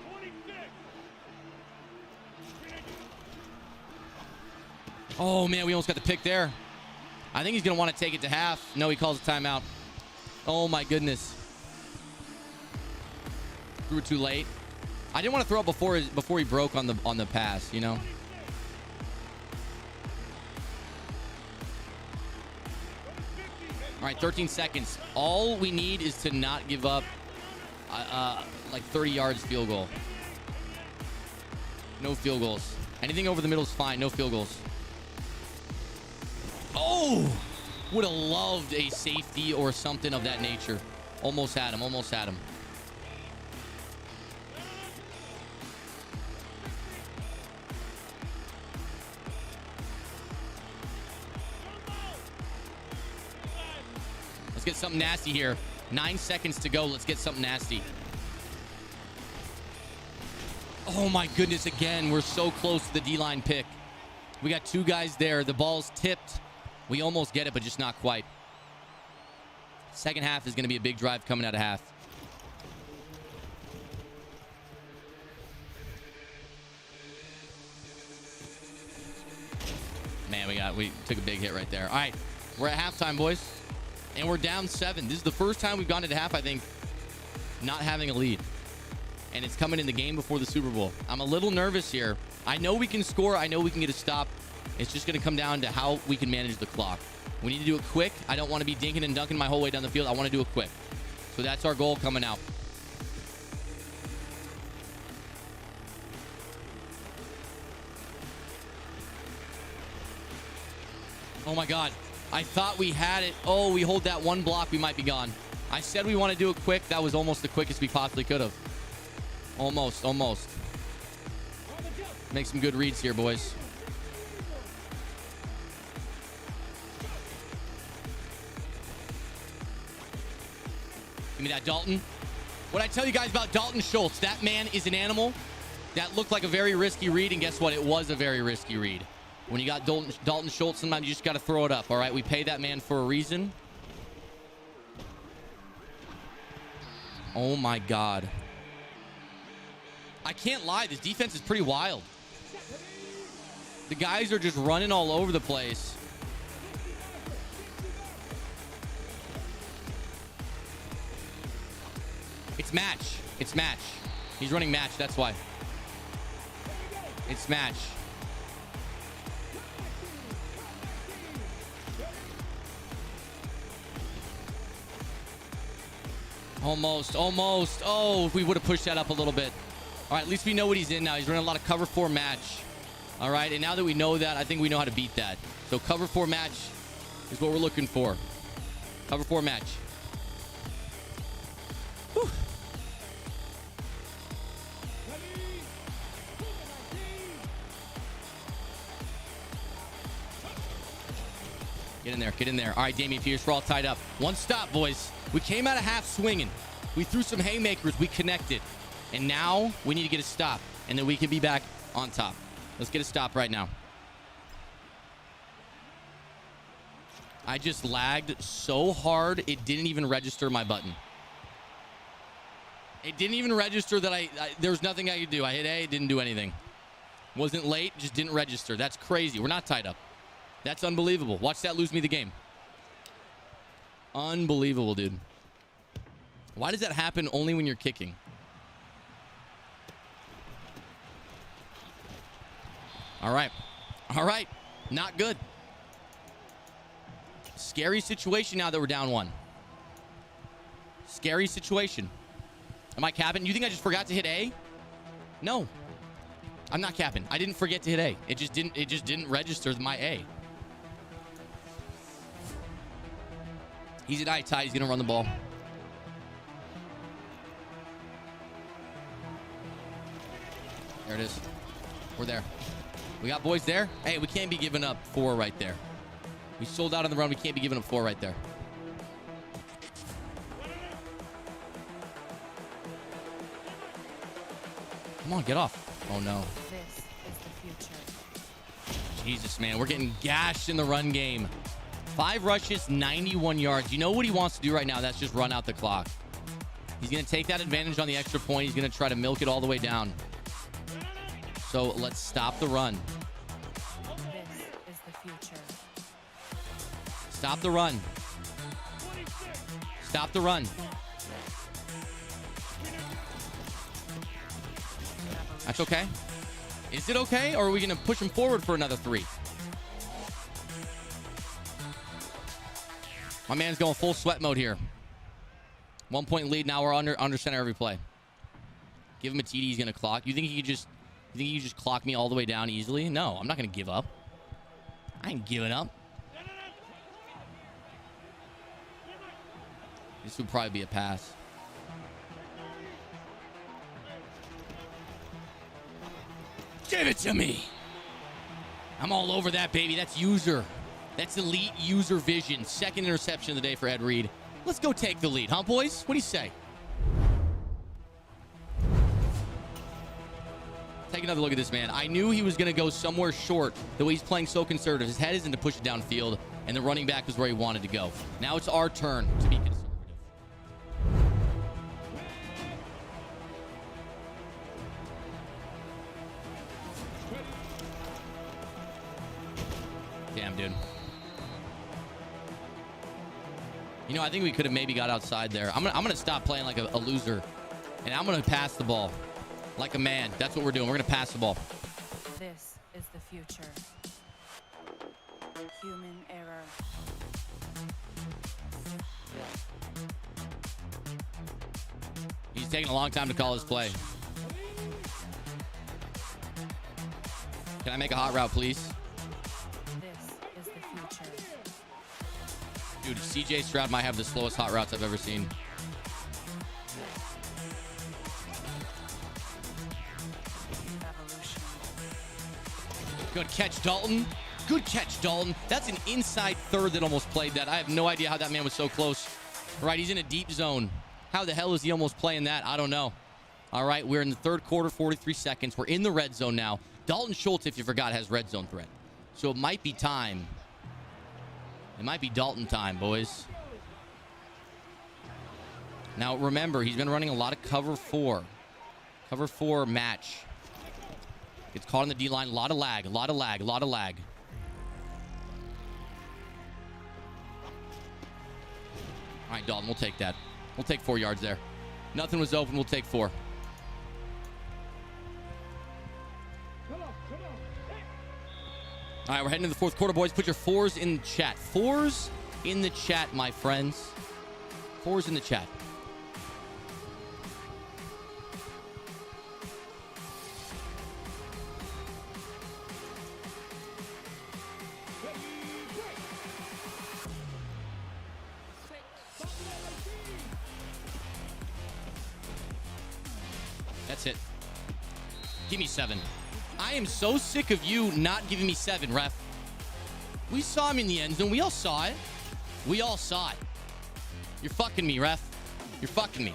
Oh, man, we almost got the pick there. I think he's going to want to take it to half. No, he calls a timeout. Oh, my goodness. Threw it too late. I didn't want to throw it before he broke on the pass, you know? All right, 13 seconds. All we need is to not give up like 30 yards field goal. No field goals. Anything over the middle is fine. No field goals. Oh! Would have loved a safety or something of that nature. Almost had him. Almost had him. Let's get something nasty here. 9 seconds to go. Let's get something nasty. Oh, my goodness. Again, we're so close to the D-line pick. We got two guys there. The ball's tipped. We almost get it, but just not quite. Second half is going to be a big drive coming out of half. Man, we took a big hit right there. All right, we're at halftime, boys. And we're down 7. This is the first time we've gone into half, I think, not having a lead. And it's coming in the game before the Super Bowl. I'm a little nervous here. I know we can score. I know we can get a stop. It's just going to come down to how we can manage the clock. We need to do it quick. I don't want to be dinking and dunking my whole way down the field. I want to do it quick. So that's our goal coming out. Oh, my God. I thought we had it. Oh, we hold that one block, we might be gone. I said we want to do it quick. That was almost the quickest we possibly could have. Almost. Make some good reads here, boys. Give me that, Dalton. What I tell you guys about Dalton Schultz, that man is an animal. That looked like a very risky read, and guess what? It was a very risky read. When you got Dalton Schultz, sometimes you just got to throw it up, all right? We pay that man for a reason. Oh, my God. I can't lie. This defense is pretty wild. The guys are just running all over the place. It's match. It's match. He's running match. That's why. It's match. Almost. Oh, if we would have pushed that up a little bit. All right, at least we know what he's in now. He's running a lot of cover 4 match. All right, and now that we know that, I think we know how to beat that. So cover 4 match is what we're looking for. Cover 4 match. Whew. Get in there. All right, Damian Pierce, we're all tied up. One stop, boys. We came out of half swinging. We threw some haymakers. We connected. And now we need to get a stop. And then we can be back on top. Let's get a stop right now. I just lagged so hard, it didn't even register my button. It didn't even register that there was nothing I could do. I hit A, it didn't do anything. Wasn't late, just didn't register. That's crazy. We're not tied up. That's unbelievable. Watch that lose me the game. Unbelievable, dude. Why does that happen only when you're kicking? All right. Not good. Scary situation now that we're down 1. Scary situation. Am I capping? You think I just forgot to hit A? No. I'm not capping. I didn't forget to hit A. It just didn't register my A. He's at eye tight. He's going to run the ball. There it is. We're there. We got boys there. Hey, we can't be giving up 4 right there. We sold out on the run. We can't be giving up 4 right there. Come on, get off. Oh, no. This is the future. Jesus, man. We're getting gashed in the run game. 5 rushes, 91 yards. You know what he wants to do right now? That's just run out the clock. He's going to take that advantage on the extra point. He's going to try to milk it all the way down. So let's stop the run. This is the Stop the run. Stop the run. That's okay. Is it okay, or are we going to push him forward for another 3? My man's going full sweat mode here. 1 point lead. Now we're under center every play. Give him a TD. He's going to clock. You think he could just clock me all the way down easily? No, I'm not going to give up. I ain't giving up. This would probably be a pass. Give it to me. I'm all over that, baby. That's user. That's elite user vision. Second interception of the day for Ed Reed. Let's go take the lead, huh, boys? What do you say? Take another look at this man. I knew he was going to go somewhere short. The way he's playing so conservative. His head isn't to push it downfield, and the running back was where he wanted to go. Now it's our turn to be conservative. Damn, dude. You know, I think we could have maybe got outside there. I'm gonna stop playing like a loser, and I'm gonna pass the ball like a man. That's what we're doing. We're gonna pass the ball. This is the future. Human error. He's taking a long time to call his play. Can I make a hot route, please? This is the future. Dude, CJ Stroud might have the slowest hot routes I've ever seen. Evolution. Good catch, Dalton. Good catch, Dalton. That's an inside third that almost played that. I have no idea how that man was so close. Right, he's in a deep zone. How the hell is he almost playing that? I don't know. All right, we're in the third quarter, 43 seconds. We're in the red zone now. Dalton Schultz, if you forgot, has red zone threat. So it might be time. It might be Dalton time, boys. Now, remember, he's been running a lot of cover 4. Cover 4 match. Gets caught on the D-line. A lot of lag, a lot of lag, a lot of lag. All right, Dalton, we'll take that. We'll take 4 yards there. Nothing was open. We'll take 4. All right, we're heading to the fourth quarter, boys. Put your 4s in the chat. 4s in the chat, my friends. 4s in the chat. That's it. Give me 7. I am so sick of you not giving me 7, ref. We saw him in the end zone. We all saw it. We all saw it. You're fucking me, ref. You're fucking me.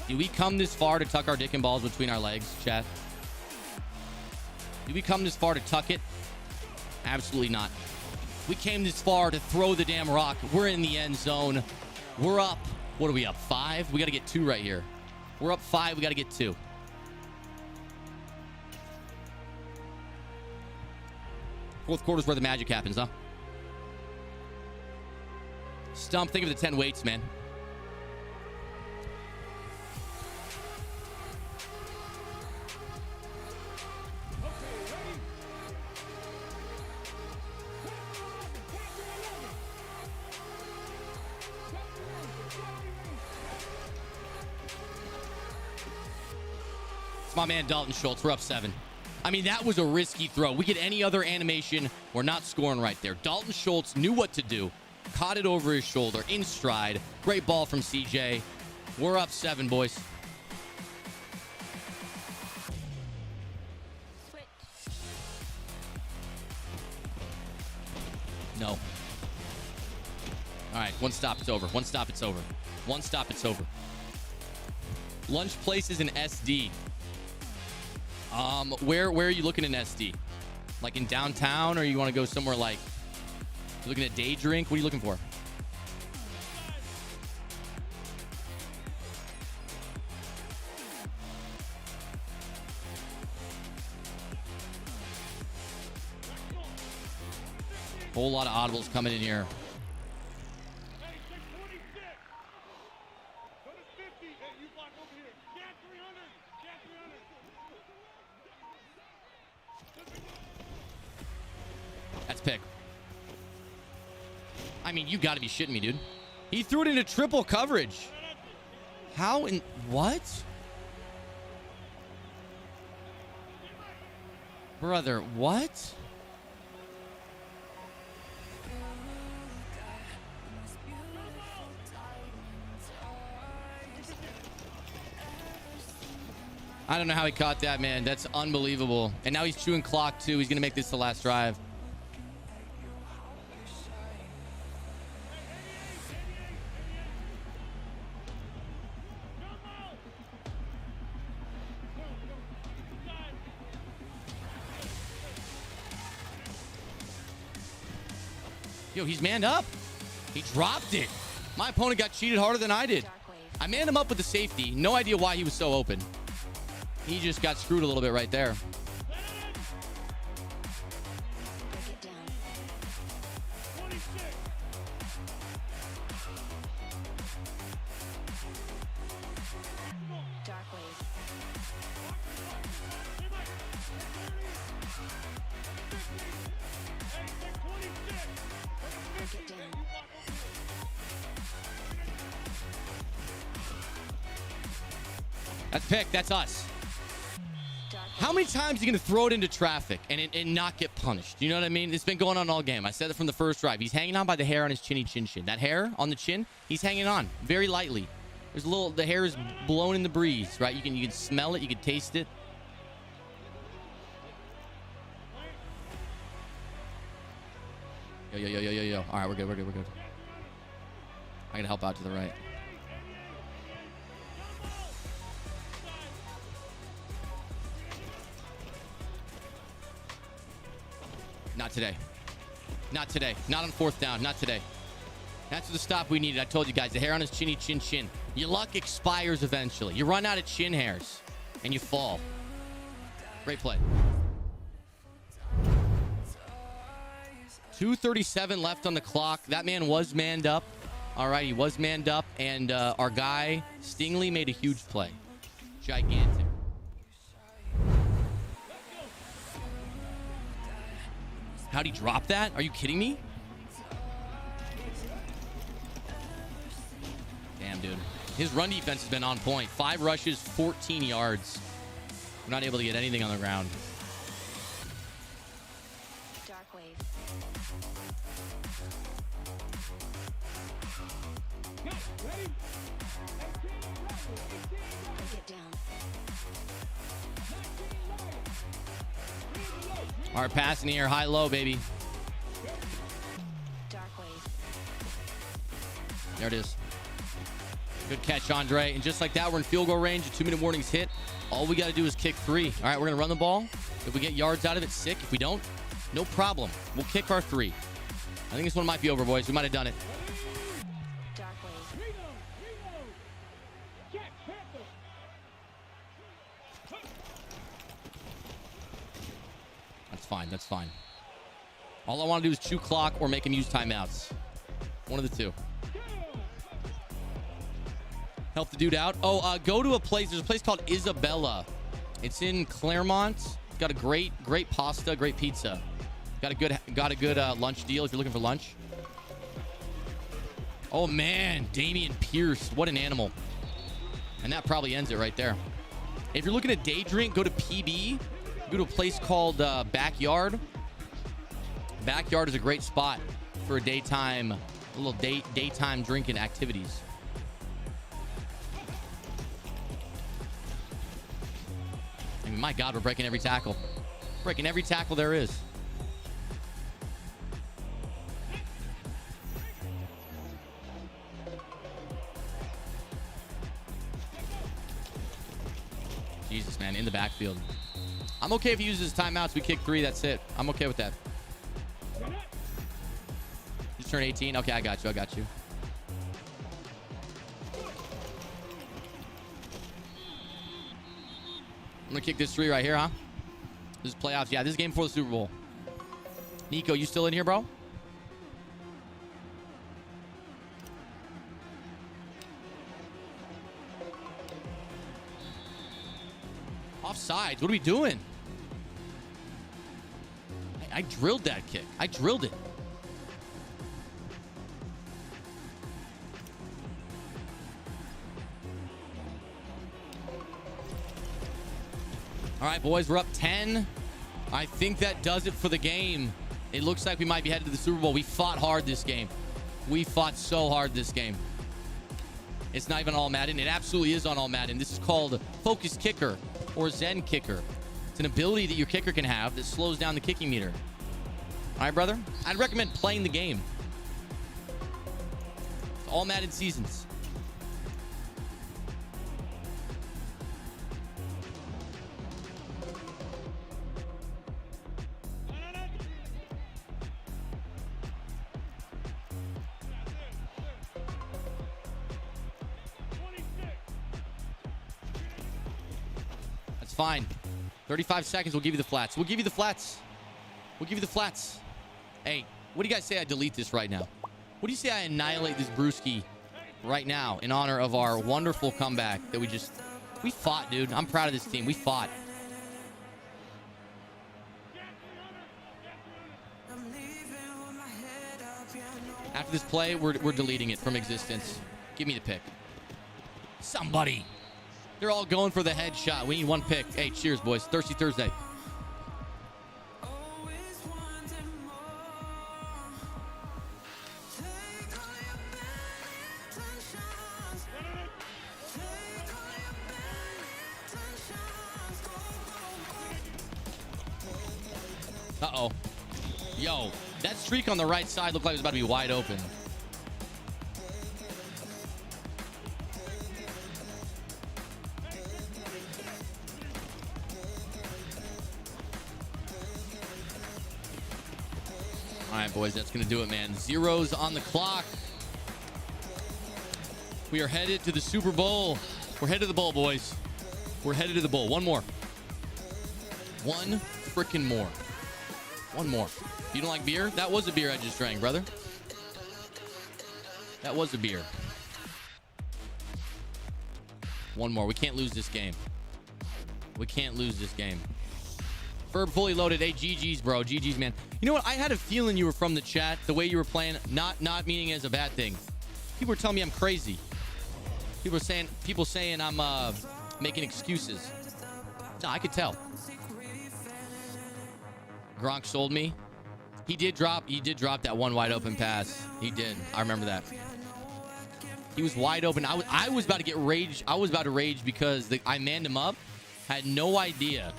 Did we come this far to tuck our dick and balls between our legs, chat? Did we come this far to tuck it? Absolutely not. We came this far to throw the damn rock. We're in the end zone. We're up. What are we up? 5? We got to get 2 right here. We're up 5. We got to get 2. Fourth quarter's where the magic happens, huh? Stump, think of the 10 weights, man. My man Dalton Schultz, we're up 7. I mean, that was a risky throw. We get any other animation, we're not scoring right there. Dalton Schultz knew what to do. Caught it over his shoulder, in stride. Great ball from CJ. We're up 7, boys. No. All right, one stop, it's over. One stop, it's over. One stop, it's over. Lunch places in SD. Where are you looking in SD? Like in downtown, or you want to go somewhere like you're looking at day drink? What are you looking for? Whole lot of audibles coming in here. That's pick. I mean, you got to be shitting me, dude. He threw it into triple coverage. How in what? Brother, what? I don't know how he caught that, man. That's unbelievable. And now he's chewing clock, too. He's going to make this the last drive. Yo, he's manned up. He dropped it. My opponent got cheated harder than I did. I manned him up with the safety. No idea why he was so open. He just got screwed a little bit right there. That's pick. That's us. How many times are you going to throw it into traffic and not get punished? You know what I mean? It's been going on all game. I said it from the first drive. He's hanging on by the hair on his chinny chin chin. That hair on the chin, he's hanging on very lightly. There's a little, the hair is blown in the breeze, right? You can smell it. You can taste it. Yo. All right, we're good. I got to help out to the right. Not today. Not today. Not on fourth down. Not today. That's the stop we needed. I told you guys, the hair on his chinny chin chin. Your luck expires eventually. You run out of chin hairs and you fall. Great play. 2:37 left on the clock. That man was manned up. All right, he was manned up, and our guy Stingley made a huge play. Gigantic. How'd he drop that? Are you kidding me? Damn, dude. His run defense has been on point. 5 rushes, 14 yards. We're not able to get anything on the ground. All right, pass in the air, high-low, baby. There it is. Good catch, Andre. And just like that, we're in field goal range. The 2-minute warning's hit. All we got to do is kick 3. All right, we're going to run the ball. If we get yards out of it, sick. If we don't, no problem. We'll kick our 3. I think this one might be over, boys. We might have done it. That's fine. All I want to do is chew clock or make him use timeouts. One of the two. Help the dude out. Oh, go to a place. There's a place called Isabella. It's in Claremont. It's got a great pasta, great pizza. Got a good lunch deal if you're looking for lunch. Oh man, Damian Pierce, what an animal. And that probably ends it right there. If you're looking at day drink, go to PB. Go to a place called Backyard. Backyard is a great spot for a little daytime drinking activities. I mean, my God, we're breaking every tackle. Breaking every tackle there is. Jesus, man, in the backfield. I'm okay if he uses timeouts. We kick 3. That's it. I'm okay with that. Just turn 18. Okay, I got you. I'm going to kick this 3 right here, huh? This is playoffs. Yeah, this is game for the Super Bowl. Nico, you still in here, bro? Offsides. What are we doing? I drilled that kick. I drilled it. All right, boys, we're up 10. I think that does it for the game. It looks like we might be headed to the Super Bowl. We fought hard this game. We fought so hard this game. It's not even all Madden. It absolutely is on all Madden. This is called Focus Kicker or Zen Kicker. It's an ability that your kicker can have that slows down the kicking meter. All right, brother? I'd recommend playing the game. It's all Madden seasons. That's fine. 35 seconds, we'll give you the flats. We'll give you the flats. We'll give you the flats. Hey, what do you guys say I delete this right now? What do you say I annihilate this brewski right now in honor of our wonderful comeback that we fought, dude. I'm proud of this team. We fought. After this play, we're deleting it from existence. Give me the pick. Somebody. They're all going for the headshot. We need one pick. Hey, cheers, boys. Thirsty Thursday. Uh-oh. Yo, that streak on the right side looked like it was about to be wide open. All right, boys, that's going to do it, man. Zeros on the clock. We are headed to the Super Bowl. We're headed to the bowl, boys. We're headed to the bowl. One more. One freaking more. One more. You don't like beer? That was a beer I just drank, brother. That was a beer. One more. We can't lose this game. We can't lose this game. Ferb fully loaded. Hey, GG's, bro. GG's, man. You know what? I had a feeling you were from the chat. The way you were playing, not meaning as a bad thing. People were telling me I'm crazy. People saying I'm making excuses. No, I could tell. Gronk sold me. He did drop that one wide open pass. He did. I remember that. He was wide open. I was about to get rage. I was about to rage because I manned him up. Had no idea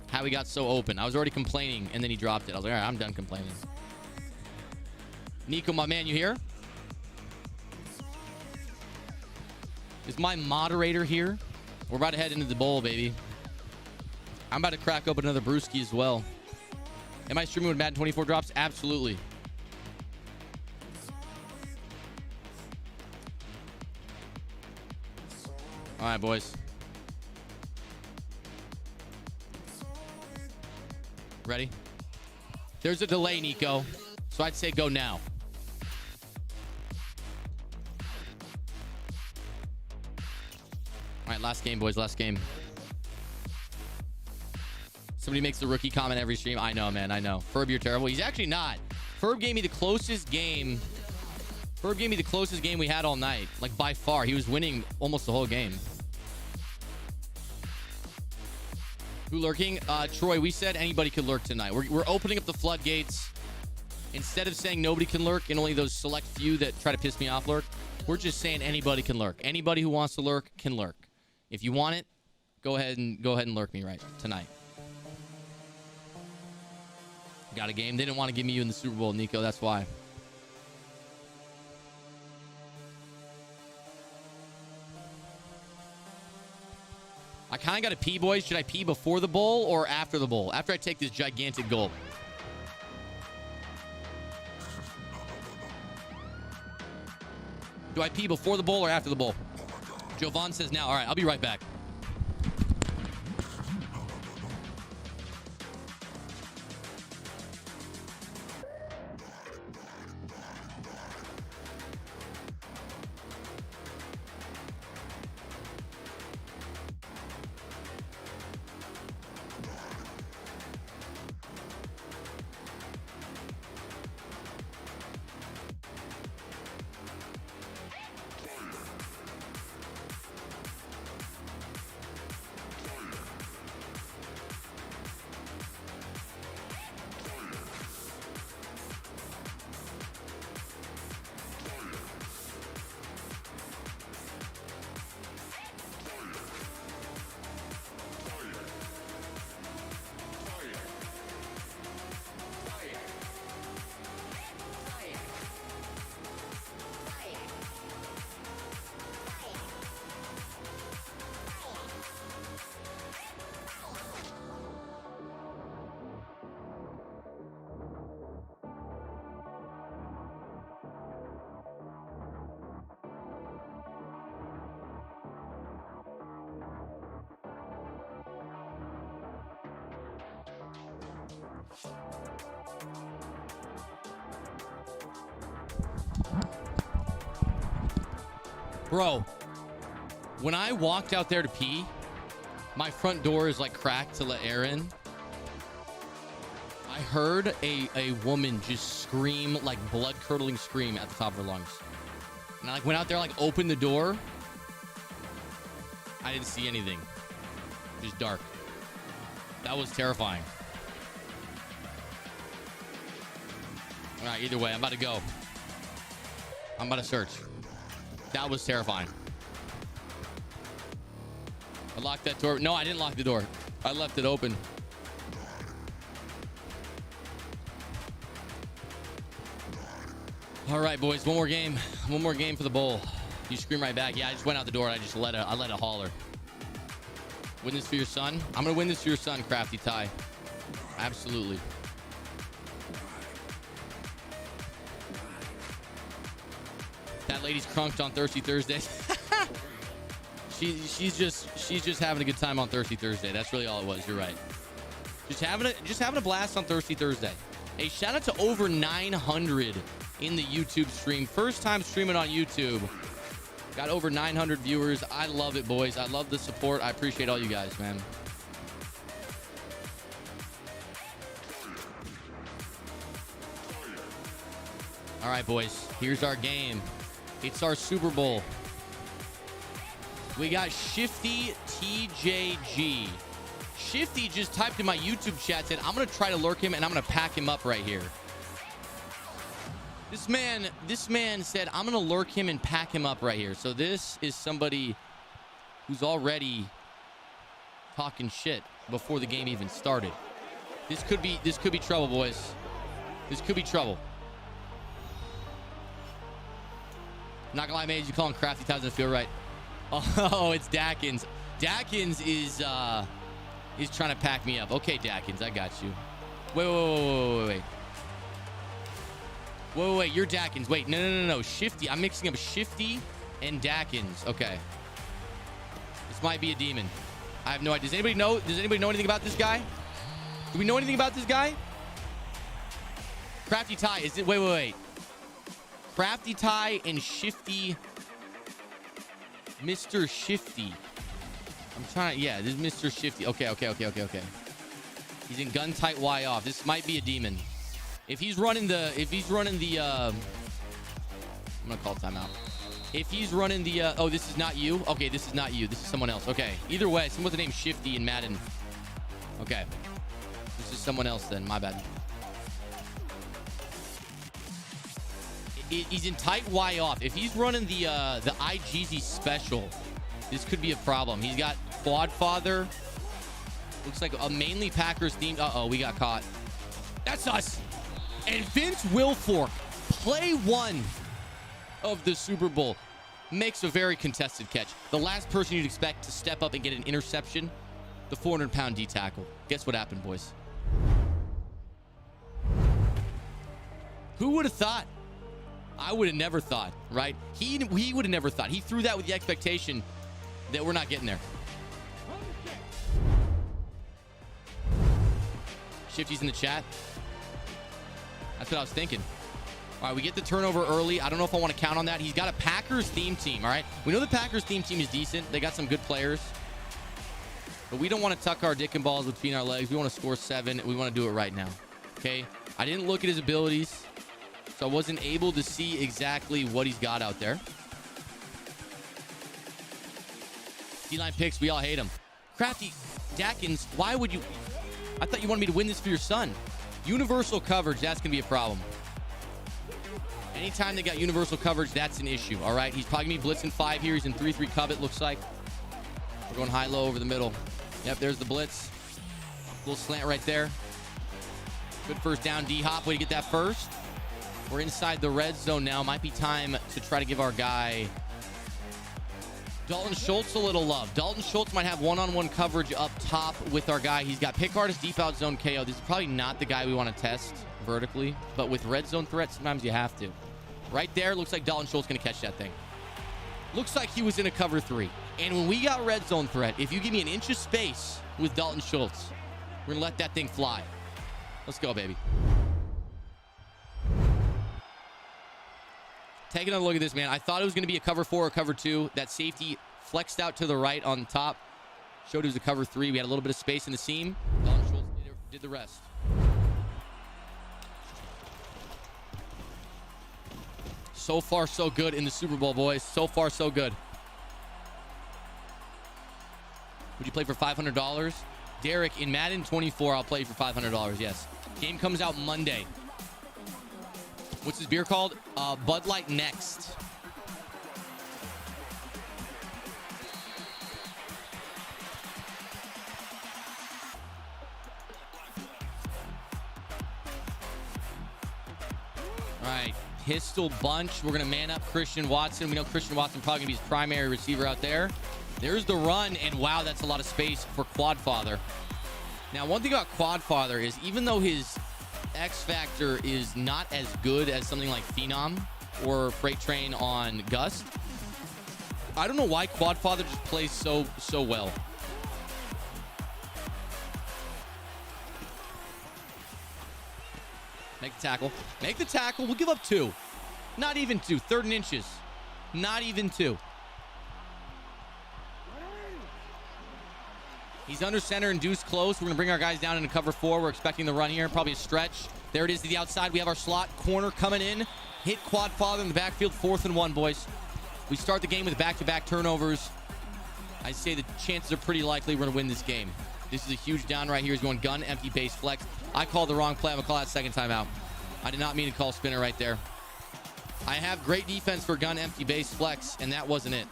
how he got so open. I was already complaining, and then he dropped it. I was like, all right, I'm done complaining. Nico, my man, you here? Is my moderator here? We're about to head into the bowl, baby. I'm about to crack open another brewski as well. Am I streaming when Madden 24 drops? Absolutely. All right, boys. Ready? There's a delay, Nico. So I'd say go now. All right, last game, boys. Last game. Somebody makes the rookie comment every stream. I know, man. I know. Ferb, you're terrible. He's actually not. Ferb gave me the closest game. Ferb gave me the closest game we had all night. Like, by far. He was winning almost the whole game. Who lurking? Troy, we said anybody could lurk tonight. We're opening up the floodgates. Instead of saying nobody can lurk and only those select few that try to piss me off lurk, we're just saying anybody can lurk. Anybody who wants to lurk can lurk. If you want it, go ahead and lurk me right tonight. Got a game. They didn't want to give me you in the Super Bowl, Nico. That's why. I kind of got to pee, boys. Should I pee before the bowl or after the bowl? After I take this gigantic gulp. Do I pee before the bowl or after the bowl? Jovan says now. All right, I'll be right back. Bro, when I walked out there to pee, my front door is like cracked to let air in. I heard a woman just scream, like blood-curdling scream at the top of her lungs. And I like went out there, like opened the door. I didn't see anything. Just dark. That was terrifying. All right, either way, I'm about to go. I'm about to search. That was terrifying. I locked that door. No, I didn't lock the door. I left it open. All right, boys. One more game. One more game for the bowl. You scream right back. Yeah, I just went out the door. And I let it holler. Win this for your son. I'm gonna win this for your son, Crafty Ty. Absolutely. That lady's crunked on Thirsty Thursday. she's just having a good time on Thirsty Thursday. That's really all it was. You're right. Just having a blast on Thirsty Thursday. Hey, shout out to over 900 in the YouTube stream. First time streaming on YouTube. Got over 900 viewers. I love it, boys. I love the support. I appreciate all you guys, man. All right, boys. Here's our game. It's our Super Bowl. We got Shifty TJG. Shifty just typed in my YouTube chat, said, I'm going to try to lurk him, and I'm going to pack him up right here. This man said, I'm going to lurk him and pack him up right here. So this is somebody who's already talking shit before the game even started. This could be trouble, boys. This could be trouble. Not gonna lie, Maze, you call him Crafty Ty doesn't feel right. Oh, it's Dakins. Dakins is trying to pack me up. Okay, Dakins, I got you. Wait, you're Dakins. Wait, no. Shifty. I'm mixing up Shifty and Dakins. Okay. This might be a demon. I have no idea. Does anybody know anything about this guy? Do we know anything about this guy? Crafty Ty. Is it? Wait. Crafty Ty and Shifty. Mr. Shifty. I'm trying to. Yeah, this is Mr. Shifty. Okay. He's in gun tight Y off. This might be a demon. If he's running the I'm gonna call timeout. If he's running the oh, this is not you. Okay, this is not you. This is someone else. Okay. Either way, someone with the name Shifty in Madden. Okay. This is someone else then. My bad. He's in tight Y off. If he's running the IGZ special, this could be a problem. He's got Quad Father. Looks like a mainly Packers themed. Uh-oh, we got caught. That's us. And Vince Wilfork, play one of the Super Bowl, makes a very contested catch. The last person you'd expect to step up and get an interception, the 400-pound D tackle. Guess what happened, boys? Who would have thought? I would have never thought, right? He would have never thought. He threw that with the expectation that we're not getting there. Shifty's in the chat. That's what I was thinking. All right, we get the turnover early. I don't know if I want to count on that. He's got a Packers theme team, all right? We know the Packers theme team is decent. They got some good players. But we don't want to tuck our dick and balls between our legs. We want to score 7. We want to do it right now, okay? I didn't look at his abilities, so I wasn't able to see exactly what he's got out there. D-line picks, we all hate him. Crafty Dakins, why would you... I thought you wanted me to win this for your son. Universal coverage, that's going to be a problem. Anytime they got universal coverage, that's an issue, all right? He's probably going to be blitzing 5 here. He's in 3-3 cub, it looks like. We're going high-low over the middle. Yep, there's the blitz. Little slant right there. Good first down, D-hop. Way to get that first. We're inside the red zone now. Might be time to try to give our guy Dalton Schultz a little love. Dalton Schultz might have one-on-one coverage up top with our guy. He's got pick artist, deep out zone KO. This is probably not the guy we want to test vertically, but with red zone threat, sometimes you have to. Right there, looks like Dalton Schultz going to catch that thing. Looks like he was in a cover 3. And when we got red zone threat, if you give me an inch of space with Dalton Schultz, we're going to let that thing fly. Let's go, baby. Take another look at this, man. I thought it was going to be a cover 4 or cover 2. That safety flexed out to the right on top. Showed it was a cover 3. We had a little bit of space in the seam. Don Schultz did the rest. So far, so good in the Super Bowl, boys. So far, so good. Would you play for $500? Derek, in Madden 24, I'll play for $500, yes. Game comes out Monday. What's this beer called? Bud Light Next. All right, pistol bunch. We're going to man up Christian Watson. We know Christian Watson probably going to be his primary receiver out there. There's the run, and wow, that's a lot of space for Quadfather. Now, one thing about Quadfather is even though his X factor is not as good as something like Phenom or Freight Train on Gust, I don't know why Quadfather just plays so well. Make the tackle. Make the tackle. We'll give up 2. Not even 2. 3rd and inches. Not even 2. He's under center and deuce close. We're going to bring our guys down into cover 4. We're expecting the run here. Probably a stretch. There it is to the outside. We have our slot corner coming in. Hit Quadfather in the backfield. 4th and 1, boys. We start the game with back-to-back turnovers. I say the chances are pretty likely we're going to win this game. This is a huge down right here. He's going gun, empty, base, flex. I called the wrong play. I'm going to call that second timeout. I did not mean to call spinner right there. I have great defense for gun, empty, base, flex, and that wasn't it.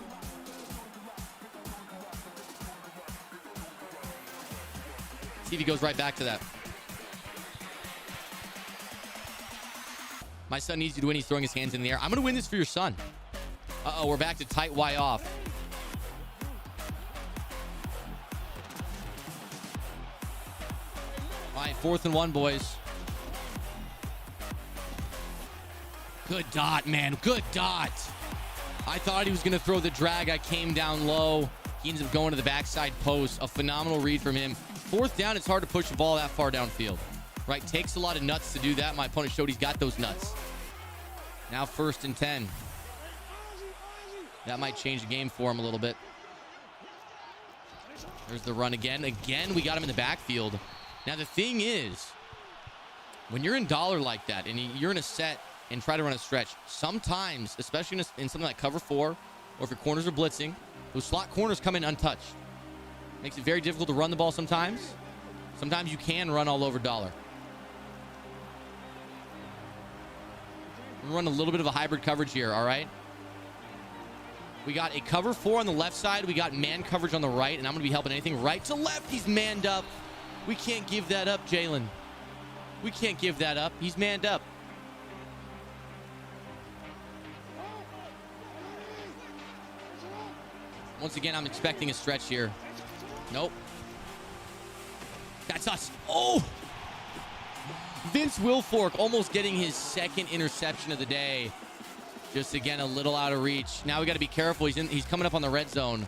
See if he goes right back to that. My son needs you to win. He's throwing his hands in the air. I'm going to win this for your son. Uh-oh, we're back to tight Y off. All right, 4th and 1, boys. Good dot, man. Good dot. I thought he was going to throw the drag. I came down low. He ends up going to the backside post. A phenomenal read from him. 4th down, it's hard to push the ball that far downfield. Right, takes a lot of nuts to do that. My opponent showed he's got those nuts. Now 1st and 10. That might change the game for him a little bit. There's the run again. Again, we got him in the backfield. Now, the thing is, when you're in dollar like that and you're in a set and try to run a stretch, sometimes, especially in something like cover 4, or if your corners are blitzing, those slot corners come in untouched. Makes it very difficult to run the ball sometimes. Sometimes you can run all over dollar. We're running a little bit of a hybrid coverage here, all right? We got a cover 4 on the left side. We got man coverage on the right, and I'm going to be helping anything right to left. He's manned up. We can't give that up, Jalen. We can't give that up. He's manned up. Once again, I'm expecting a stretch here. Nope. That's us. Oh! Vince Wilfork almost getting his 2nd interception of the day. Just, again, a little out of reach. Now we got to be careful. He's coming up on the red zone.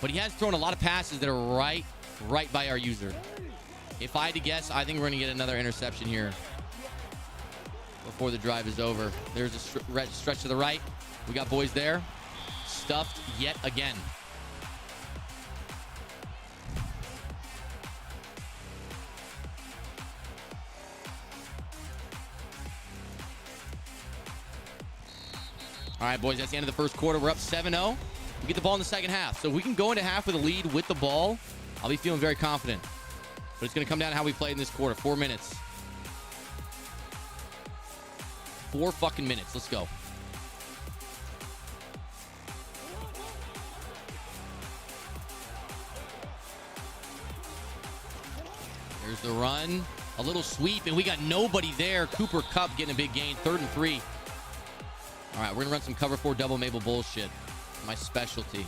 But he has thrown a lot of passes that are right by our user. If I had to guess, I think we're going to get another interception here before the drive is over. There's a stretch to the right. We got boys there. Stuffed yet again. All right, boys, that's the end of the first quarter. We're up 7-0. We get the ball in the second half. So if we can go into half with a lead with the ball, I'll be feeling very confident. But it's going to come down to how we play in this quarter. 4 minutes. 4 fucking minutes. Let's go. There's the run. A little sweep, and we got nobody there. Cooper Kupp getting a big gain. 3rd and 3. All right, we're going to run some cover 4 double Mabel bullshit. My specialty.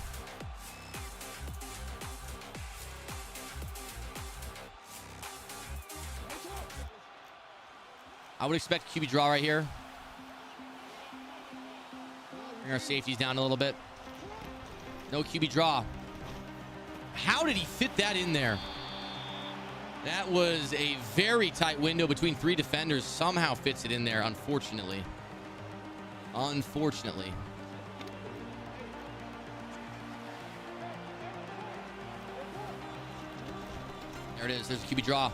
I would expect QB draw right here. Bring our safeties down a little bit. No QB draw. How did he fit that in there? That was a very tight window between 3 defenders. Somehow fits it in there, unfortunately. Unfortunately. There it is. There's a QB draw.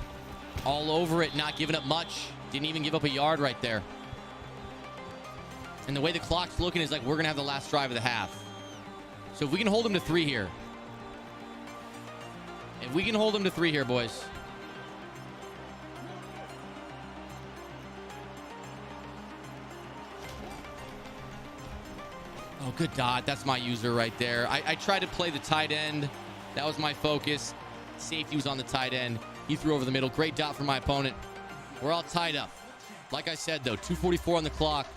All over it, not giving up much. Didn't even give up a yard right there. And the way the clock's looking is like we're going to have the last drive of the half. So if we can hold them to 3 here. If we can hold them to 3 here, boys. Oh, good dot. That's my user right there. I tried to play the tight end. That was my focus. Safety was on the tight end. He threw over the middle. Great dot for my opponent. We're all tied up. Like I said, though, 2:44 on the clock.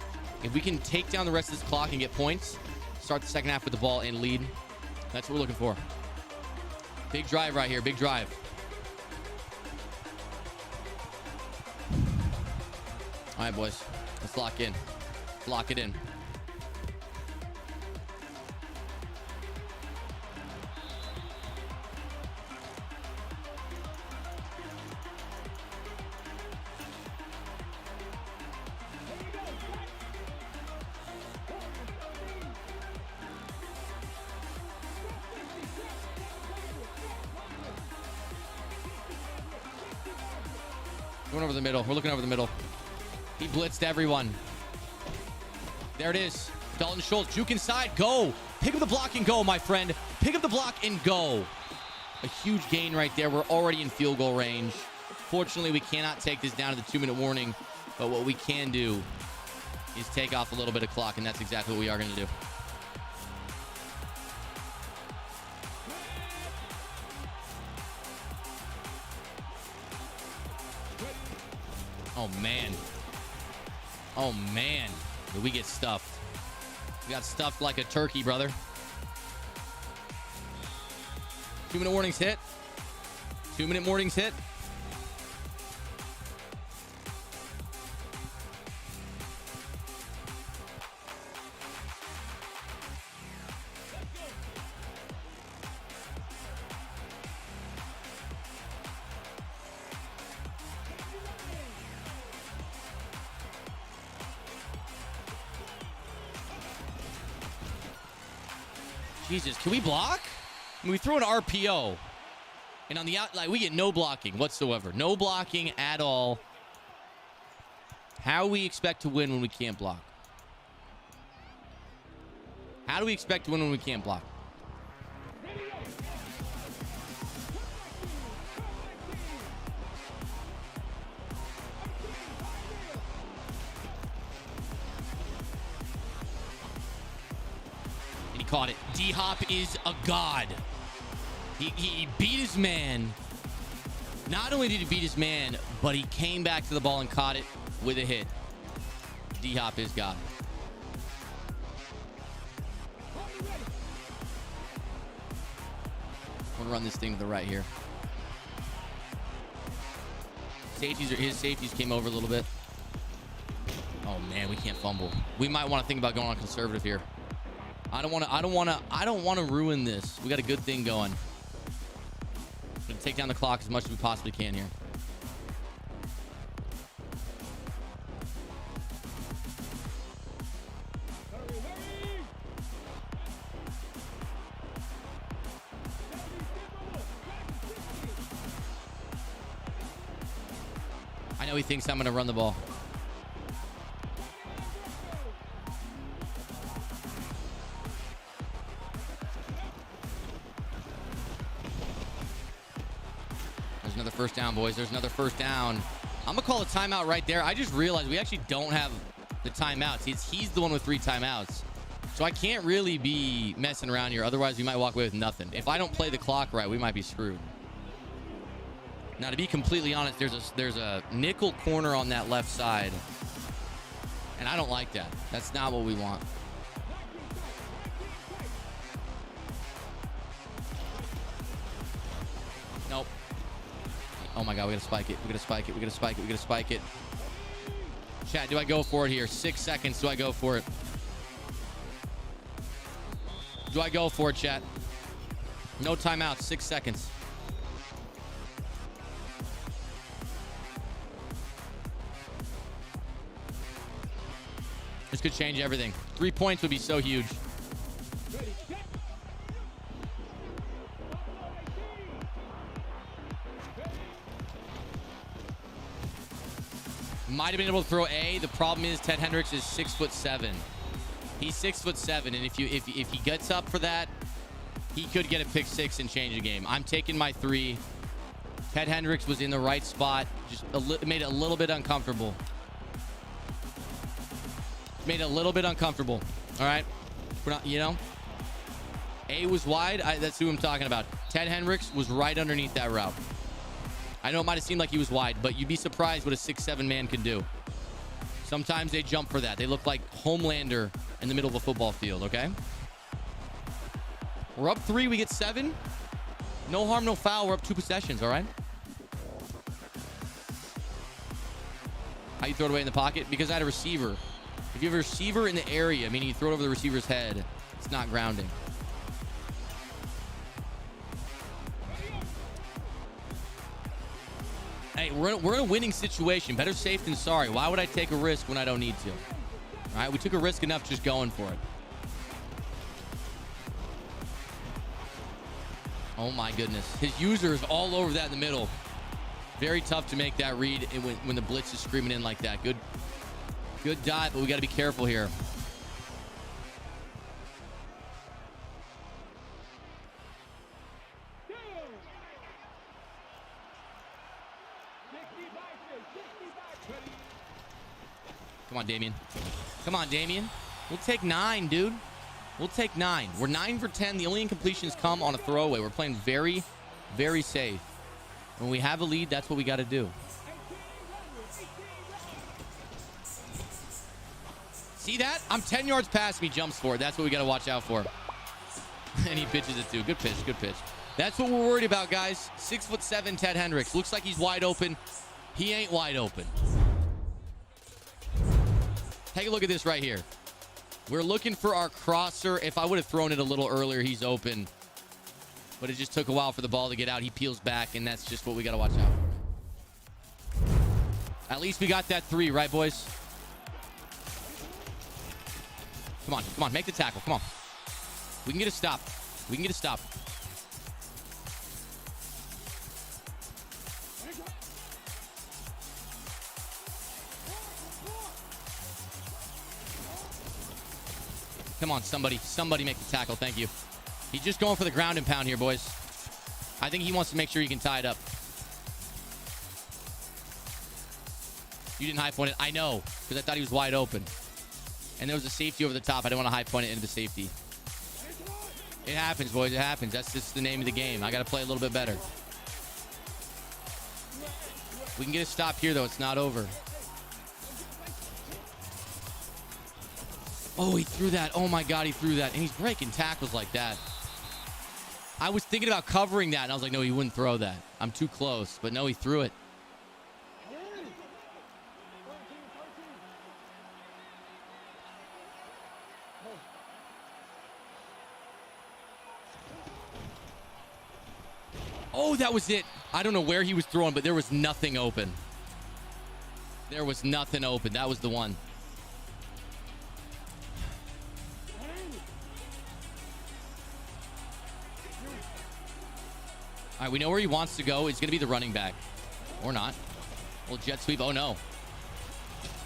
If we can take down the rest of this clock and get points, start the second half with the ball and lead, that's what we're looking for. Big drive right here. Big drive. All right, boys. Let's lock in. Lock it in. Going over the middle. We're looking over the middle. He blitzed everyone. There it is. Dalton Schultz, juke inside. Go. Pick up the block and go, my friend. Pick up the block and go. A huge gain right there. We're already in field goal range. Fortunately, we cannot take this down to the 2-minute warning. But what we can do is take off a little bit of clock, and that's exactly what we are going to do. Oh, man. Oh, man. Did we get stuffed? We got stuffed like a turkey, brother. 2-minute warnings hit. 2-minute warnings hit. Jesus, can we block? I mean, we throw an RPO. And on the out, like, we get no blocking whatsoever. No blocking at all. How we expect to win when we can't block? How do we expect to win when we can't block? Caught it. D-Hop is a god. He beat his man. Not only did he beat his man, but he came back to the ball and caught it with a hit. D-Hop is god. I'm gonna run this thing to the right here. His safeties came over a little bit. Oh man, we can't fumble. We might want to think about going on conservative here. I don't want to ruin this. We got a good thing going. We're gonna take down the clock as much as we possibly can here. I know he thinks I'm going to run the ball. Another first down, boys. There's another first down. I'm going to call a timeout right there. I just realized we actually don't have the timeouts. He's the one with 3 timeouts. So I can't really be messing around here. Otherwise, we might walk away with nothing. If I don't play the clock right, we might be screwed. Now, to be completely honest, there's a nickel corner on that left side. And I don't like that. That's not what we want. Nope. Oh my God, we gotta spike it. We gotta spike it. We gotta spike it. We gotta spike it. Chat, do I go for it here? 6 seconds. Do I go for it? Do I go for it, chat? No timeout. 6 seconds. This could change everything. 3 points would be so huge. Might have been able to throw A. The problem is Ted Hendricks is 6'7". He's 6'7", and if he gets up for that, he could get a pick six and change the game. I'm taking my 3. Ted Hendricks was in the right spot. Just made it a little bit uncomfortable. Made it a little bit uncomfortable. All right, we're not, you know. A was wide. That's who I'm talking about. Ted Hendricks was right underneath that route. I know it might have seemed like he was wide, but you'd be surprised what a 6'7" man can do. Sometimes they jump for that. They look like Homelander in the middle of a football field, okay? We're up 3. We get 7. No harm, no foul. We're up 2 possessions, all right? How you throw it away in the pocket? Because I had a receiver. If you have a receiver in the area, meaning you throw it over the receiver's head, it's not grounding. Hey, we're in a winning situation. Better safe than sorry. Why would I take a risk when I don't need to? All right, we took a risk enough just going for it. Oh, my goodness. His user is all over that in the middle. Very tough to make that read when the blitz is screaming in like that. Good dive, but we got to be careful here. Come on, Damien. Come on, Damien. We'll take 9, dude. We'll take 9. We're 9 for 10. The only incompletions come on a throwaway. We're playing very, very safe. When we have a lead, that's what we got to do. See that? I'm 10 yards past me, jumps for it. That's what we got to watch out for. And he pitches it too. Good pitch, good pitch. That's what we're worried about, guys. 6'7" Ted Hendricks. Looks like he's wide open. He ain't wide open. Take a look at this right here. We're looking for our crosser. If I would have thrown it a little earlier, he's open. But it just took a while for the ball to get out. He peels back, and that's just what we got to watch out for. At least we got that 3, right, boys? Come on, make the tackle. Come on. We can get a stop. We can get a stop. Come on, somebody make the tackle. Thank you. He's just going for the ground and pound here, boys. I think he wants to make sure he can tie it up. You didn't high point it. I know, because I thought he was wide open. And there was a safety over the top. I didn't want to high point it into the safety. It happens, boys. It happens. That's just the name of the game. I got to play a little bit better. We can get a stop here, though. It's not over. Oh, he threw that. Oh, my God, he threw that. And he's breaking tackles like that. I was thinking about covering that, and I was like, no, he wouldn't throw that. I'm too close. But no, he threw it. Oh, that was it. I don't know where he was throwing, but there was nothing open. There was nothing open. That was the one. All right, we know where he wants to go. It's going to be the running back. Or not. Little jet sweep. Oh, no.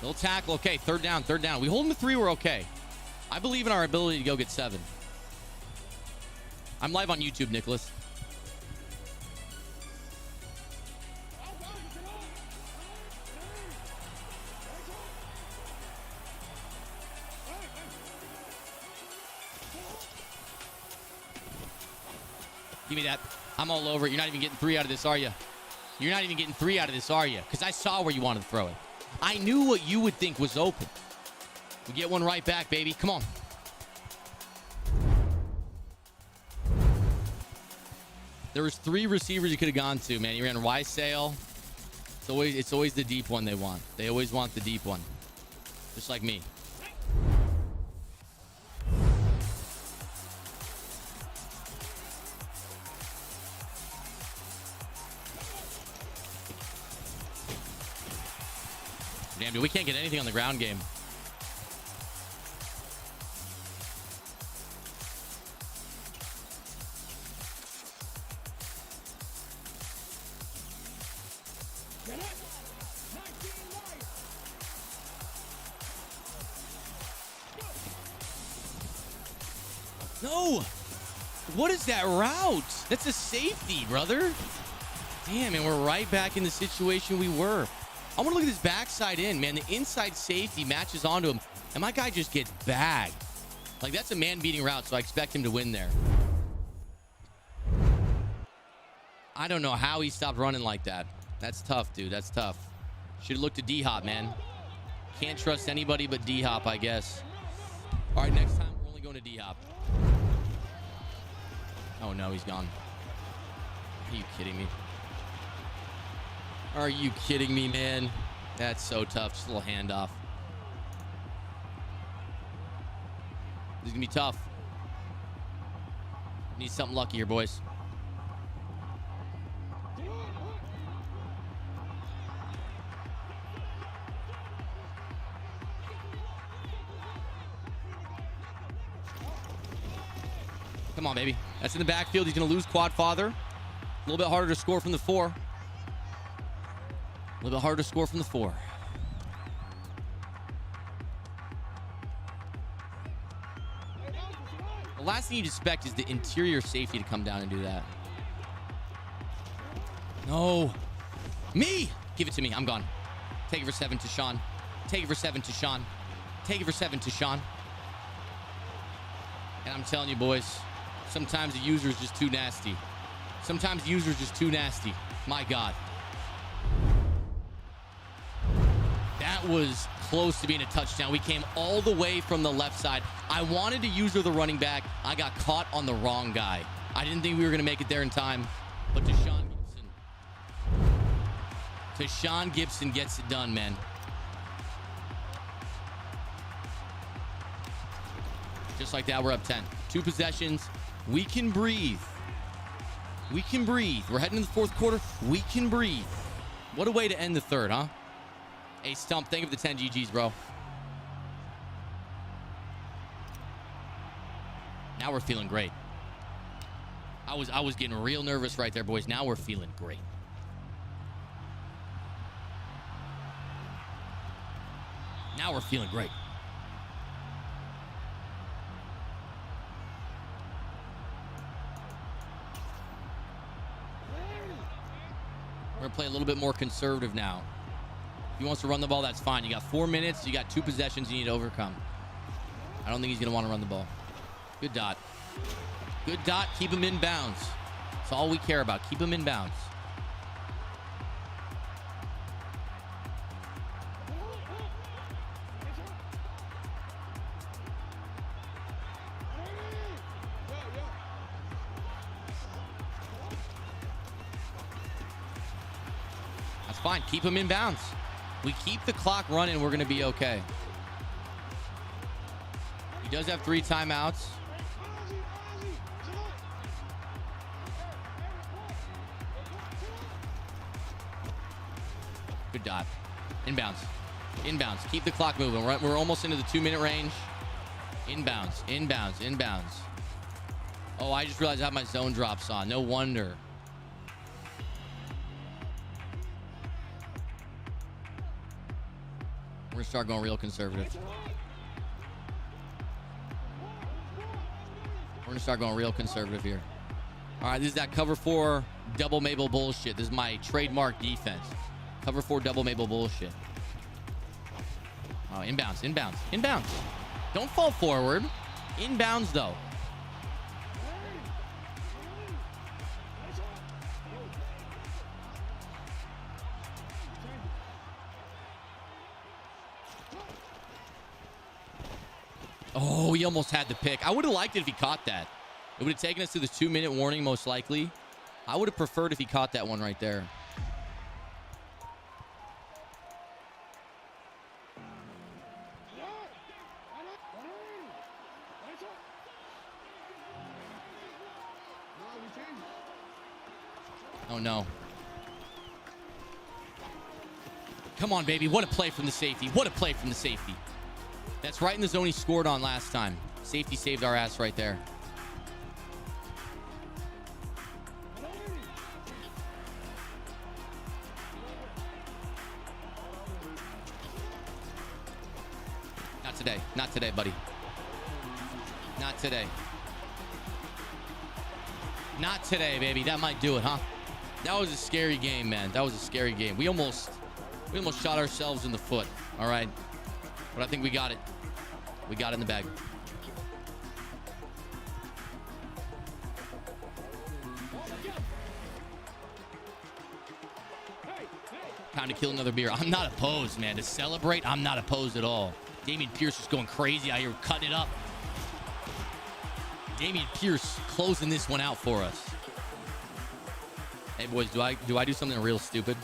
Little tackle. Okay, third down. We hold him to 3. We're okay. I believe in our ability to go get 7. I'm live on YouTube, Nicholas. Give me that. I'm all over it. You're not even getting 3 out of this, are you? You're not even getting 3 out of this, are you? Because I saw where you wanted to throw it. I knew what you would think was open. We get one right back, baby. Come on. There was 3 receivers you could have gone to, man. You ran Wisesail. It's always the deep one they want. They always want the deep one. Just like me. Damn, dude, we can't get anything on the ground game. No! What is that route? That's a safety, brother. Damn, and we're right back in the situation we were. I want to look at this backside in, man. The inside safety matches onto him, and my guy just gets bagged. Like, that's a man-beating route, so I expect him to win there. I don't know how he stopped running like that. That's tough, dude. That's tough. Should have looked at D-Hop, man. Can't trust anybody but D-Hop, I guess. All right, next time we're only going to D-Hop. Oh, no, he's gone. Are you kidding me? Are you kidding me, man? That's so tough. Just a little handoff. This is going to be tough. Need something lucky here, boys. Come on, baby. That's in the backfield. He's going to lose quad father. A little bit harder to score from the 4. A little bit harder to score from the 4. The last thing you'd expect is the interior safety to come down and do that. No. Me! Give it to me. I'm gone. Take it for 7 to Sean. Take it for 7 to Sean. Take it for 7 to Sean. And I'm telling you, boys, sometimes the user's just too nasty. Sometimes the user's just too nasty. My God. That was close to being a touchdown. We came all the way from the left side. I wanted to use the running back. I got caught on the wrong guy. I didn't think we were going to make it there in time. But Deshaun Gibson gets it done, man. Just like that, we're up 10. 2 possessions. We can breathe. We can breathe. We're heading into the 4th quarter. We can breathe. What a way to end the 3rd, huh? Hey, Stump, thank you for the 10 GGs, bro. Now we're feeling great. I was getting real nervous right there, boys. Now we're feeling great. Now we're feeling great. We're going to play a little bit more conservative now. If he wants to run the ball, that's fine. You got 4 minutes. You got 2 possessions you need to overcome. I don't think he's going to want to run the ball. Good dot. Good dot. Keep him in bounds. That's all we care about. Keep him in bounds. That's fine. Keep him in bounds. We keep the clock running, we're going to be okay. He does have 3 timeouts. Good dot. Inbounds. Inbounds. Keep the clock moving. We're almost into the 2-minute range. Inbounds. Inbounds. Inbounds. Oh, I just realized I have my zone drops on. No wonder. We're going to start going real conservative. We're going to start going real conservative here. All right, this is that cover 4 double Mabel bullshit. This is my trademark defense. Cover 4 double Mabel bullshit. Oh, inbounds, inbounds, inbounds. Don't fall forward. Inbounds, though. Oh, he almost had the pick. I would have liked it if he caught that. It would have taken us to the 2-minute warning, most likely. I would have preferred if he caught that one right there. Oh, no. Come on, baby. What a play from the safety. What a play from the safety. That's right in the zone he scored on last time. Safety saved our ass right there. Not today. Not today, buddy. Not today. Not today, baby. That might do it, huh? That was a scary game, man. That was a scary game. We almost shot ourselves in the foot. All right. But I think we got it. We got it in the bag. Time to kill another beer. I'm not opposed, man. To celebrate, I'm not opposed at all. Damian Pierce is going crazy out here, cutting it up. Damian Pierce closing this one out for us. Hey, boys, do I do something real stupid?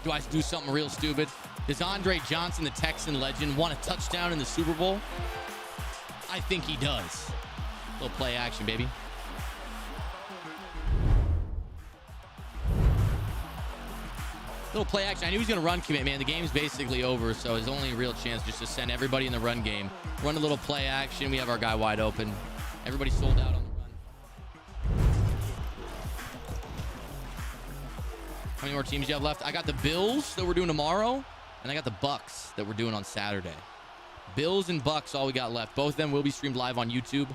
Do I do something real stupid? Does Andre Johnson, the Texan legend, want a touchdown in the Super Bowl? I think he does. A little play action, baby. Little play action. I knew he was going to run commit, man. The game's basically over, so his only real chance just to send everybody in the run game. Run a little play action. We have our guy wide open. Everybody sold out on the run. How many more teams do you have left? I got the Bills that we're doing tomorrow, and I got the Bucks that we're doing on Saturday. Bills and Bucks, all we got left. Both of them will be streamed live on YouTube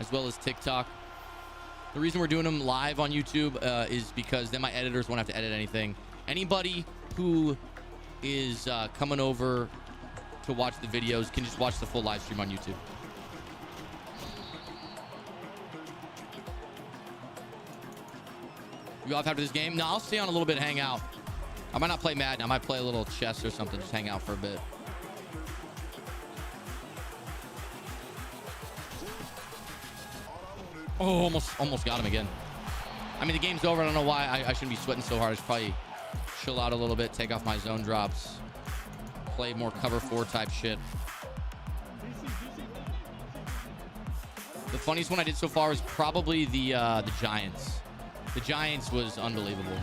as well as TikTok. The reason we're doing them live on YouTube is because then my editors won't have to edit anything. Anybody who is coming over to watch the videos can just watch the full live stream on YouTube. You off after this game? No, I'll stay on a little bit, hang out. I might not play Madden. I might play a little chess or something, just hang out for a bit. Oh, almost got him again. I mean, the game's over. I don't know why I shouldn't be sweating so hard. I should probably chill out a little bit, take off my zone drops, play more cover 4 type shit. The funniest one I did so far is probably the Giants. The Giants was unbelievable.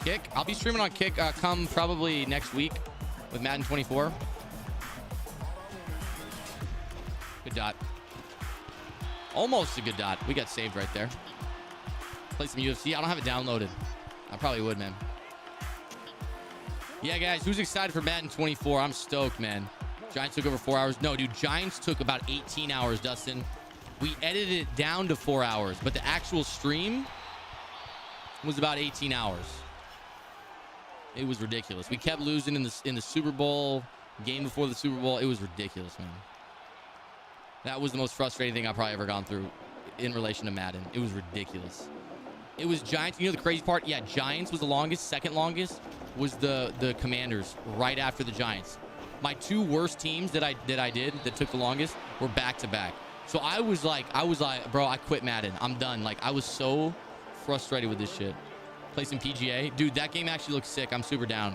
Kick. I'll be streaming on Kick come probably next week with Madden 24. Good dot. Almost a good dot. We got saved right there. Play some UFC. I don't have it downloaded. I probably would, man. Yeah, guys, who's excited for Madden 24? I'm stoked, man. Giants took over 4 hours. No, dude, Giants took about 18 hours, Dustin. We edited it down to 4 hours, but the actual stream was about 18 hours. It was ridiculous. We kept losing in the Super Bowl, game before the Super Bowl. It was ridiculous, man. That was the most frustrating thing I've probably ever gone through in relation to Madden. It was ridiculous. It was Giants. You know the crazy part? Yeah, Giants was the longest. Second longest was the Commanders right after the Giants. My 2 worst teams that I did that took the longest were back to back. So I was like, bro, I quit Madden. I'm done. Like, I was so frustrated with this shit. Play some PGA. Dude, that game actually looks sick. I'm super down.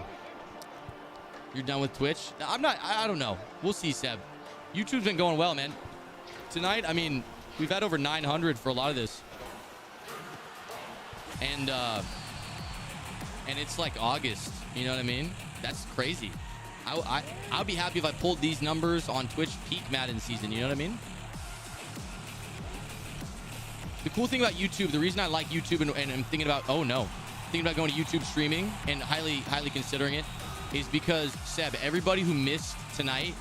You're done with Twitch? I'm not. I don't know. We'll see, Seb. YouTube's been going well, man. Tonight, I mean, we've had over 900 for a lot of this. And it's like August. You know what I mean? That's crazy. I'd be happy if I pulled these numbers on Twitch peak Madden season. You know what I mean? The cool thing about YouTube, the reason I like YouTube and I'm thinking about, thinking about going to YouTube streaming and highly considering it is because, Seb, everybody who missed tonight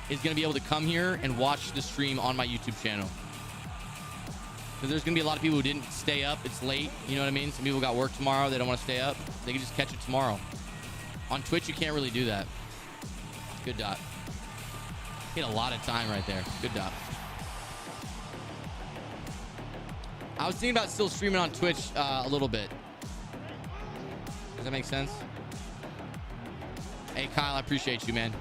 is going to be able to come here and watch the stream on my YouTube channel. Because there's going to be a lot of people who didn't stay up. It's late. You know what I mean? Some people got work tomorrow. They don't want to stay up. They can just catch it tomorrow. On Twitch, you can't really do that. Good dot. Hit a lot of time right there. Good dot. I was thinking about still streaming on Twitch a little bit. Does that make sense? Hey, Kyle, I appreciate you, man.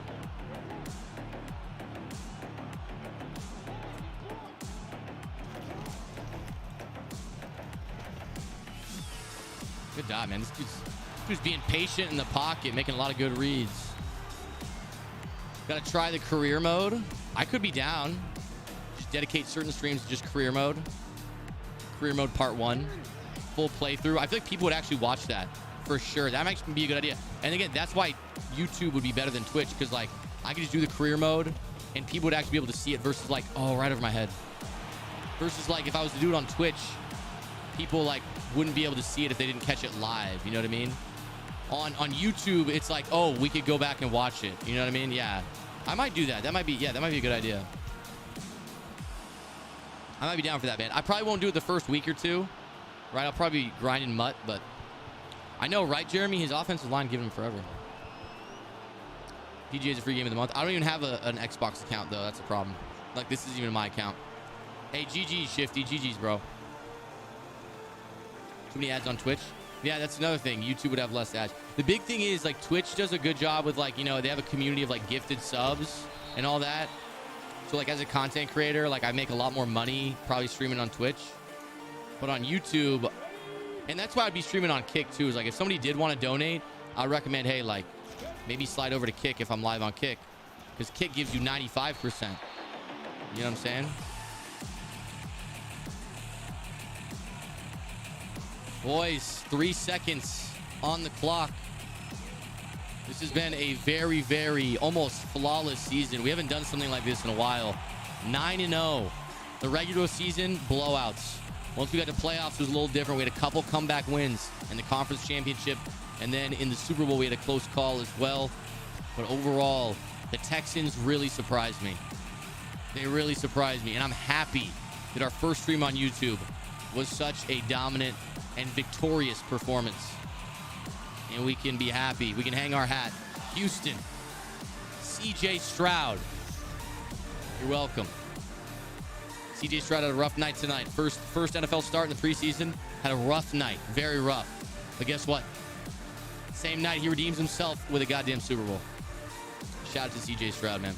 Good dot, man. This dude's being patient in the pocket, making a lot of good reads. Got to try the career mode. I could be down. Just dedicate certain streams to just career mode. Career mode part 1. Full playthrough. I feel like people would actually watch that. For sure. That might be a good idea. And again, that's why YouTube would be better than Twitch, because like I could just do the career mode and people would actually be able to see it versus like, oh, right over my head. Versus like if I was to do it on Twitch, people like wouldn't be able to see it if they didn't catch it live. You know what I mean? On YouTube, it's like, oh, we could go back and watch it. You know what I mean? Yeah. I might do that. That might be a good idea. I might be down for that, man. I probably won't do it the first week or two. Right? I'll probably be grinding mutt, but I know, right, Jeremy? His offensive line giving him forever. PGA is a free game of the month. I don't even have an Xbox account, though. That's a problem. Like, this isn't even my account. Hey, GG's, Shifty. GG's, bro. Too many ads on Twitch? Yeah, that's another thing. YouTube would have less ads. The big thing is, like, Twitch does a good job with, like, you know, they have a community of, like, gifted subs and all that. So, like, as a content creator, like, I make a lot more money probably streaming on Twitch. But on YouTube, and that's why I'd be streaming on Kick, too, is, like, if somebody did want to donate, I'd recommend, hey, like, maybe slide over to Kick if I'm live on Kick. Because Kick gives you 95%. You know what I'm saying? Boys, 3 seconds on the clock. This has been a very, very almost flawless season. We haven't done something like this in a while. 9-0. The regular season, blowouts. Once we got to playoffs, it was a little different. We had a couple comeback wins in the conference championship. And then in the Super Bowl, we had a close call as well. But overall, the Texans really surprised me. They really surprised me. And I'm happy that our first stream on YouTube was such a dominant and victorious performance. And we can be happy. We can hang our hat. Houston, CJ Stroud. You're welcome. CJ Stroud had a rough night tonight. First NFL start in the preseason. Had a rough night. Very rough. But guess what? Same night, he redeems himself with a goddamn Super Bowl. Shout out to CJ Stroud, man.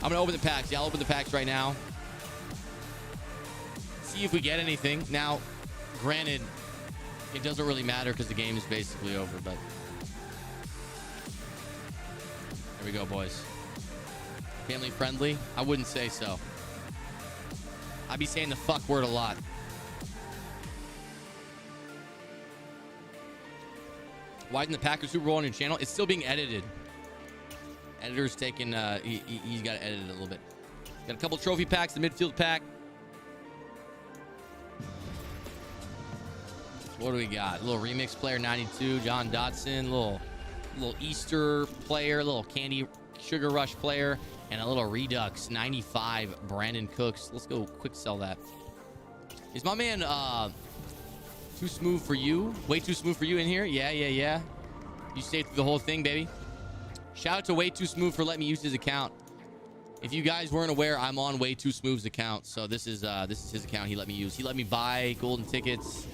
I'm going to open the packs. Yeah, I'll open the packs right now. See if we get anything. Now, granted, it doesn't really matter because the game is basically over, but there we go, boys. Family friendly? I wouldn't say so. I'd be saying the fuck word a lot. Why isn't the Packers Super Bowl on your channel? It's still being edited. Editor's taking, he's got to edit it a little bit. Got a couple trophy packs, the midfield pack. What do we got? A little remix player 92, John Dotson, little Easter player, little Candy Sugar Rush player, and a little Redux 95 Brandon Cooks. Let's go quick sell that. Is my man too smooth for you? Way too smooth for you in here? Yeah. You stayed through the whole thing, baby. Shout out to Way Too Smooth for letting me use his account. If you guys weren't aware, I'm on Way Too Smooth's account, so this is his account he let me use. He let me buy golden tickets.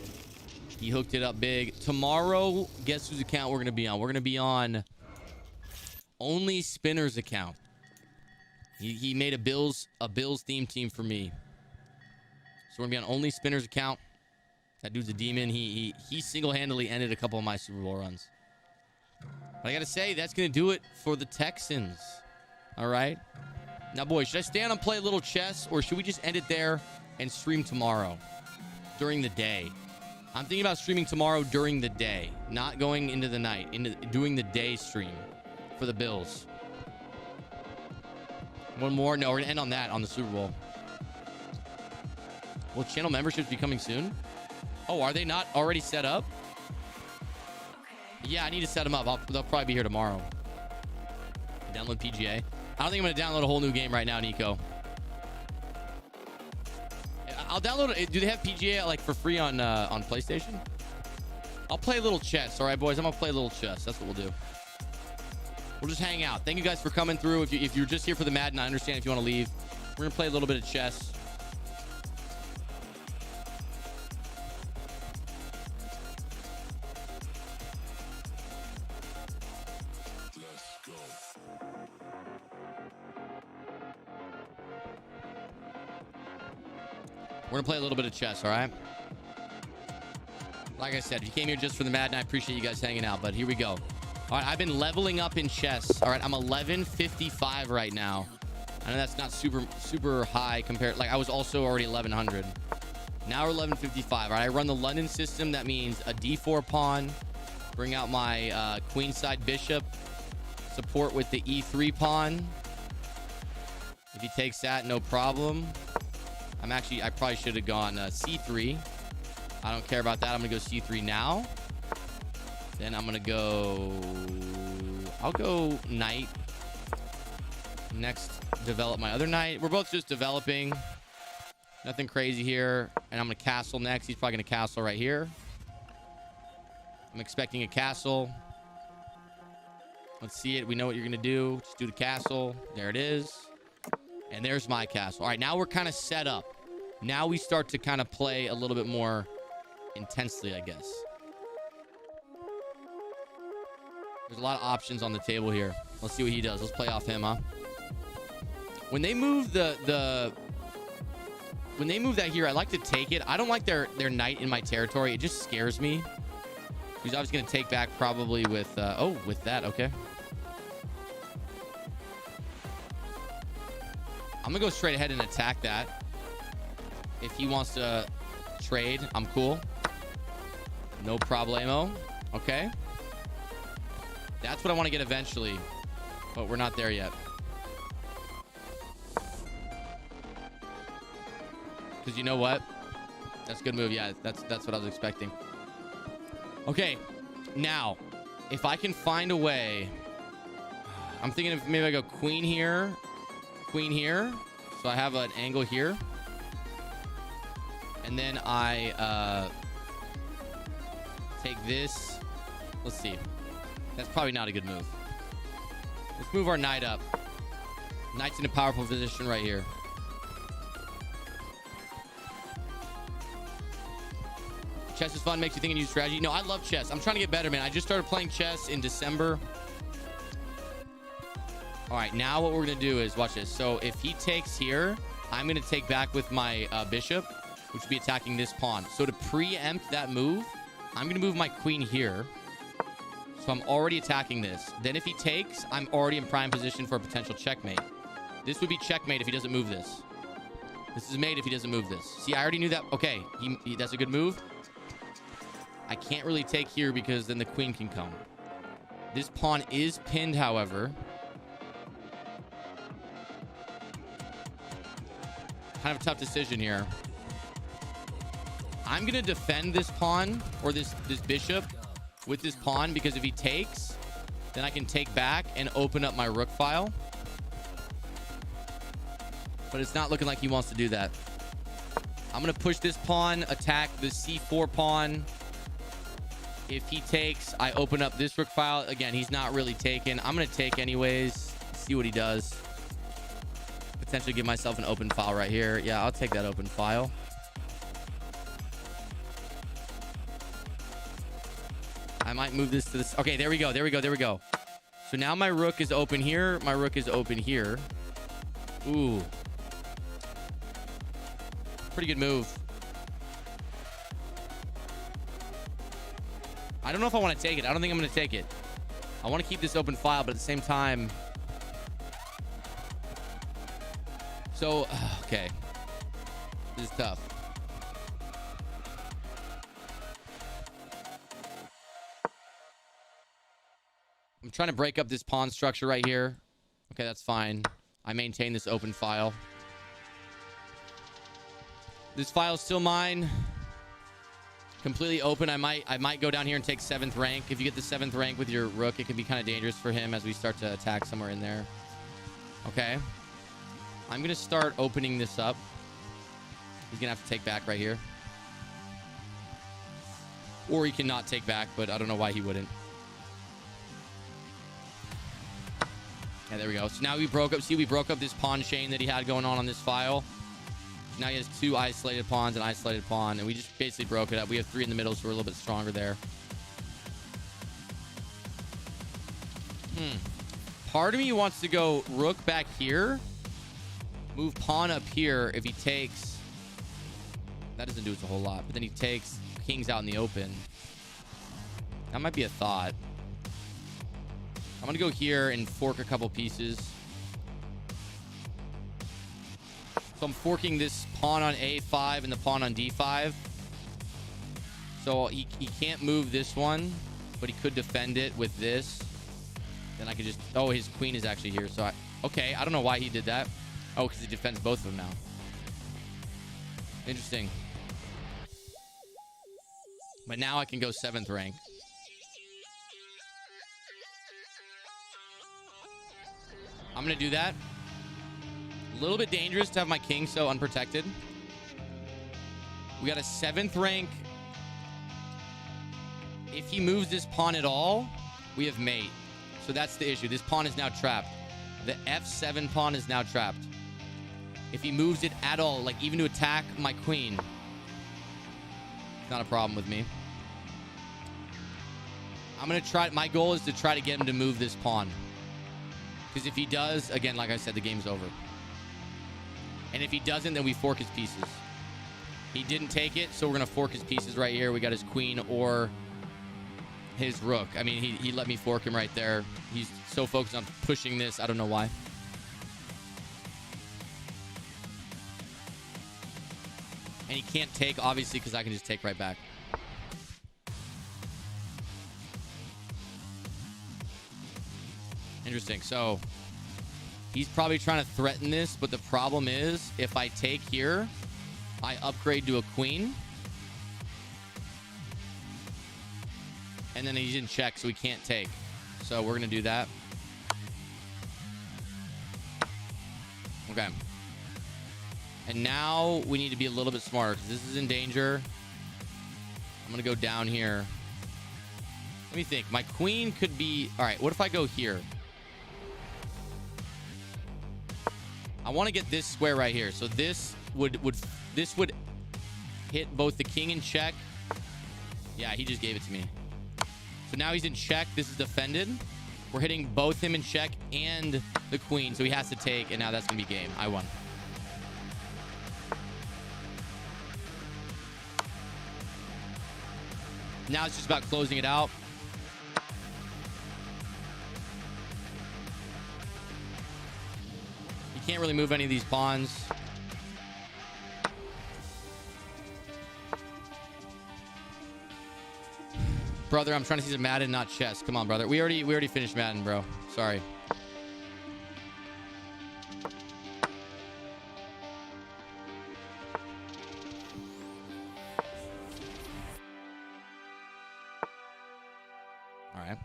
He hooked it up big. Tomorrow, guess whose account we're going to be on? We're going to be on Only Spinner's account. He made a Bills theme team for me. So we're going to be on Only Spinner's account. That dude's a demon. He single-handedly ended a couple of my Super Bowl runs. But I got to say, that's going to do it for the Texans. All right? Now, boys, should I stay on and play a little chess, or should we just end it there and stream tomorrow during the day? I'm thinking about streaming tomorrow during the day, not going into the night, doing the day stream for the Bills. One more? No, we're going to end on that on the Super Bowl. Will channel memberships be coming soon? Oh, are they not already set up? Yeah, I need to set them up. They'll probably be here tomorrow. Download PGA. I don't think I'm going to download a whole new game right now, Nico. I'll download it. Do they have PGA like for free on PlayStation? I'll play a little chess. All right, boys. I'm going to play a little chess. That's what we'll do. We'll just hang out. Thank you guys for coming through. If you're just here for the Madden, I understand if you want to leave. We're going to play a little bit of chess. We're going to play a little bit of chess, all right? Like I said, if you came here just for the Madden, I appreciate you guys hanging out, but here we go. All right, I've been leveling up in chess. All right, I'm 1155 right now. I know that's not super high compared. Like, I was also already 1100. Now we're 11:55. All right, I run the London system. That means a d4 pawn. Bring out my queenside bishop. Support with the e3 pawn. If he takes that, no problem. I probably should have gone c3. I don't care about that. I'm going to go c3 now. Then I'm going to go... I'll go knight. Next, develop my other knight. We're both just developing. Nothing crazy here. And I'm going to castle next. He's probably going to castle right here. I'm expecting a castle. Let's see it. We know what you're going to do. Just do the castle. There it is. And there's my castle. All right, now we're kind of set up. Now we start to kind of play a little bit more intensely, I guess. There's a lot of options on the table here. Let's see what he does. Let's play off him, huh? When they move when they move that here, I like to take it. I don't like their knight in my territory. It just scares me. He's obviously going to take back probably with... with that. Okay. I'm going to go straight ahead and attack that. If he wants to trade, I'm cool. No problemo. Okay. That's what I want to get eventually. But we're not there yet. Because you know what? That's a good move. Yeah, that's what I was expecting. Okay. Now, if I can find a way... I'm thinking if maybe I go queen here. Queen here. So I have an angle here. And then I take this. Let's see. That's probably not a good move. Let's move our knight up. Knight's in a powerful position right here. Chess is fun, makes you think and use strategy. No, I love chess. I'm trying to get better, man. I just started playing chess in December. All right, now what we're going to do is, watch this. So if he takes here, I'm going to take back with my bishop, which would be attacking this pawn. So to preempt that move, I'm going to move my queen here. So I'm already attacking this. Then if he takes, I'm already in prime position for a potential checkmate. This would be checkmate if he doesn't move this. This is mate if he doesn't move this. See, I already knew that. Okay, that's a good move. I can't really take here because then the queen can come. This pawn is pinned, however. Kind of a tough decision here. I'm going to defend this pawn or this bishop with this pawn because if he takes, then I can take back and open up my rook file. But it's not looking like he wants to do that. I'm going to push this pawn, attack the c4 pawn. If he takes, I open up this rook file. Again, he's not really taking. I'm going to take anyways. See what he does. Potentially give myself an open file right here. Yeah, I'll take that open file. I might move this to this. Okay, there we go. There we go. There we go. So now my rook is open here. My rook is open here. Ooh. Pretty good move. I don't know if I want to take it. I don't think I'm going to take it. I want to keep this open file, but at the same time... So, okay. This is tough. I'm trying to break up this pawn structure right here. Okay, that's fine. I maintain this open file. This file is still mine. Completely open. I might go down here and take 7th rank. If you get the 7th rank with your rook, it can be kind of dangerous for him as we start to attack somewhere in there. Okay. I'm going to start opening this up. He's going to have to take back right here. Or he cannot take back, but I don't know why he wouldn't. Yeah, there we go. So now we broke up. See, we broke up this pawn chain that he had going on this file. Now he has 2 isolated pawns, an isolated pawn, and we just basically broke it up. We have 3 in the middle, so we're a little bit stronger there. Part of me wants to go rook back here. Move pawn up here. If he takes... That doesn't do us a whole lot. But then he takes kings out in the open. That might be a thought. I'm going to go here and fork a couple pieces. So I'm forking this pawn on A5 and the pawn on D5. So he can't move this one, but he could defend it with this. Then I could just... Oh, his queen is actually here. So okay, I don't know why he did that. Oh, because he defends both of them now. Interesting. But now I can go 7th rank. I'm going to do that. A little bit dangerous to have my king so unprotected. We got a 7th rank. If he moves this pawn at all, we have mate. So that's the issue. This pawn is now trapped. The F7 pawn is now trapped. If he moves it at all, like even to attack my queen, it's not a problem with me. I'm going to try. My goal is to try to get him to move this pawn. Because if he does, again, like I said, the game's over. And if he doesn't, then we fork his pieces. He didn't take it, so we're going to fork his pieces right here. We got his queen or his rook. I mean, he let me fork him right there. He's so focused on pushing this. I don't know why. And he can't take, obviously, because I can just take right back. Interesting. So he's probably trying to threaten this, but the problem is if I take here, I upgrade to a queen. And then he's in check, so he can't take. So we're going to do that. Okay. And now we need to be a little bit smarter because this is in danger. I'm going to go down here. Let me think. My queen could be... All right, what if I go here? I want to get this square right here. So this would hit both the king in check. Yeah, he just gave it to me. So now he's in check. This is defended. We're hitting both him in check and the queen. So he has to take, and now that's going to be game. I won. Now it's just about closing it out. You can't really move any of these pawns. Brother, I'm trying to see some Madden, not chess. Come on, brother. We already finished Madden, bro. Sorry. All right.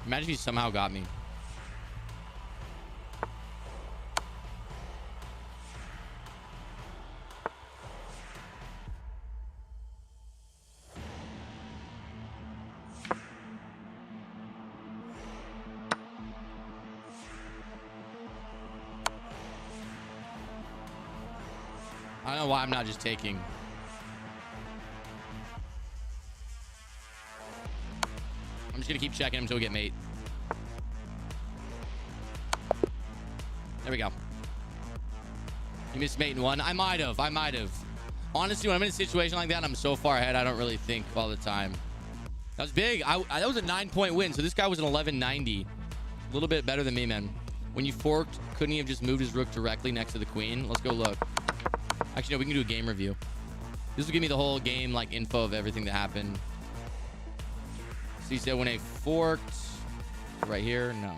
Imagine he somehow got me. I don't know why I'm not just taking. I'm just going to keep checking him until we get mate. There we go. You missed mate in one. I might have. Honestly, when I'm in a situation like that, I'm so far ahead, I don't really think all the time. That was big. That was a 9-point win. So this guy was an 1190. A little bit better than me, man. When you forked, couldn't he have just moved his rook directly next to the queen? Let's go look. Actually, no, we can do a game review. This will give me the whole game, like, info of everything that happened. So you said when I forked right here, no,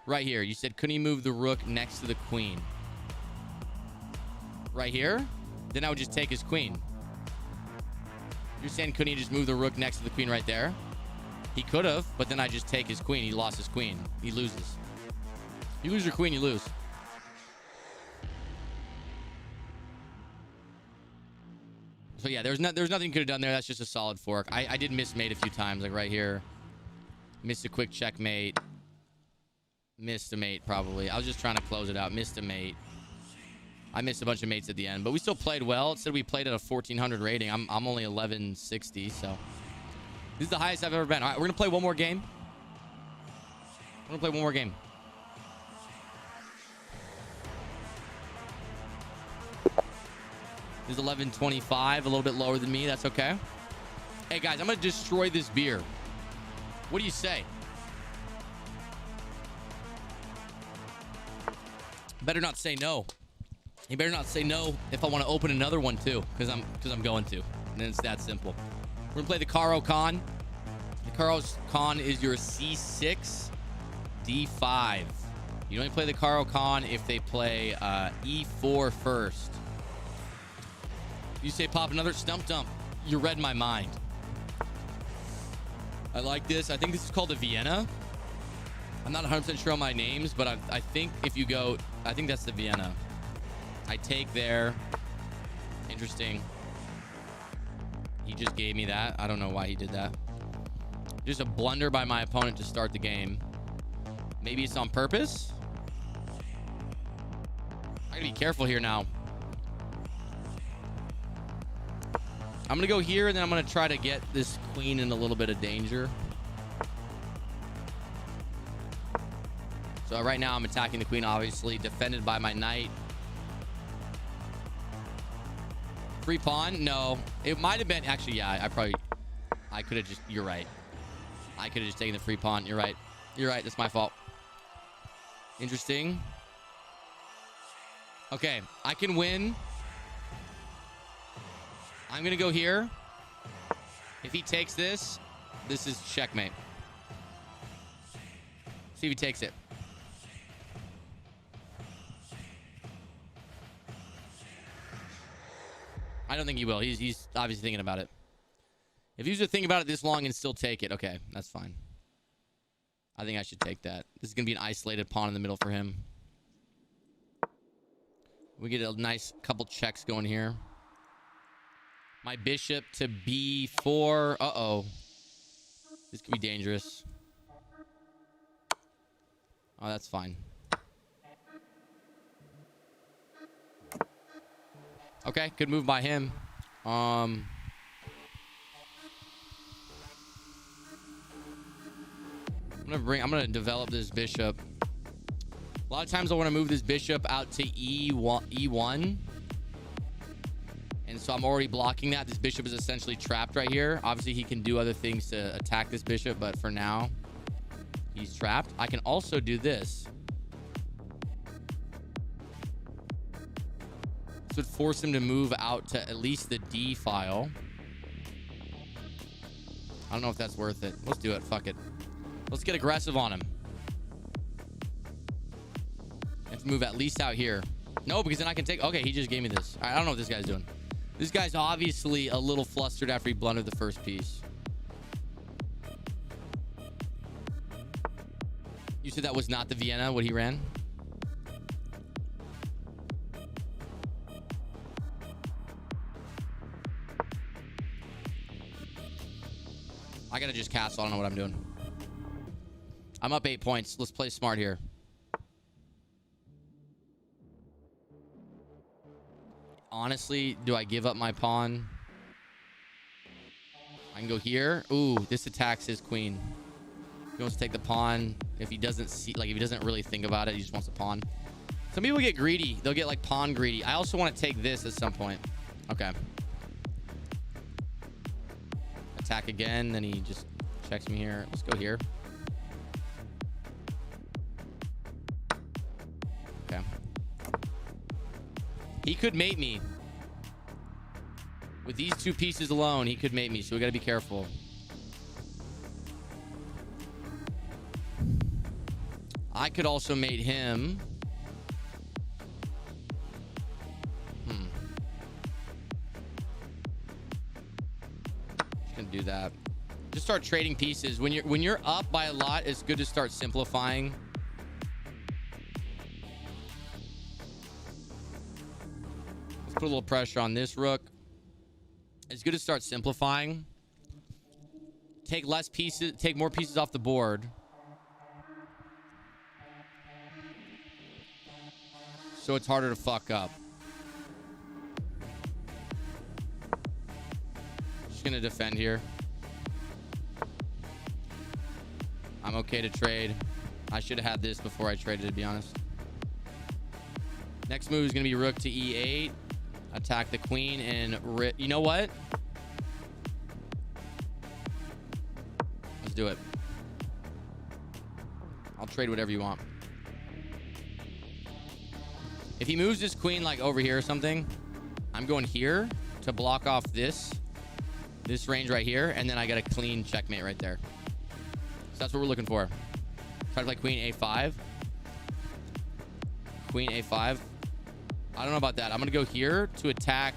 right here. You said couldn't he move the rook next to the queen? Right here? Then I would just take his queen. You're saying couldn't he just move the rook next to the queen right there? He could have, but then I just take his queen. He lost his queen. He loses. You lose your queen, you lose. So yeah, there's nothing you could have done there. That's just a solid fork. I did miss mate a few times, like right here. Missed a quick checkmate. Missed a mate, probably. I was just trying to close it out. Missed a mate. I missed a bunch of mates at the end, but we still played well. It said we played at a 1400 rating. I'm only 1160, so this is the highest I've ever been. All right, we're gonna play one more game. I'm gonna play one more game. This is 11:25, a little bit lower than me. That's okay. Hey guys, I'm gonna destroy this beer. What do you say? Better not say no. You better not say no if I want to open another one too, because I'm going to. And it's that simple. We're gonna play the Caro Con. The Caro Con is your C6, D5. You only play the Caro Con if they play E4 first. You say pop another stump dump. You read my mind. I like this. I think this is called a Vienna. I'm not 100% sure on my names, but I think if you go, I think that's the Vienna. I take there. Interesting. He just gave me that. I don't know why he did that. Just a blunder by my opponent to start the game. Maybe it's on purpose. I gotta be careful here now. I'm gonna go here, and then I'm gonna try to get this queen in a little bit of danger. So right now I'm attacking the queen, obviously defended by my knight. Free pawn? No, it might have been actually. Yeah, I could have just. You're right. I could have just taken the free pawn. You're right. You're right. That's my fault. Interesting. Okay, I can win. I'm gonna go here. If he takes this, this is checkmate. See if he takes it. I don't think he will. He's obviously thinking about it. If he was to think about it this long and still take it, okay, that's fine. I think I should take that. This is going to be an isolated pawn in the middle for him. We get a nice couple checks going here. My bishop to b4. Uh-oh. This could be dangerous. Oh, that's fine. Okay, good move by him. I'm gonna develop this bishop. A lot of times I want to move this bishop out to E1. And so I'm already blocking that. This bishop is essentially trapped right here. Obviously, he can do other things to attack this bishop, but for now, he's trapped. I can also do this. This would force him to move out to at least the D file. I don't know if that's worth it. Let's do it. Fuck it. Let's get aggressive on him. Let's move at least out here. No, because then I can take... Okay, he just gave me this. I don't know what this guy's doing. This guy's obviously a little flustered after he blundered the first piece. You said that was not the Vienna, what he ran? I gotta just castle. I don't know what I'm doing. I'm up 8 points. Let's play smart here. Honestly, do I give up my pawn? I can go here. Ooh, this attacks his queen. He wants to take the pawn. If he doesn't see, like, if he doesn't really think about it, he just wants a pawn. Some people get greedy. They'll get like pawn greedy. I also want to take this at some point. Okay. Attack again. Then he just checks me here. Let's go here. Okay. He could mate me. With these two pieces alone, he could mate me, so we gotta be careful. I could also mate him. Just gonna do that. Just start trading pieces. When you're up by a lot, it's good to start simplifying. Put a little pressure on this rook. It's good to start simplifying. Take less pieces, take more pieces off the board. So it's harder to fuck up. Just gonna defend here. I'm okay to trade. I should have had this before I traded, to be honest. Next move is going to be rook to e8. Attack the queen and... You know what? Let's do it. I'll trade whatever you want. If he moves his queen like over here or something, I'm going here to block off this range right here, and then I got a clean checkmate right there. So that's what we're looking for. Try to play queen a5. Queen a5. I don't know about that. I'm gonna go here to attack.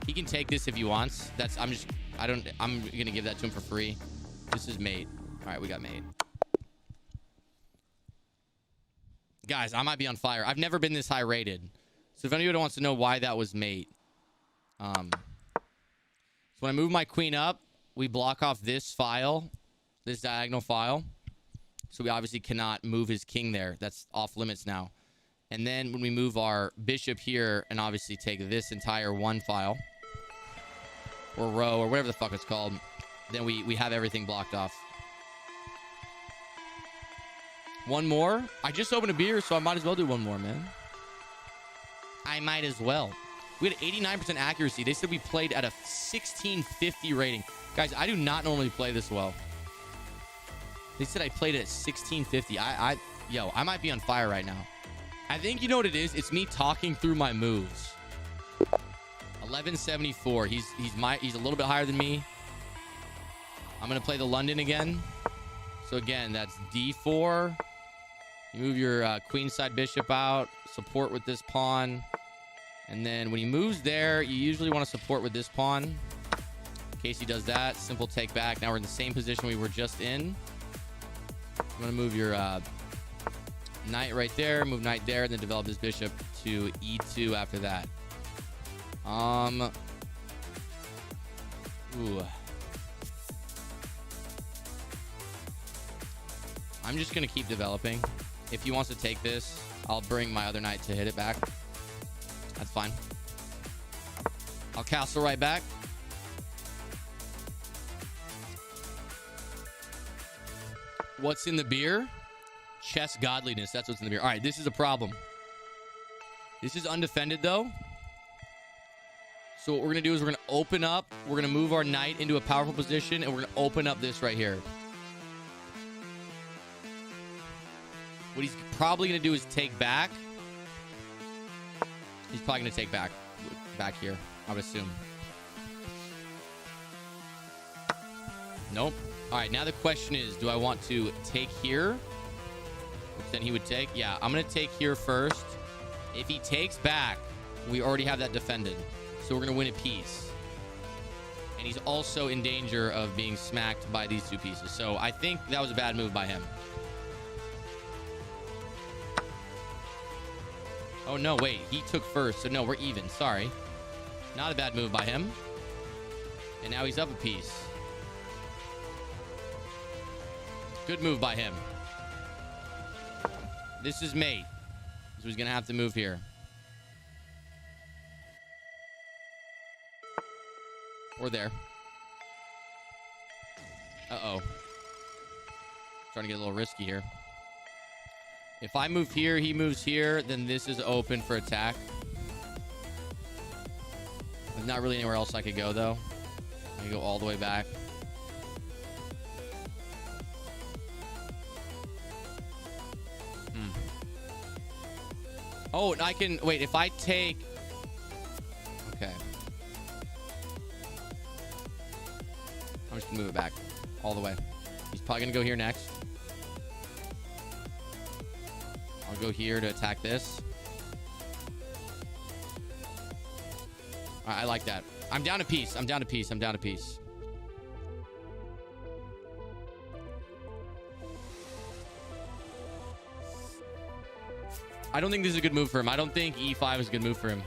He can take this if he wants. I'm gonna give that to him for free. This is mate. All right, we got mate. Guys, I might be on fire. I've never been this high rated. So if anybody wants to know why that was mate, so when I move my queen up, we block off this file, this diagonal file. So we obviously cannot move his king there. That's off limits now. And then when we move our bishop here and obviously take this entire one file or row or whatever the fuck it's called, then we have everything blocked off. One more. I just opened a beer, so I might as well do one more, man. I might as well. We had 89% accuracy. They said we played at a 1650 rating. Guys, I do not normally play this well. They said I played it at 1650. Yo, I might be on fire right now. I think you know what it is. It's me talking through my moves. 1174. He's a little bit higher than me. I'm gonna play the London again. So again, that's d4. You move your queenside bishop out. Support with this pawn. And then when he moves there, you usually want to support with this pawn. In case he does that, simple take back. Now we're in the same position we were just in. I'm gonna move your knight right there, move knight there, and then develop this bishop to e2 after that. Ooh. I'm just gonna keep developing. If he wants to take this, I'll bring my other knight to hit it back. That's fine. I'll castle right back. What's in the beer? Chess godliness. That's what's in the beer. All right, this is a problem. This is undefended, though. So what we're going to do is we're going to open up. We're going to move our knight into a powerful position, and we're going to open up this right here. What he's probably going to do is take back. He's probably going to take back here, I would assume. Nope. All right, now the question is, do I want to take here? Which then he would take. Yeah, I'm going to take here first. If he takes back, we already have that defended. So we're going to win a piece. And he's also in danger of being smacked by these two pieces. So I think that was a bad move by him. Oh, no, wait. He took first. So, no, we're even. Sorry. Not a bad move by him. And now he's up a piece. Good move by him. This is mate. So he's going to have to move here. Or there. Uh-oh. Trying to get a little risky here. If I move here, he moves here, then this is open for attack. There's not really anywhere else I could go, though. I can go all the way back. Oh, and I can... Wait, if I take... Okay. I'm just going to move it back all the way. He's probably going to go here next. I'll go here to attack this. All right, I like that. I'm down a piece. I'm down a piece. I'm down a piece. I don't think this is a good move for him. I don't think e5 is a good move for him.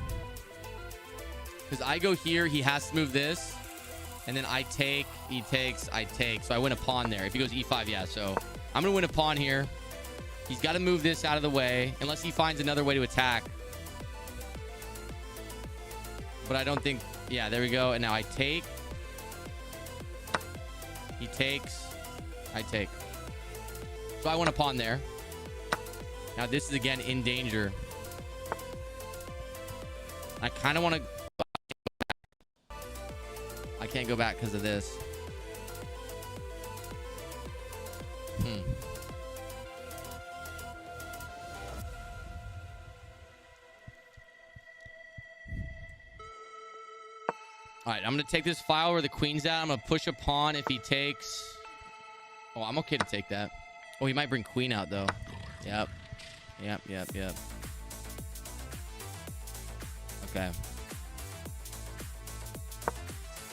Because I go here, he has to move this. And then I take, he takes, I take. So I win a pawn there. If he goes e5, yeah. So I'm going to win a pawn here. He's got to move this out of the way. Unless he finds another way to attack. But I don't think... Yeah, there we go. And now I take. He takes. I take. So I want a pawn there. Now this is again in danger. I kind of want to... I can't go back because of this. All right, I'm going to take this file where the queen's at. I'm going to push a pawn if he takes... Oh, I'm okay to take that. Oh, he might bring queen out, though. Yep. Okay.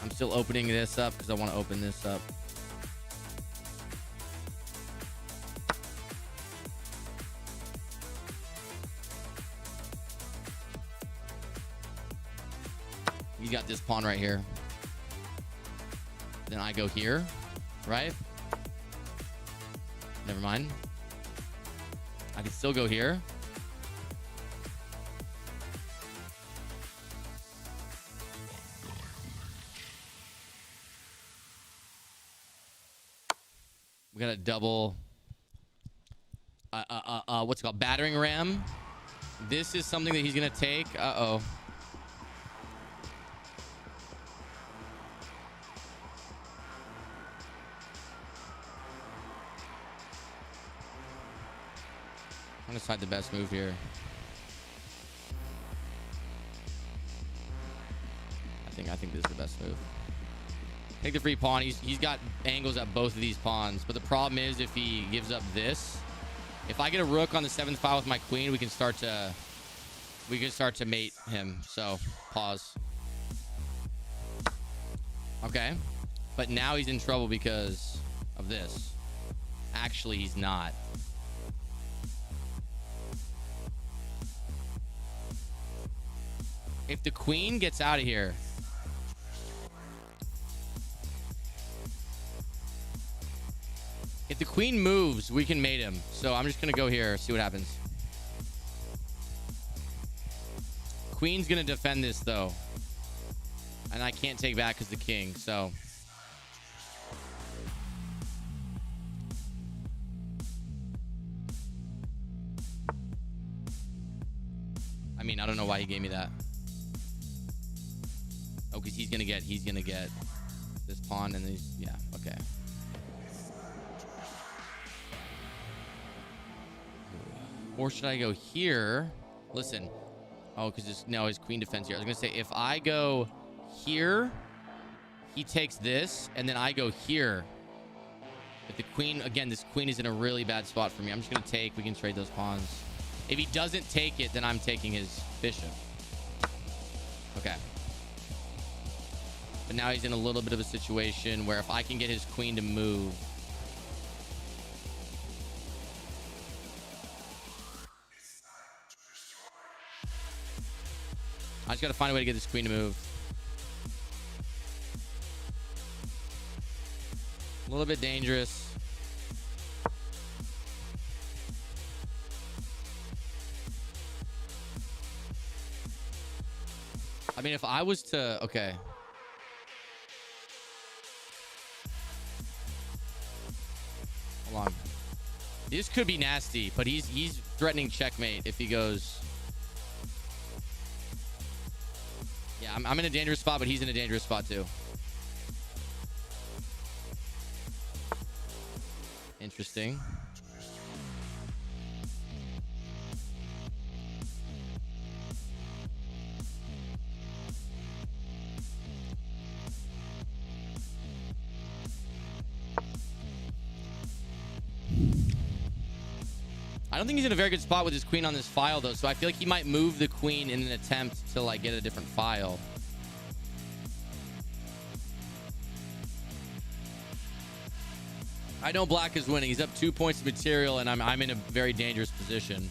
I'm still opening this up because I want to open this up. You got this pawn right here. Then I go here, right? Never mind. I can still go here. We got a double what's it called? Battering ram. This is something that he's gonna take. Uh-oh. I'm gonna decide the best move here. I think this is the best move. Take the free pawn. He's got angles at both of these pawns, but the problem is if he gives up this, if I get a rook on the 7th file with my queen, we can start to mate him. So pause. Okay, but now he's in trouble because of this. Actually, he's not. If the queen gets out of here, if the queen moves, we can mate him. So I'm just going to go here, see what happens. Queen's going to defend this, though. And I can't take back because the king, so... I mean, I don't know why he gave me that. Oh, because he's gonna get this pawn and these. Yeah, okay. Or should I go here? Listen. Oh, because his queen defends here. I was gonna say if I go here, he takes this, and then I go here. If the queen, again, this queen is in a really bad spot for me. I'm just gonna take. We can trade those pawns. If he doesn't take it, then I'm taking his bishop. Okay. But now he's in a little bit of a situation where if I can get his queen to move. I just got to find a way to get this queen to move. A little bit dangerous. I mean, if I was to... Okay. Hold on. This could be nasty, but he's threatening checkmate if he goes... Yeah, I'm in a dangerous spot, but he's in a dangerous spot too. Interesting. I don't think he's in a very good spot with his queen on this file, though, so I feel like he might move the queen in an attempt to, like, get a different file. I know black is winning. He's up 2 points of material, and I'm in a very dangerous position.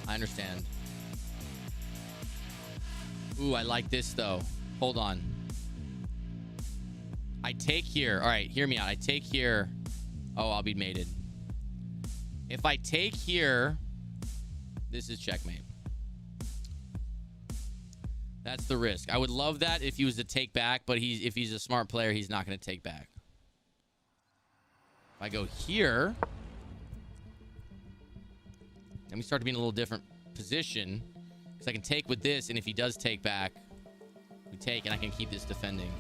I understand. Ooh, I like this, though. Hold on. I take here. All right, hear me out. I take here. Oh, I'll be mated. If I take here, this is checkmate. That's the risk. I would love that if he was to take back, but if he's a smart player, he's not going to take back. If I go here, Then we start to be in a little different position because I can take with this, and if he does take back, we take, and I can keep this defending.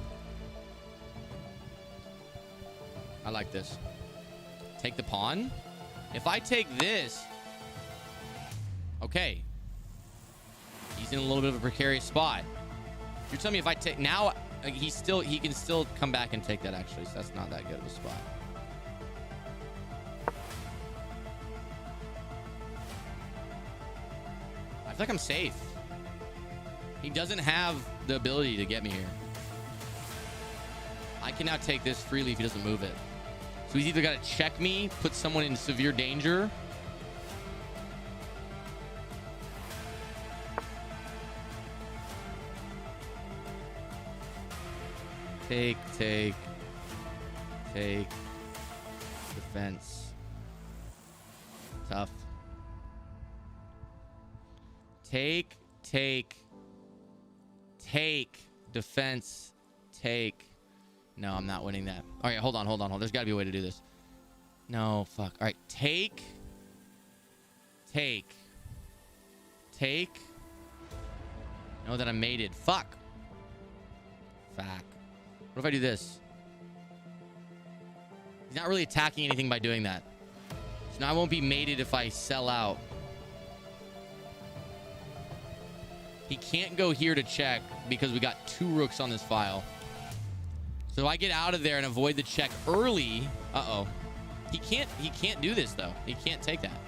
I like this. Take the pawn. If I take this, okay, he's in a little bit of a precarious spot. You're telling me if I take now, he can still come back and take that, actually, so that's not that good of a spot. I feel like I'm safe. He doesn't have the ability to get me here. I can now take this freely if he doesn't move it. So he's either got to check me, put someone in severe danger. Take. Defense. Tough. Take. Defense. Take. No, I'm not winning that. All right, hold on. There's got to be a way to do this. No, fuck. All right, take. Know that I'm mated. Fuck. What if I do this? He's not really attacking anything by doing that. So now I won't be mated if I sell out. He can't go here to check because we got 2 rooks on this file. So if I get out of there and avoid the check early, uh-oh. He can't do this, though. He can't take that.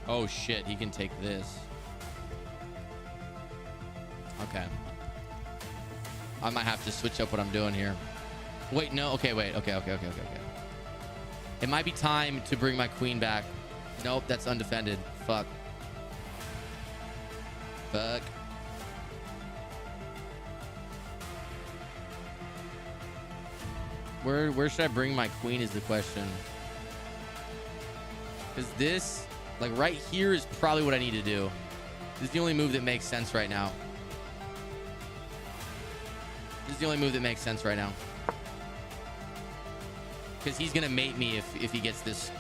Oh, shit. He can take this. Okay. I might have to switch up what I'm doing here. Wait, no. Okay, wait. Okay. It might be time to bring my queen back. Nope, that's undefended. Fuck. Where should I bring my queen is the question. Because this, like right here, is probably what I need to do. This is the only move that makes sense right now. Because he's gonna mate me if he gets this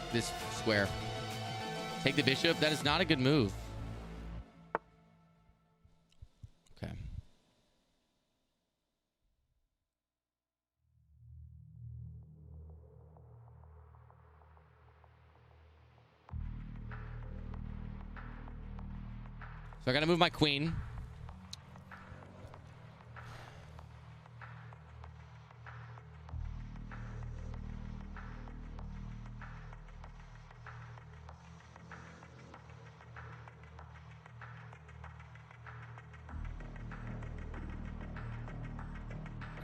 square. Take the bishop. That is not a good move. Okay. So I gotta move my queen.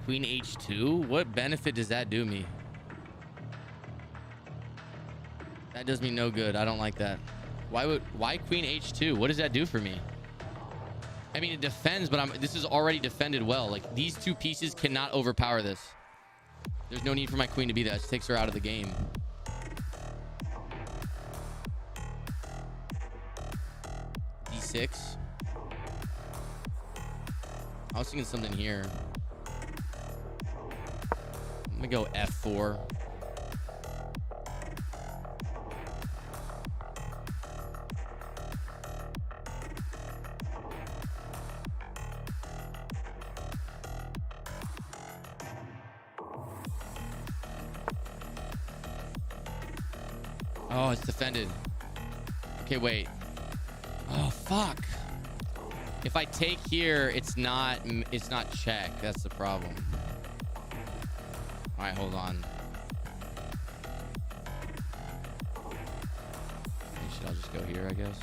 Queen H2? What benefit does that do me? That does me no good. I don't like that. Why Queen H2? What does that do for me? I mean, it defends, but this is already defended well. Like, these 2 pieces cannot overpower this. There's no need for my queen to be that. It just takes her out of the game. D6. I was thinking something here. I'm gonna go F4. Oh, it's defended. Okay, wait. Oh, fuck. If I take here, it's not check. That's the problem. All right, hold on. Should I just go here, I guess?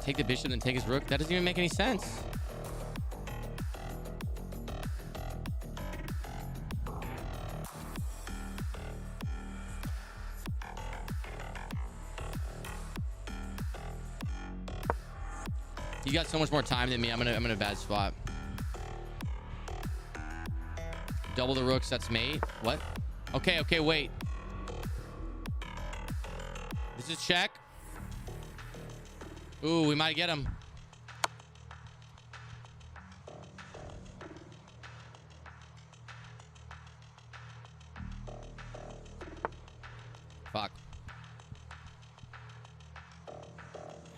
Take the bishop and take his rook? That doesn't even make any sense. You got so much more time than me. I'm in a bad spot. Double the rooks. That's mate. What? Okay, wait. This is check. Ooh, we might get him. Fuck.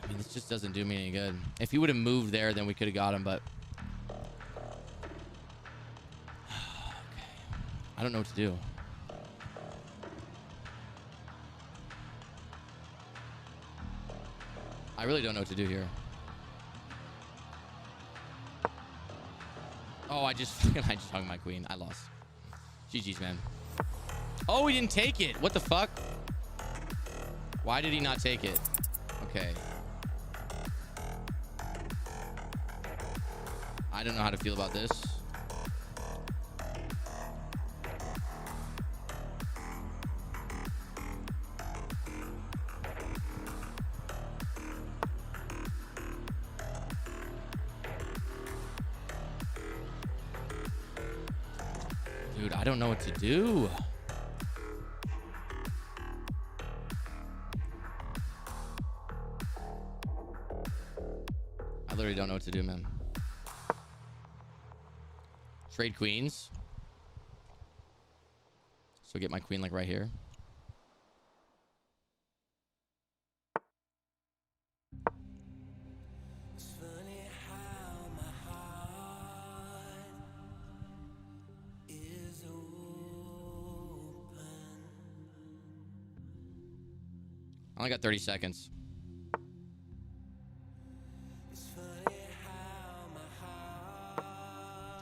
I mean, this just doesn't do me any good. If he would have moved there, then we could have got him, but... Okay. I don't know what to do. I really don't know what to do here. Oh, I just hung my queen. I lost. GG's, man. Oh, he didn't take it. What the fuck? Why did he not take it? Okay. I don't know how to feel about this. Dude, I don't know what to do. I literally don't know what to do, man. Trade queens. So get my queen like right here. I only got 30 seconds.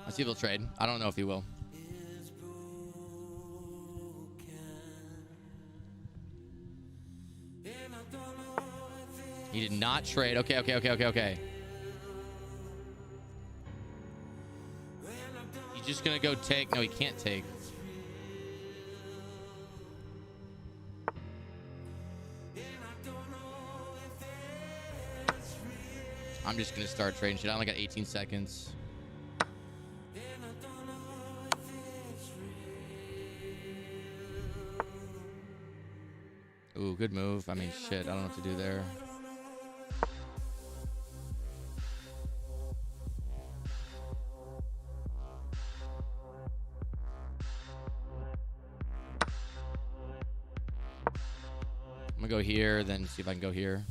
Let's see if he'll trade. I don't know if he will. He did not trade. Okay. He's just gonna go take. No, he can't take. I'm just gonna start trading shit. I only got 18 seconds. Ooh, good move. I mean, shit. I don't know what to do there. I'm gonna go here, then see if I can go here.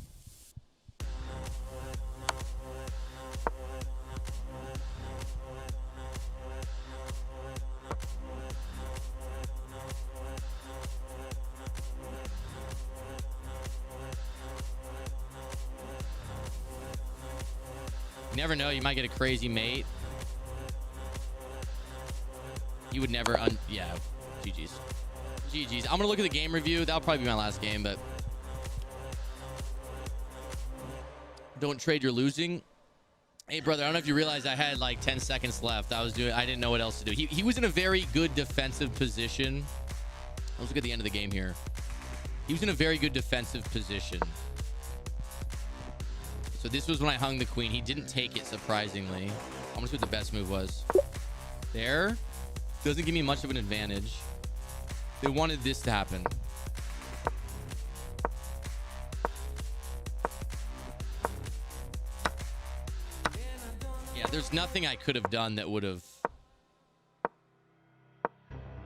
You never know. You might get a crazy mate. You would never yeah. GG's. GG's. I'm going to look at the game review. That'll probably be my last game, but... Don't trade, you're losing. Hey, brother, I don't know if you realize I had like 10 seconds left. I didn't know what else to do. He was in a very good defensive position. Let's look at the end of the game here. He was in a very good defensive position. So this was when I hung the queen. He didn't take it, surprisingly. I'm gonna see what the best move was. There. Doesn't give me much of an advantage. They wanted this to happen. Yeah, there's nothing I could have done that would have...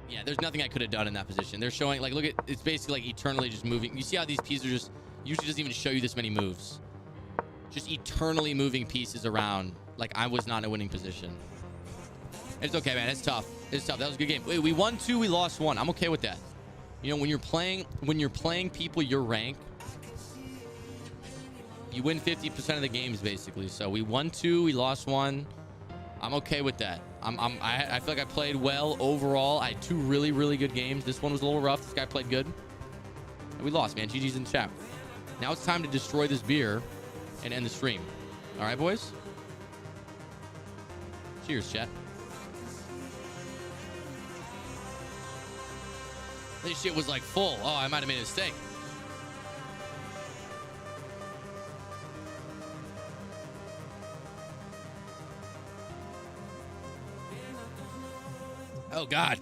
Yeah, there's nothing I could have done in that position. They're showing, like, look at... It's basically, like, eternally just moving. You see how these pieces are just... Usually doesn't even show you this many moves. Just eternally moving pieces around like I was not in a winning position. It's okay, man. It's tough. It's tough. That was a good game. Wait, we won 2, we lost 1. I'm okay with that. You know, when you're playing people your rank, you win 50% of the games basically. So we won 2, we lost 1. I'm okay with that. I feel like I played well overall. I had 2 really, really good games. This one was a little rough. This guy played good. And we lost, man. GG's in the chat. Now it's time to destroy this beer and end the stream. All right, boys? Cheers, chat. This shit was like full. Oh, I might have made a mistake. Oh, God.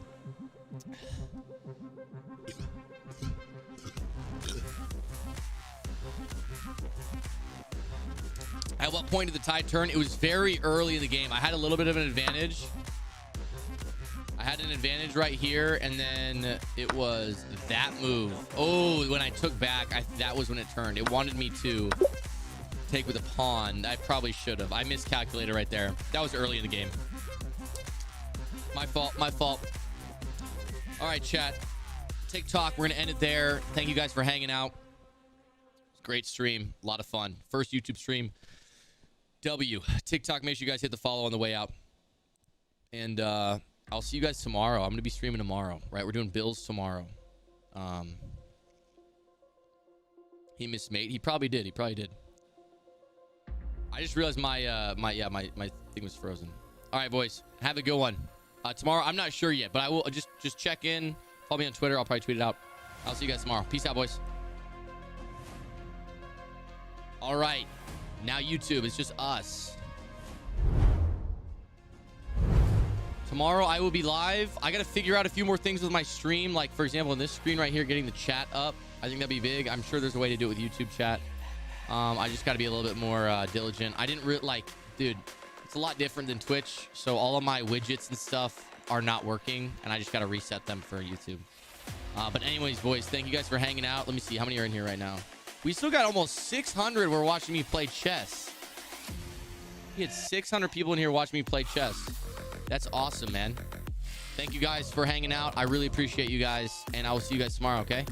At what point did the tide turn? It was very early in the game. I had a little bit of an advantage. I had an advantage right here, and then it was that move. Oh, when I took back, that was when it turned. It wanted me to take with a pawn. I probably should have. I miscalculated right there. That was early in the game. My fault. My fault. All right, chat. TikTok, we're going to end it there. Thank you guys for hanging out. Great stream. A lot of fun. First YouTube stream. TikTok, make sure you guys hit the follow on the way out. And I'll see you guys tomorrow. I'm going to be streaming tomorrow, right? We're doing Bills tomorrow. He missed mate. He probably did. He probably did. I just realized my thing was frozen. All right, boys. Have a good one. Tomorrow, I'm not sure yet, but I will just check in. Follow me on Twitter. I'll probably tweet it out. I'll see you guys tomorrow. Peace out, boys. All right. Now YouTube, it's just us. Tomorrow I will be live. I got to figure out a few more things with my stream. Like, for example, on this screen right here, getting the chat up. I think that'd be big. I'm sure there's a way to do it with YouTube chat. I just got to be a little bit more diligent. I didn't really dude, it's a lot different than Twitch. So all of my widgets and stuff are not working, and I just got to reset them for YouTube. But anyways, boys, thank you guys for hanging out. Let me see how many are in here right now. We still got almost 600 were watching me play chess. We had 600 people in here watching me play chess. That's awesome, man. Thank you guys for hanging out. I really appreciate you guys, and I will see you guys tomorrow, okay?